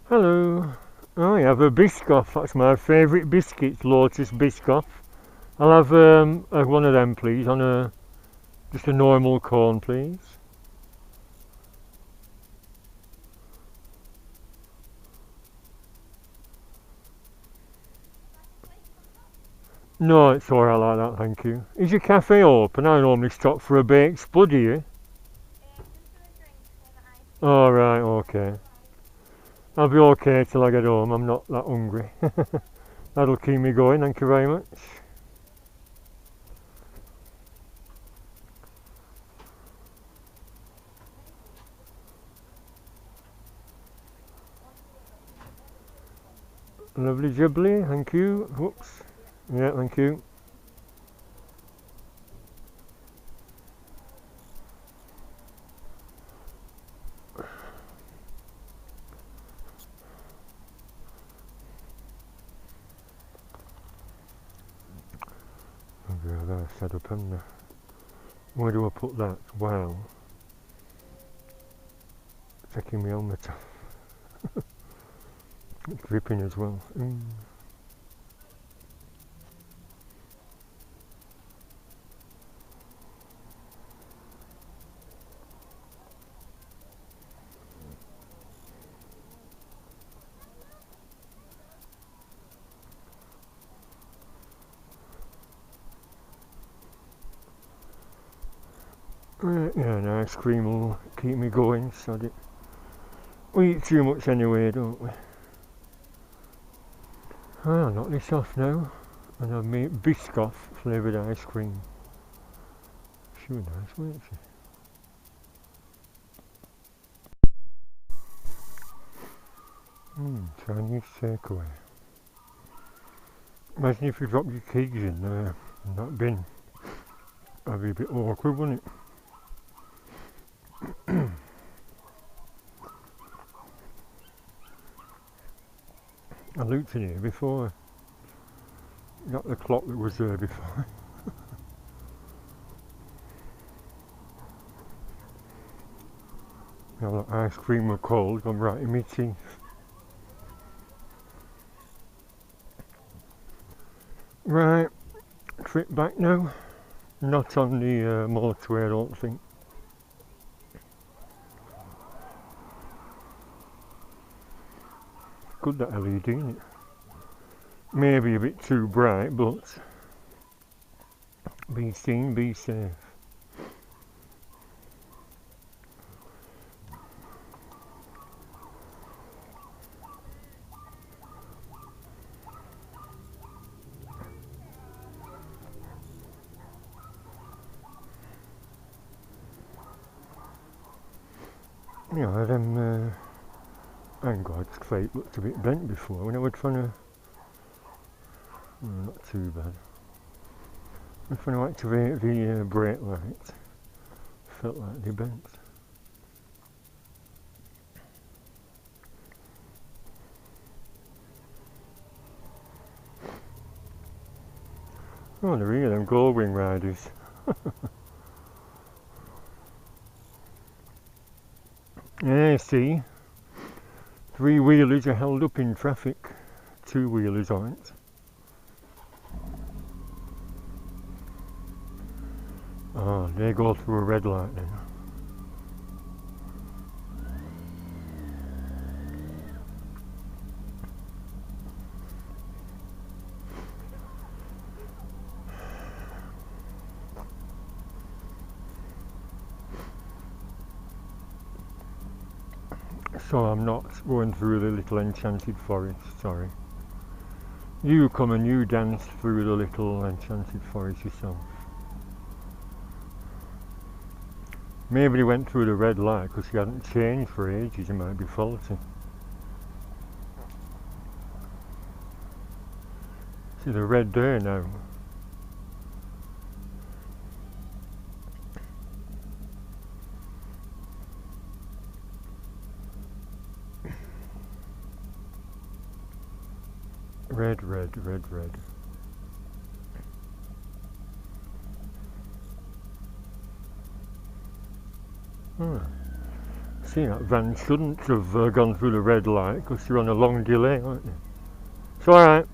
Hello. I have a Biscoff. That's my favourite biscuit, Lotus Biscoff. I'll have one of them, please, on just a normal cone, please. No, it's alright like that, thank you. Is your cafe open? I normally stop for a baked spud here. Alright, okay. I'll be okay till I get home, I'm not that hungry. That'll keep me going, thank you very much. Lovely jubbly, thank you. Whoops. Yeah, thank you. Okay, that's set up, haven't I? Where do I put that? Wow. Taking my helmet off. It's gripping as well. Right, yeah, an ice cream will keep me going, sod it. We eat too much anyway, don't we? I'll knock this off now and I've made Biscoff flavoured ice cream. She was nice, wasn't she? Chinese takeaway. Imagine if you dropped your keys in that bin. That'd be a bit awkward, wouldn't it? I looked in here before. Got the clock that was there before. Now that ice cream were cold, gone right in my teeth. Right, trip back now. Not on the motorway, I don't think. Good that LED, isn't it? Maybe a bit too bright, but be seen, be safe. Yeah, them thank God's plate looked a bit bent before when I was trying to. Not too bad. I was trying to activate the brake light. Felt like they bent. Oh, they're here, them gold wing riders. Yeah, see. Three-wheelers are held up in traffic. Two-wheelers aren't. Oh, they go through a red light then. So I'm not going through the little enchanted forest, sorry. You come and you dance through the little enchanted forest yourself. Maybe he went through the red light because he hadn't changed for ages, he might be faulty. See the red there now. Red, red, red, red. See, that van shouldn't have gone through the red light because you're on a long delay, aren't you? It's alright.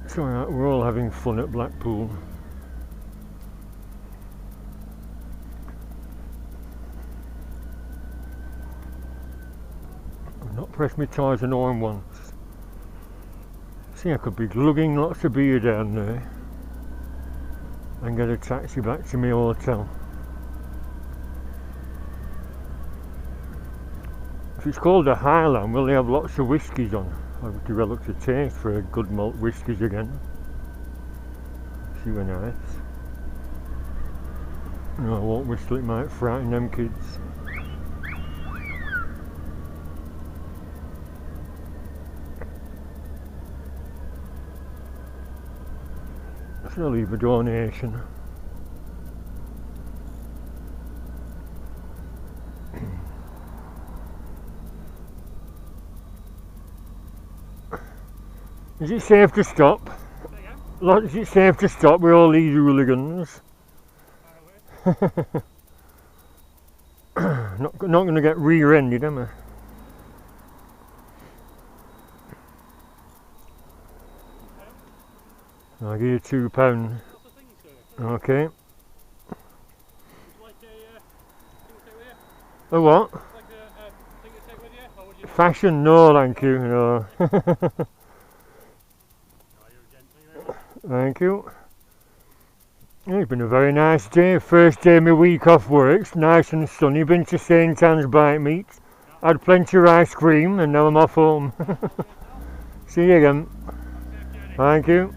It's alright, we're all having fun at Blackpool. I've not pressed my tyres and horn once. See, I could be lugging lots of beer down there and get a taxi back to my hotel. If it's called a Highland, will they have lots of whiskies on? I've developed a taste for good malt whiskies again. See when nice. No, I won't whistle, it might frighten them kids. So I'll leave a donation. Is it safe to stop? Is it safe to stop with all these hooligans? Not going to get rear-ended, am I? I'll give you £2. Okay. A what? Fashion? No, thank you. No. Thank you. Yeah, it's been a very nice day. First day of my week off work. It's nice and sunny. Been to St Anne's Bite Meat. Had plenty of ice cream and now I'm off home. See you again. Thank you.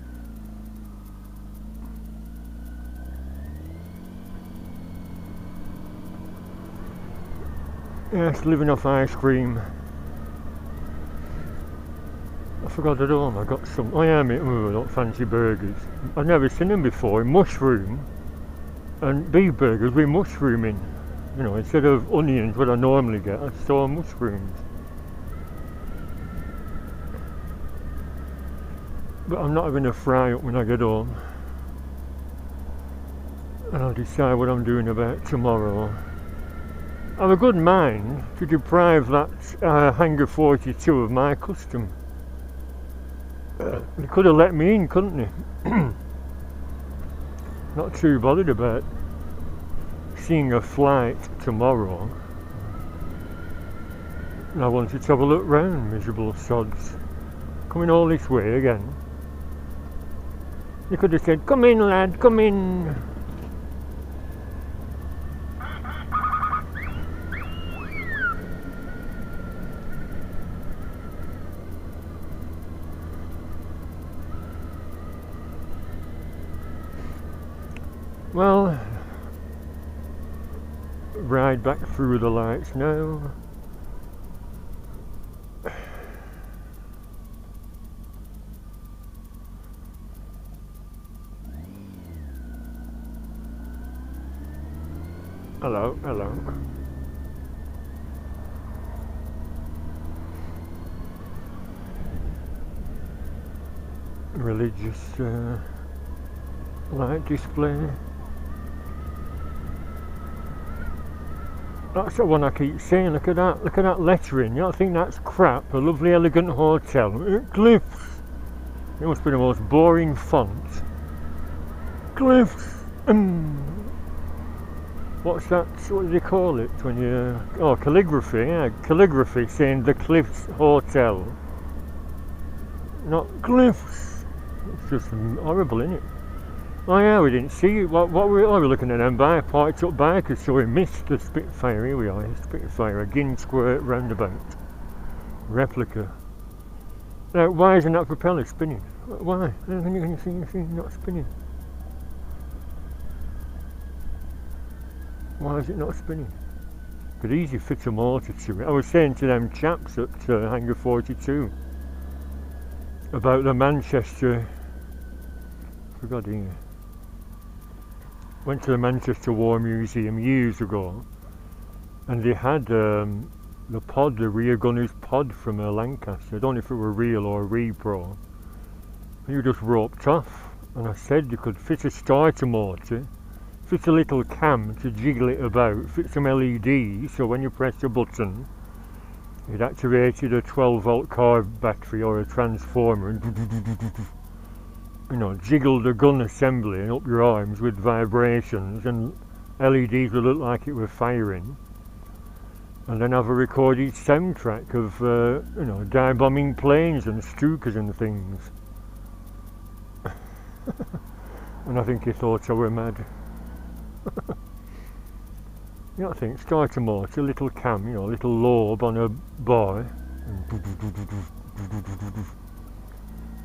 Yes, living off ice cream. I forgot at home, I got some. Oh yeah, mate, I don't fancy burgers. I've never seen them before. Mushroom and beef burgers with mushroom in. You know, instead of onions, what I normally get, I saw mushrooms. But I'm not having a fry up when I get home. And I'll decide what I'm doing about tomorrow. I have a good mind to deprive that Hangar 42 of my custom. They could have let me in, couldn't they? Not too bothered about seeing a flight tomorrow. And I wanted to have a look round, miserable sods. Coming all this way again. They could have said, "Come in, lad, come in." Well, ride back through the lights now. Hello, hello. Religious light display. That's the one I keep saying. Look at that lettering. You don't think that's crap? A lovely, elegant hotel. Cliffs. It must be the most boring font. Cliffs. What's that? What do they call it when you? Oh, calligraphy. Yeah, calligraphy saying the Cliffs Hotel. Not Cliffs. It's just horrible, isn't it? Oh yeah, we didn't see it. What were we? Oh, we were looking at them parked up bikers, so we missed the Spitfire. Here we are, Spitfire, a Gin Squirt roundabout replica. Now, why isn't that propeller spinning? Why? Can you see not spinning? Why is it not spinning? Could easily fit a motor to it. I was saying to them chaps at Hangar 42 about the Manchester. Forgot here. Went to the Manchester War Museum years ago, and they had the rear gunner's pod from Lancaster. I don't know if it were real or repro. And you just roped off, and I said you could fit a starter motor fits a little cam to jiggle it about, fits some LEDs, so when you press a button, it activated a 12-volt car battery or a transformer and you know, jiggle the gun assembly and up your arms with vibrations, and LEDs will look like it were firing. And then have a recorded soundtrack of, you know, dive-bombing planes and Stukas and things. And I think he thought I were mad. You know, I think start a motor, little cam, you know, a little lobe on a bar.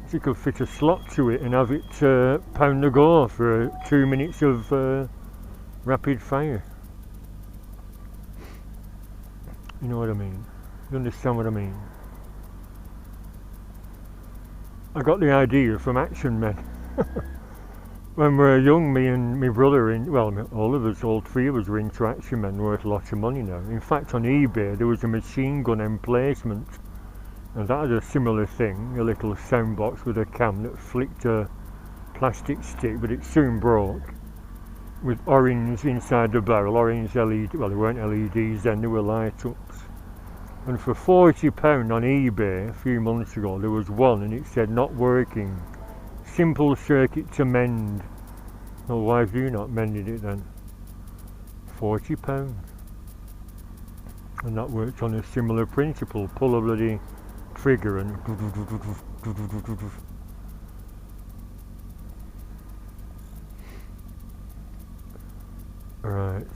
So you could fit a slot to it and have it pound the gore for 2 minutes of rapid fire. You know what I mean? You understand what I mean? I got the idea from Action Men. When we were young, me and my brother, all of us, all three of us were into Action Men, worth lots of money now. In fact, on eBay there was a machine gun emplacement, and that had a similar thing, a little sound box with a cam that flicked a plastic stick, but it soon broke, with orange inside the barrel, orange LED, well, they weren't LEDs then, they were light-ups. And for £40 on eBay a few months ago, there was one and it said not working, simple circuit to mend. Well, why have you not mended it then? £40. And that worked on a similar principle, pull a bloody trigger and right,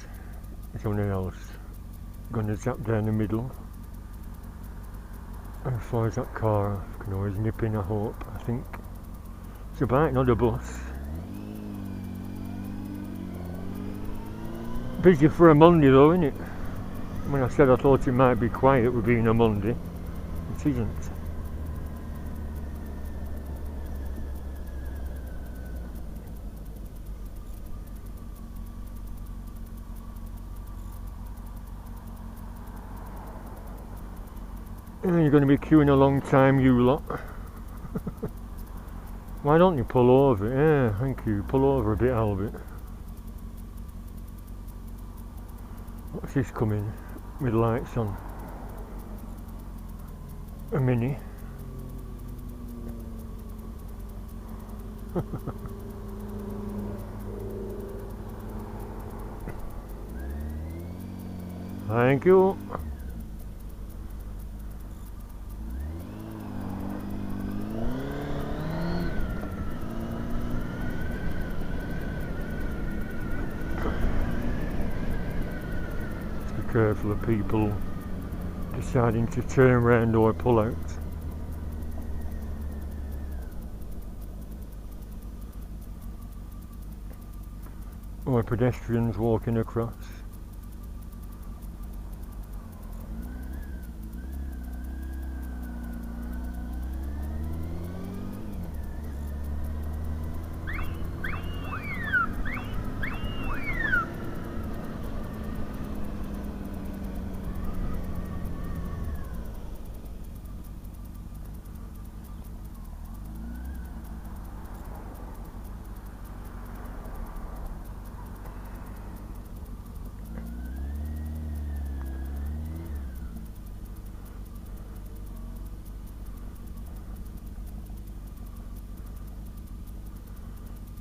something else. Gonna zap down the middle. How far is that car? I can always nip in, I hope. I think it's a bike, not a bus. Busy for a Monday though, isn't it? When I said I thought it might be quiet with being a Monday, it isn't. You're going to be queuing a long time, you lot. Why don't you pull over? Yeah, thank you. Pull over a bit, Albert. What's this coming with lights on? A Mini. Thank you. Careful of people deciding to turn round or pull out. Or pedestrians walking across.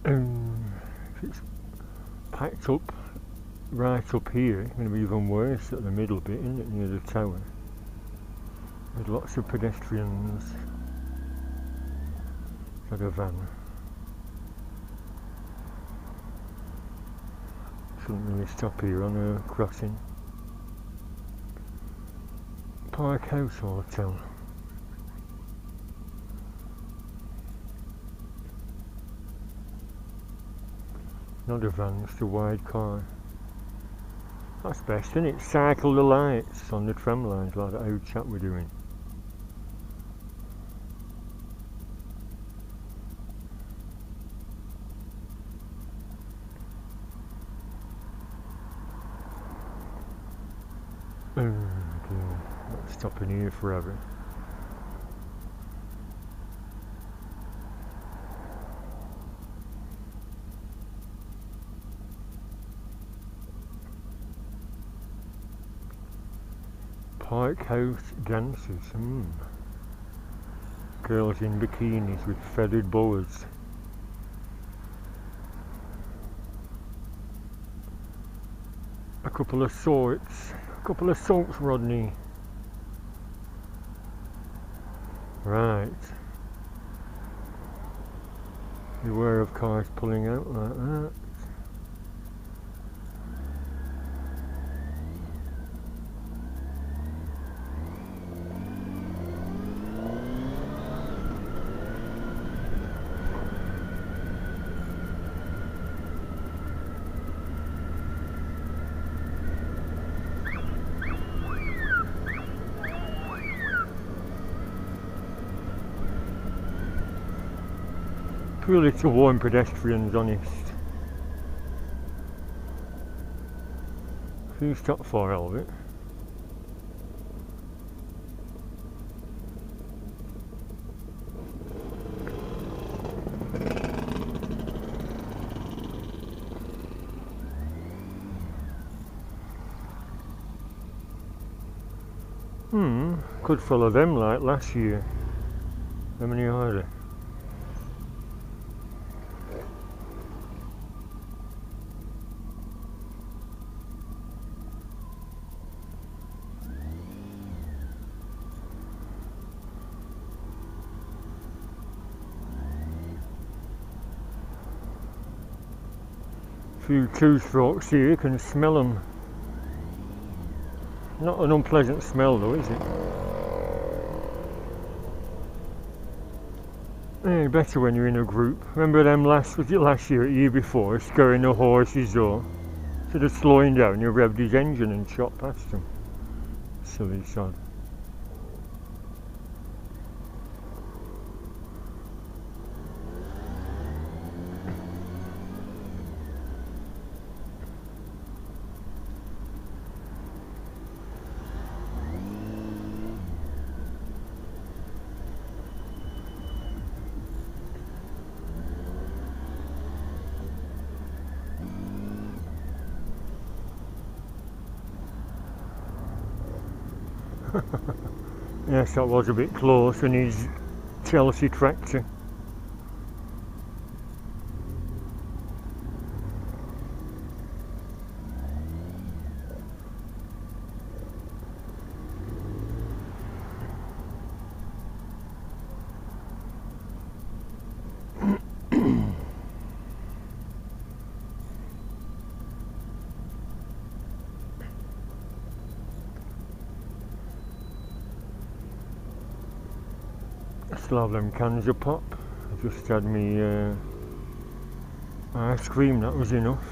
If it's packed up right up here, it's going to be even worse at the middle bit, isn't it, near the tower, with lots of pedestrians. Like a van. Shouldn't really stop here on a crossing. Park House Hotel. Not a van, just a wide car. That's best, isn't it? Cycle the lights on the tram lines like that old chap we're doing. Oh dear, not stopping here forever. Park house dances. Girls in bikinis with feathered boas. A couple of salts, Rodney. Right. Beware of cars pulling out like that. Purely to warn pedestrians, honest. Who stopped for Albert? Could follow them like last year. How many are there? Few two-strokes here, you can smell them. Not an unpleasant smell though, is it? Eh, better when you're in a group. Remember them last year or year before, scaring the horses though? Instead of slowing down, you revved his engine and shot past them. Silly sod. Yes, that was a bit close, and his Chelsea tractor. Still have them cans of pop. I just had me ice cream, that was enough.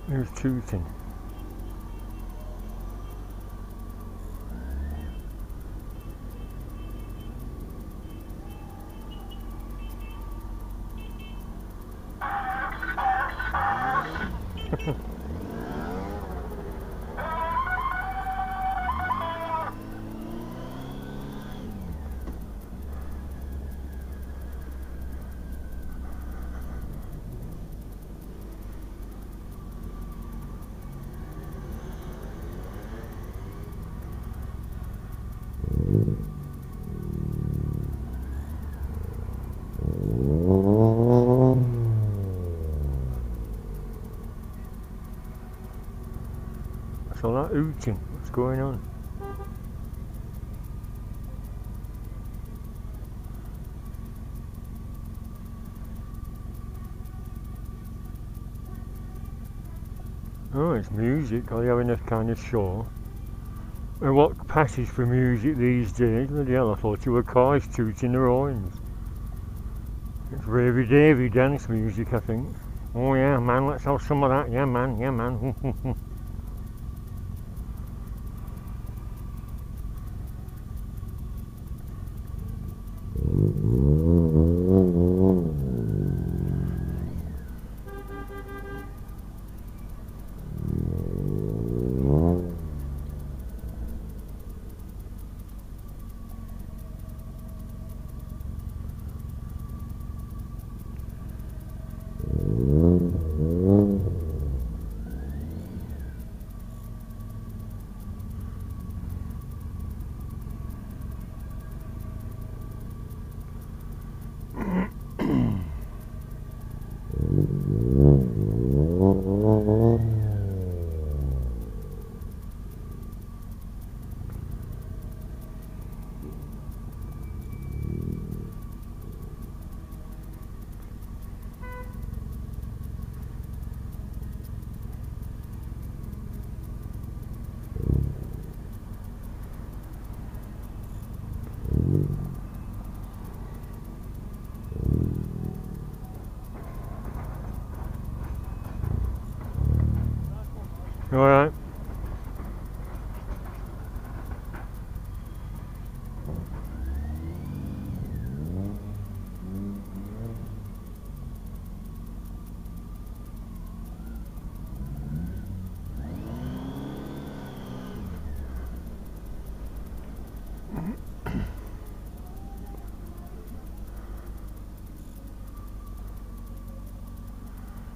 Who's tooting? What's all that hooting? What's going on? Oh, it's music. Are you having a kind of show? And what passes for music these days? Bloody hell, I thought you were cars tooting their horns. It's Ravy Davy dance music, I think. Oh yeah, man, let's have some of that. Yeah, man, yeah, man.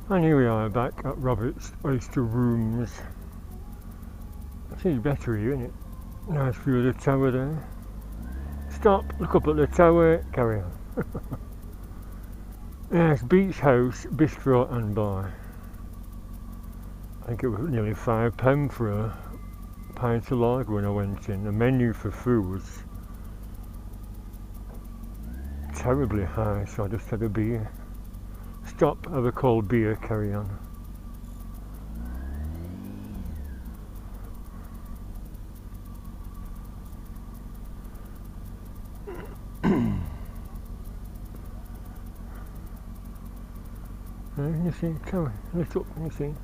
And here we are back at Robert's Oyster Rooms. Seems better here, isn't it? Nice view of the tower there. Stop, look up at the tower, carry on. Yes, beach house, bistro and bar. I think it was nearly £5 for a pint of lager when I went in. The menu for food was terribly high, so I just had a beer. Stop, have a cold beer, carry on. You see, tower, look up, you see.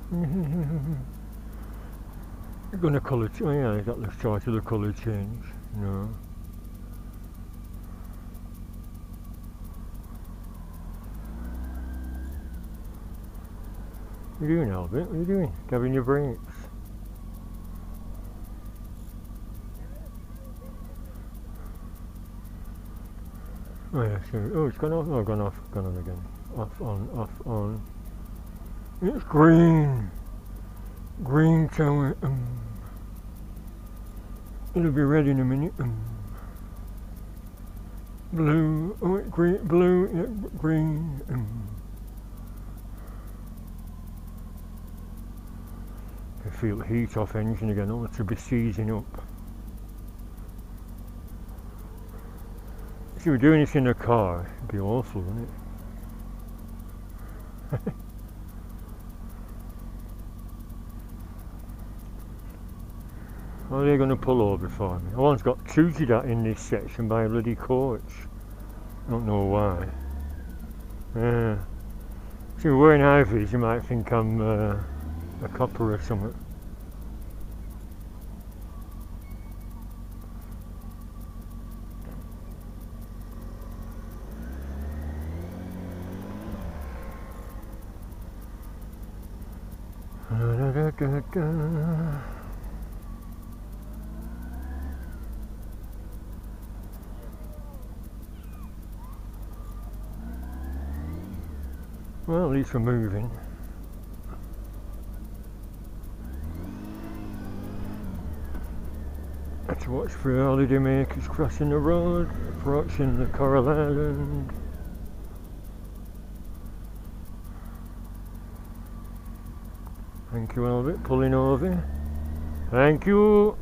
You're going to colour, oh yeah, is that the start of the colour change? No. What are you doing, Albert? What are you doing? Having your breaks? Oh yeah, so, oh it's gone off, oh gone off, gone on again. Off, on. It's green! Green tower, It'll be ready in a minute, Blue, oh green, blue, yeah, green, I feel the heat off engine again, oh to be seizing up. If you were doing this in a car, it'd be awful, wouldn't it? Are they going to pull over for me? I once got tooted at in this section by a bloody coach. I don't know why. Yeah. If you're wearing high vis, you might think I'm a copper or something. Well, at least we're moving. Let's watch for holiday makers crossing the road, approaching the Coral Island. Thank you, Albert, pulling over. Thank you.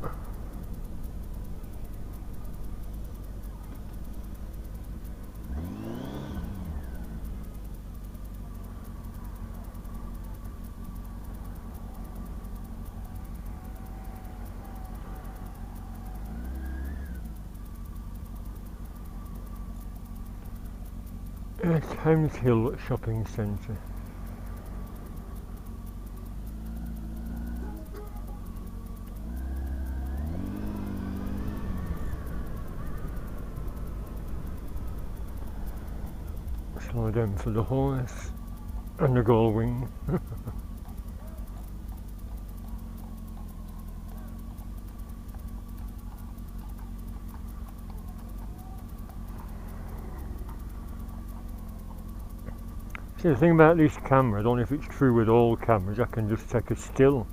Yes, Hindle Shopping Centre. Slow down for the horse and the gull wing. See, the thing about this camera, I don't know if it's true with all cameras, I can just take a still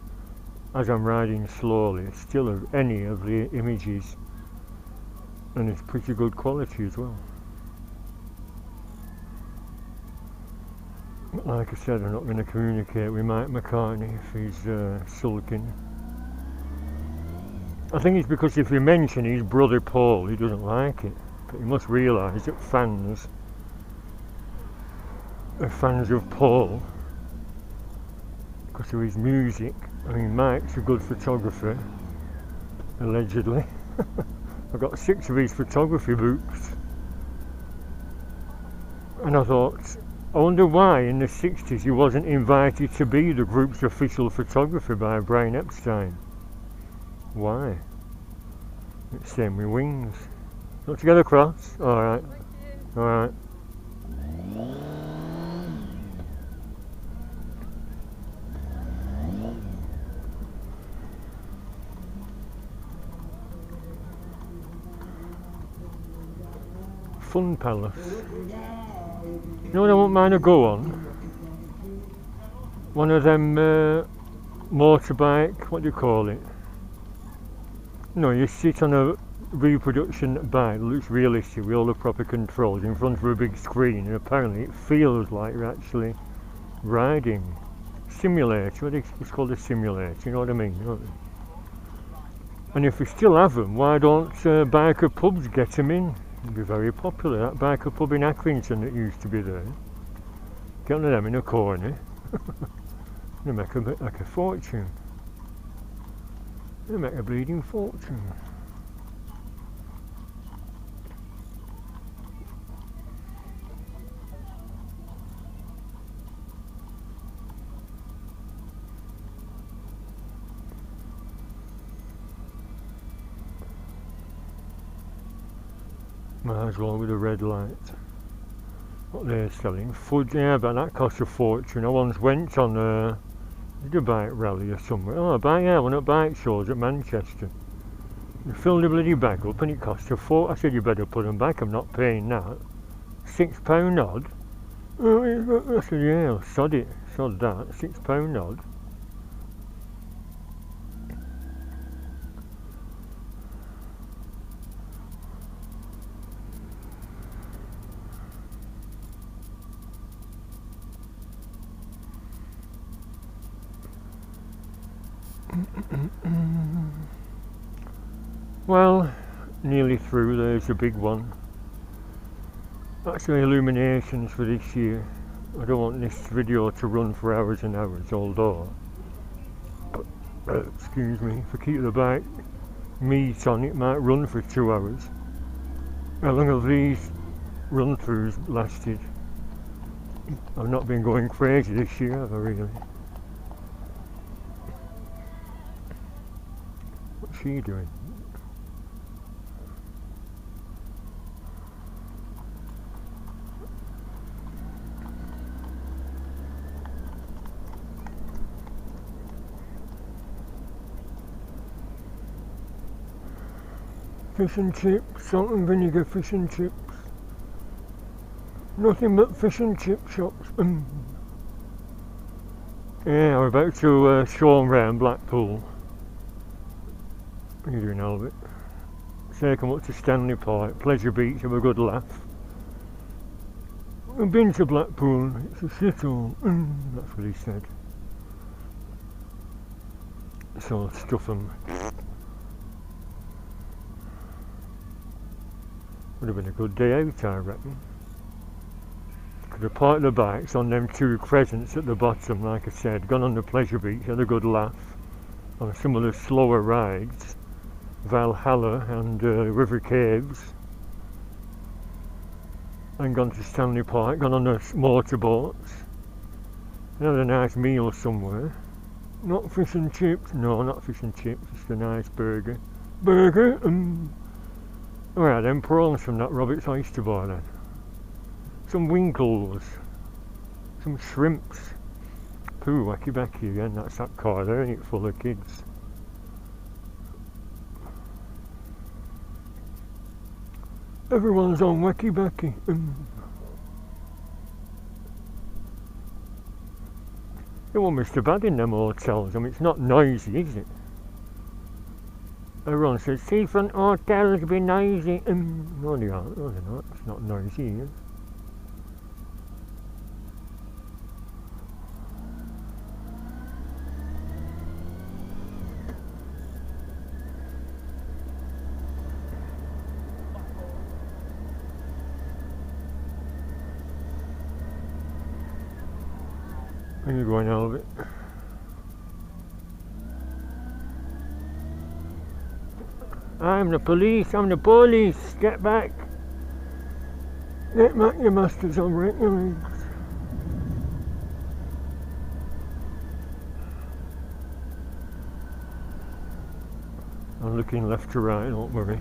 as I'm riding slowly, a still of any of the images, and it's pretty good quality as well. But like I said, I'm not going to communicate with Mike McCartney if he's sulking. I think it's because if you mention his brother Paul, he doesn't like it, but you must realise that fans are fans of Paul because of his music. I mean, Mike's a good photographer, allegedly. I've got 6 of his photography books, and I thought, I wonder why in the 60s he wasn't invited to be the group's official photographer by Brian Epstein. Why? It's same with Wings. Not together across? Alright. Alright. Fun Palace. You know what I won't mind a go on? one of them motorbike, what do you call it? No, you sit on a reproduction bike that looks realistic with all the proper controls in front of a big screen, and apparently it feels like you're actually riding. Simulator, it's called a simulator, you know what I mean? Don't you? And if we still have them, why don't biker pubs get them in? It'd be very popular. That biker pub in Accrington that used to be there. Get one of them in a corner. They make a fortune. They make a bleeding fortune. Might as well with a red light. What they're selling, fudge, yeah, but that costs a fortune. I once went on a bike rally or somewhere. Oh, one at bike shows at Manchester. They filled the bloody bag up and it cost a fortune. I said, you better put them back, I'm not paying that. £6 odd. I said, yeah, sod it, sod that, £6 odd. Well, nearly through. There's a big one. That's the Illuminations for this year. I don't want this video to run for hours and hours, although, excuse me, if I keep the bike meat on, it might run for 2 hours. How long have these run-throughs lasted? I've not been going crazy this year, have I really? What's she doing? Fish and chips, salt and vinegar fish and chips. Nothing but fish and chip shops. Yeah, we're about to show them round Blackpool. What are you doing, Albert? Take them up to Stanley Park, Pleasure Beach, have a good laugh. I've been to Blackpool, it's a shithole. That's what he said. So stuff them. Would have been a good day out, I reckon. Could have parked the bikes on them 2 crescents at the bottom, like I said, gone on the Pleasure Beach, had a good laugh on some of the slower rides, Valhalla and River Caves, and gone to Stanley Park, gone on the motorboats, and had a nice meal somewhere. Not fish and chips, no, not fish and chips, just a nice burger. Alright then, prawns from that Robert's Oyster Bar then. Some winkles. Some shrimps. Pooh, wacky backy again, that's that car there, ain't it, full of kids. Everyone's on wacky backy. It won't be so bad in them hotels, I mean it's not noisy, is it? Everyone says, seafront hotels be noisy. No they aren't, no they're not, it's not noisy here. Where are you going, Albert? I'm the police, get back! Get back, you bastards, I'll break your legs. I'm looking left to right, don't worry.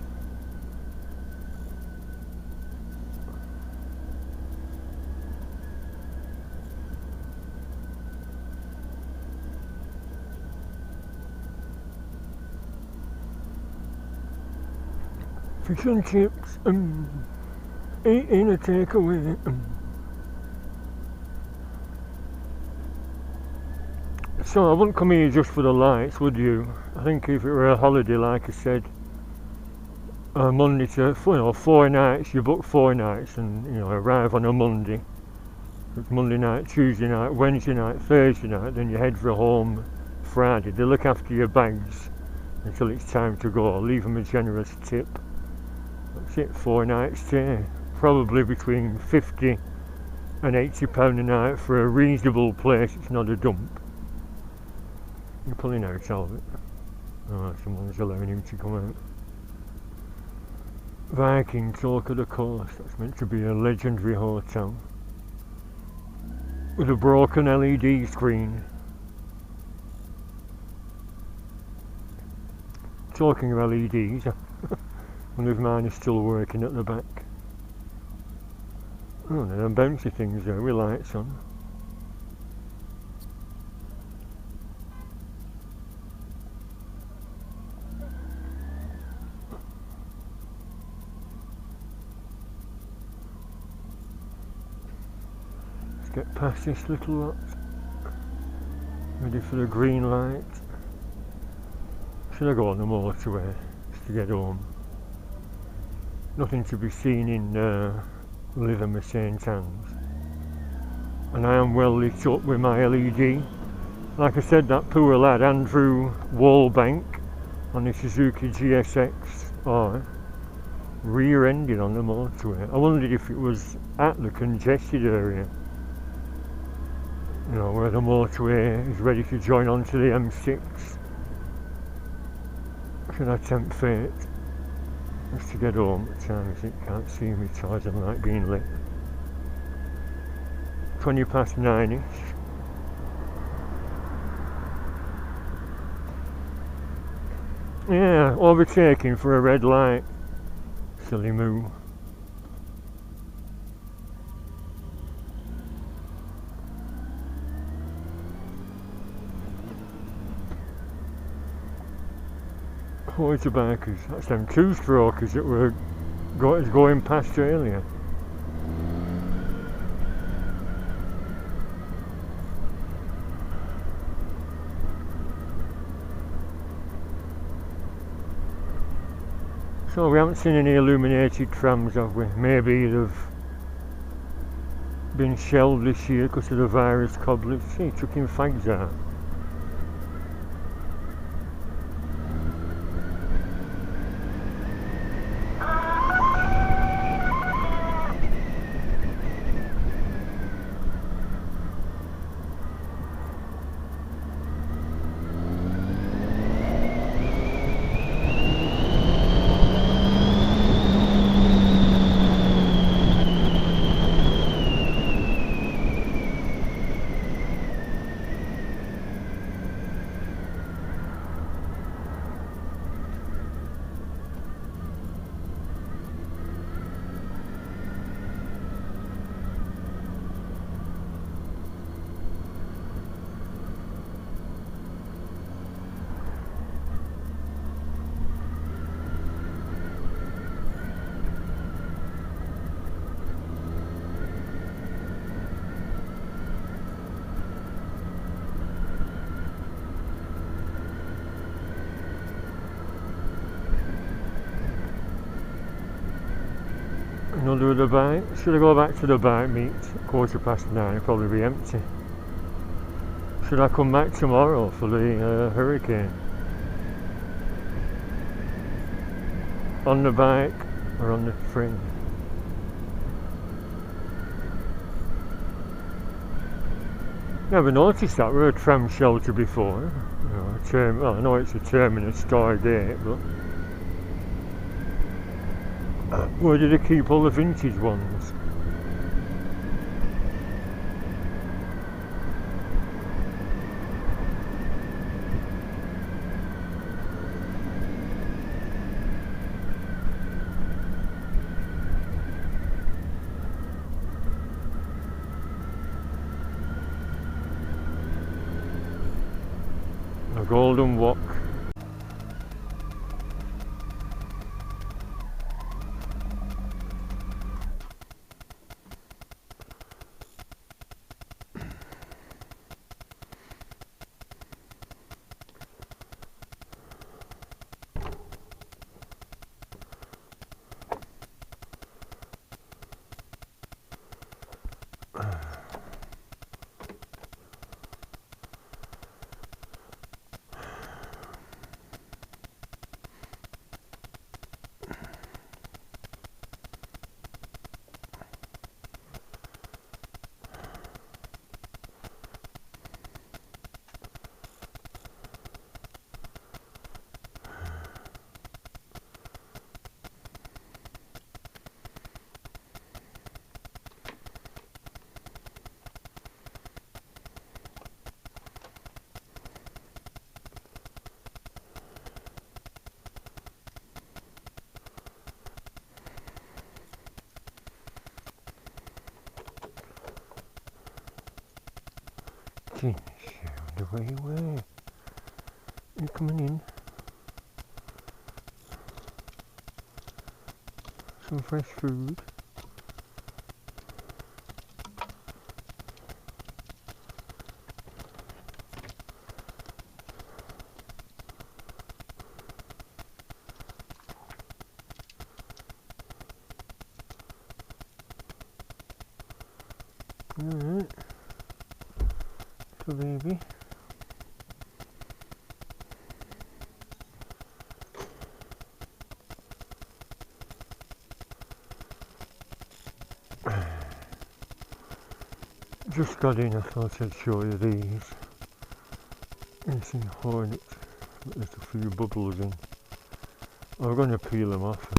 Fish and chips, eating a takeaway. So I wouldn't come here just for the lights, would you? I think if it were a holiday, like I said, Monday to 4 nights, you book 4 nights and arrive on a Monday. It's Monday night, Tuesday night, Wednesday night, Thursday night, then you head for home Friday. They look after your bags until it's time to go. Leave them a generous tip. That's it, 4 nights stay. Probably between 50 and £80 a night for a reasonable place. It's not a dump. You're pulling out of it. Oh, someone's allowing him to come out. Viking Talk of the Coast. That's meant to be a legendary hotel with a broken LED screen. Talking of LEDs, one of mine is still working at the back. Oh, there are bouncy things there with lights on. Let's get past this little lot. Ready for the green light. Should I go on the motorway just to get home? Nothing to be seen in Lytham St Anne's. And I am well lit up with my LED. Like I said, that poor lad Andrew Wallbank on the Suzuki GSX-R rear-ended on the motorway. I wondered if it was at the congested area, where the motorway is ready to join onto the M6. Should I tempt fate just to get home? What time is it? Can't see me, so I don't like being lit. 20 past 9ish. Yeah, overtaking for a red light. Silly moo. Motorbikers, that's them two-strokers that were going past earlier. So we haven't seen any illuminated trams, have we? Maybe they've been shelved this year because of the virus cobblers. See, chucking fags out. Another of the bike. Should I go back to the bike meet? 9:15, it'll probably be empty. Should I come back tomorrow for the hurricane? On the bike or on the train? Never noticed that we're a tram shelter before. Well, I know it's a terminus star gate, but where did they keep all the vintage ones? A golden walk. eating sound away where? You coming in? Some fresh food. Alright, so baby. Just got in, I thought I'd show you these. It's in Hornets, but there's a few bubbles in. I'm going to peel them off.